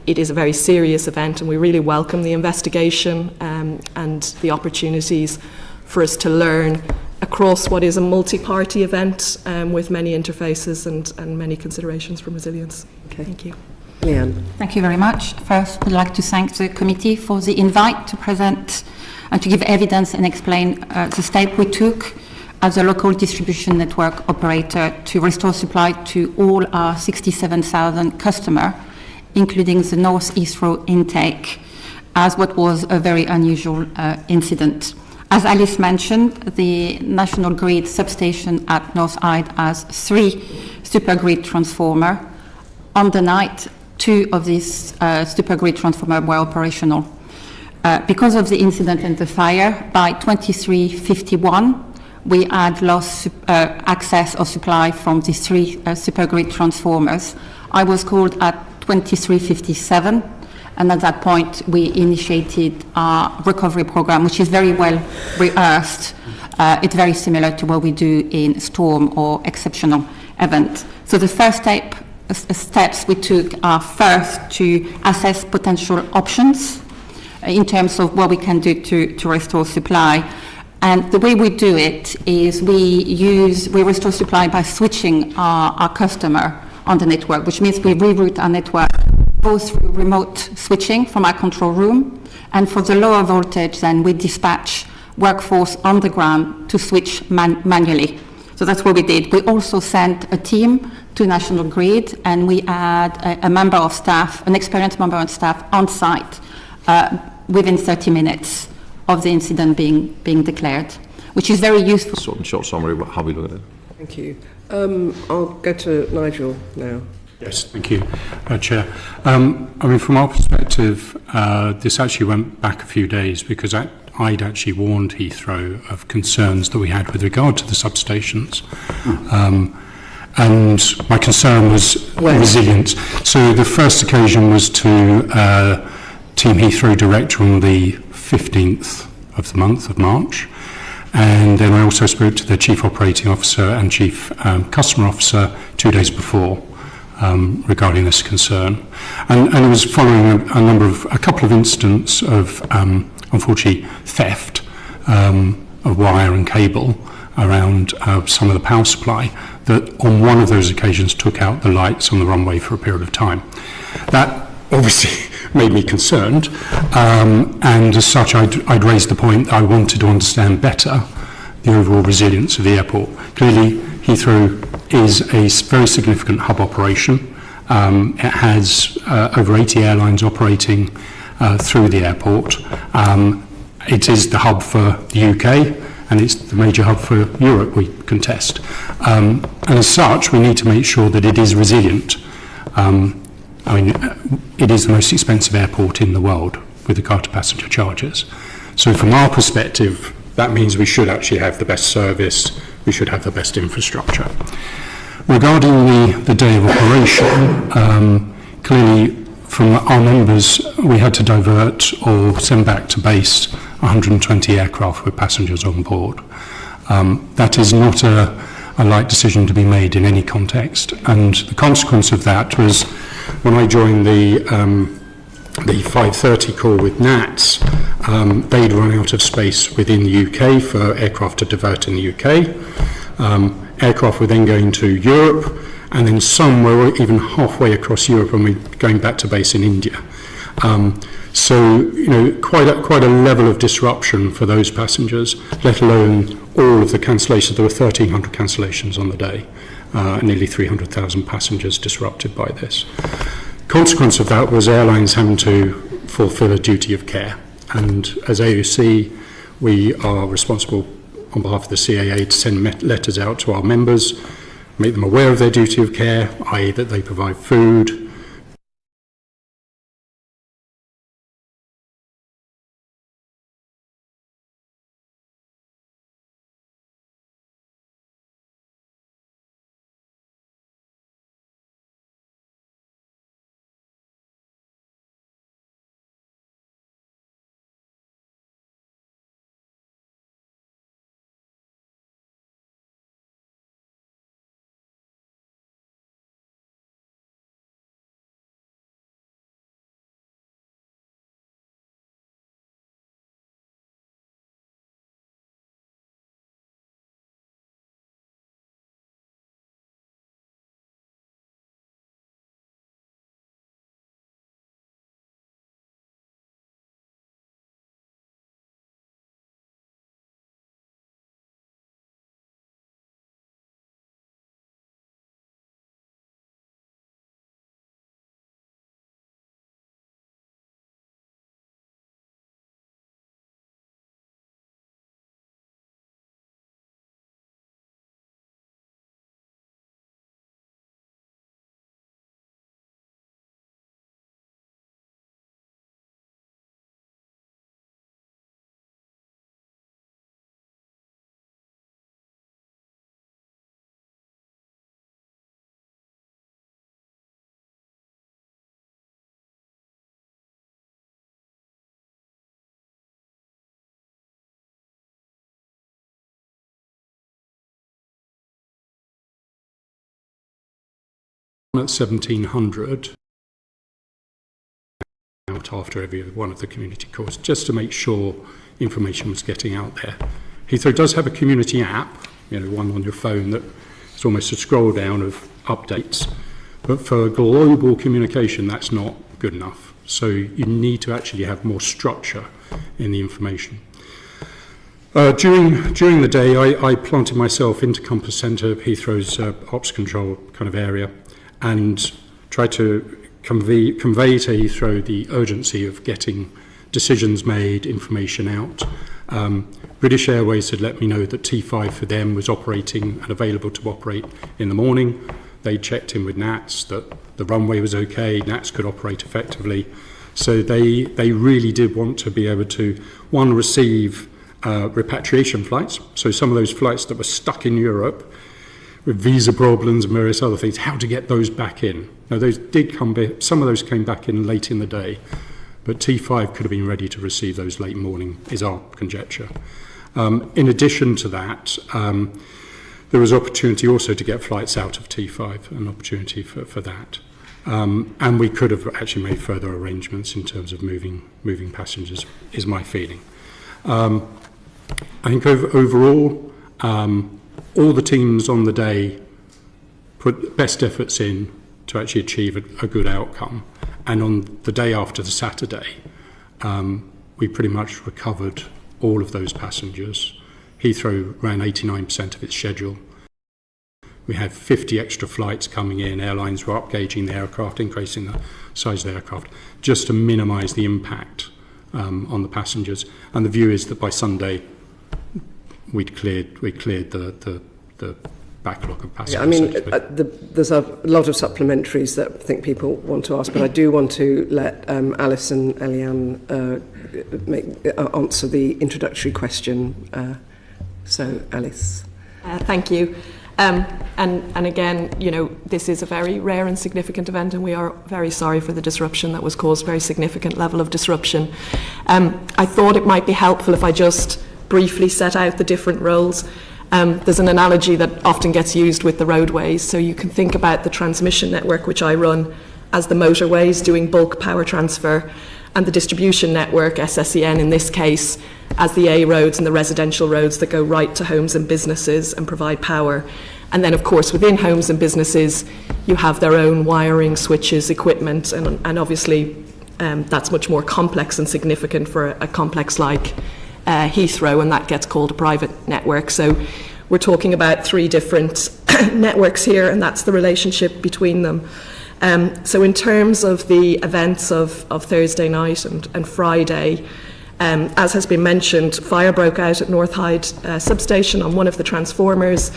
It is a very serious event, and we really welcome the investigation and the opportunities for us to learn across what is a multi-party event with many interfaces and many considerations from resilience. Okay. Thank you. Leanne. Thank you very much. First, I'd like to thank the committee for the invite to present and to give evidence and explain the step we took as a local distribution network operator to restore supply to all our 67,000 customers, including the North Heathrow intake, as what was a very unusual incident. As Alice mentioned, the National Grid substation at North Hyde has 3 supergrid transformers. On the night, 2 of these supergrid transformers were operational. Because of the incident and the fire, by 23:51, we had lost access or supply from the 3 supergrid transformers. I was called at 23:57, and at that point we initiated our recovery program, which is very well rehearsed. It's very similar to what we do in storm or exceptional event. So the first steps we took are first to assess potential options in terms of what we can do to restore supply. And the way we do it is we restore supply by switching our customer on the network, which means we reroute our network both through remote switching from our control room, and for the lower voltage, then we dispatch workforce on the ground to switch manually. So that's what we did. We also sent a team to National Grid, and we had a member of staff, an experienced member of staff on site within 30 minutes of the incident being declared, which is very useful. Short summary of how we look at it. Thank you. I'll go to Nigel now. Yes, thank you, Chair. I mean, from our perspective, this actually went back a few days, because I'd actually warned Heathrow of concerns that we had with regard to the substations. And my concern was resilience. So the first occasion was to Team Heathrow Director on the 15th of the month of March. And then I also spoke to the Chief Operating Officer and Chief Customer Officer 2 days before regarding this concern. And it was following a couple of incidents of, unfortunately, theft of wire and cable around some of the power supply that on one of those occasions took out the lights on the runway for a period of time. That obviously made me concerned, and as such I'd raised the point that I wanted to understand better the overall resilience of the airport. Clearly Heathrow is a very significant hub operation. It has over 80 airlines operating through the airport. It is the hub for the UK, and it's the major hub for Europe, we contest. And as such, we need to make sure that it is resilient. It is the most expensive airport in the world with regard to passenger charges. So from our perspective, that means we should actually have the best service, we should have the best infrastructure. Regarding the day of operation, clearly from our members, we had to divert or send back to base 120 aircraft with passengers on board. That is not a light decision to be made in any context, and the consequence of that was when I joined the 5:30 call with NATS, they'd run out of space within the UK for aircraft to divert in the UK. Aircraft were then going to Europe, and then some were even halfway across Europe and we're going back to base in India. So, quite a level of disruption for those passengers, let alone all of the cancellations. There were 1,300 cancellations on the day, nearly 300,000 passengers disrupted by this. Consequence of that was airlines having to fulfill a duty of care. And as AOC, we are responsible on behalf of the CAA to send letters out to our members, make them aware of their duty of care, i.e. that they provide food, at 1,700 out after every one of the community calls, just to make sure information was getting out there. Heathrow does have a community app, one on your phone that is almost a scroll down of updates, but for global communication that's not good enough. So you need to actually have more structure in the information. During the day, I planted myself into Compass Centre, Heathrow's ops control kind of area, and tried to convey to Heathrow the urgency of getting decisions made, information out. British Airways had let me know that T5 for them was operating and available to operate in the morning. They checked in with NATS that the runway was okay, NATS could operate effectively. So they really did want to be able to, one, receive repatriation flights. So some of those flights that were stuck in Europe with visa problems and various other things, how to get those back in. Now, those did come back, some of those came back in late in the day, but T5 could have been ready to receive those late morning, is our conjecture. In addition to that, there was opportunity also to get flights out of T5, an opportunity for that. And we could have actually made further arrangements in terms of moving passengers, is my feeling. I think overall, all the teams on the day put best efforts in to actually achieve a good outcome. And on the day after the Saturday, we pretty much recovered all of those passengers. Heathrow ran 89% of its schedule. We had 50 extra flights coming in. Airlines were upgauging the aircraft, increasing the size of the aircraft, just to minimise the impact on the passengers. And the view is that by Sunday, we'd cleared the backlog of passengers. Yeah, I mean, there's a lot of supplementaries that I think people want to ask, but I do want to let Alice and Eliane answer the introductory question. So, Alice. Thank you. And again, you know, this is a very rare and significant event, and we are very sorry for the disruption that was caused, very significant level of disruption. I thought it might be helpful if I just briefly set out the different roles. There's an analogy that often gets used with the roadways, so you can think about the transmission network, which I run, as the motorways doing bulk power transfer, and the distribution network, SSEN in this case, as the A roads and the residential roads that go right to homes and businesses and provide power. And then, of course, within homes and businesses, you have their own wiring, switches, equipment, and obviously that's much more complex and significant for a complex like Heathrow, and that gets called a private network. So we're talking about three different networks here, and that's the relationship between them. So in terms of the events of Thursday night and Friday, as has been mentioned, fire broke out at North Hyde substation on one of the transformers.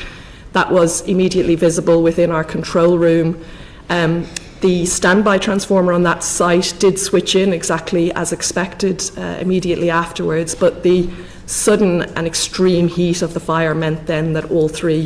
That was immediately visible within our control room. The standby transformer on that site did switch in exactly as expected immediately afterwards, but the sudden and extreme heat of the fire meant then that all three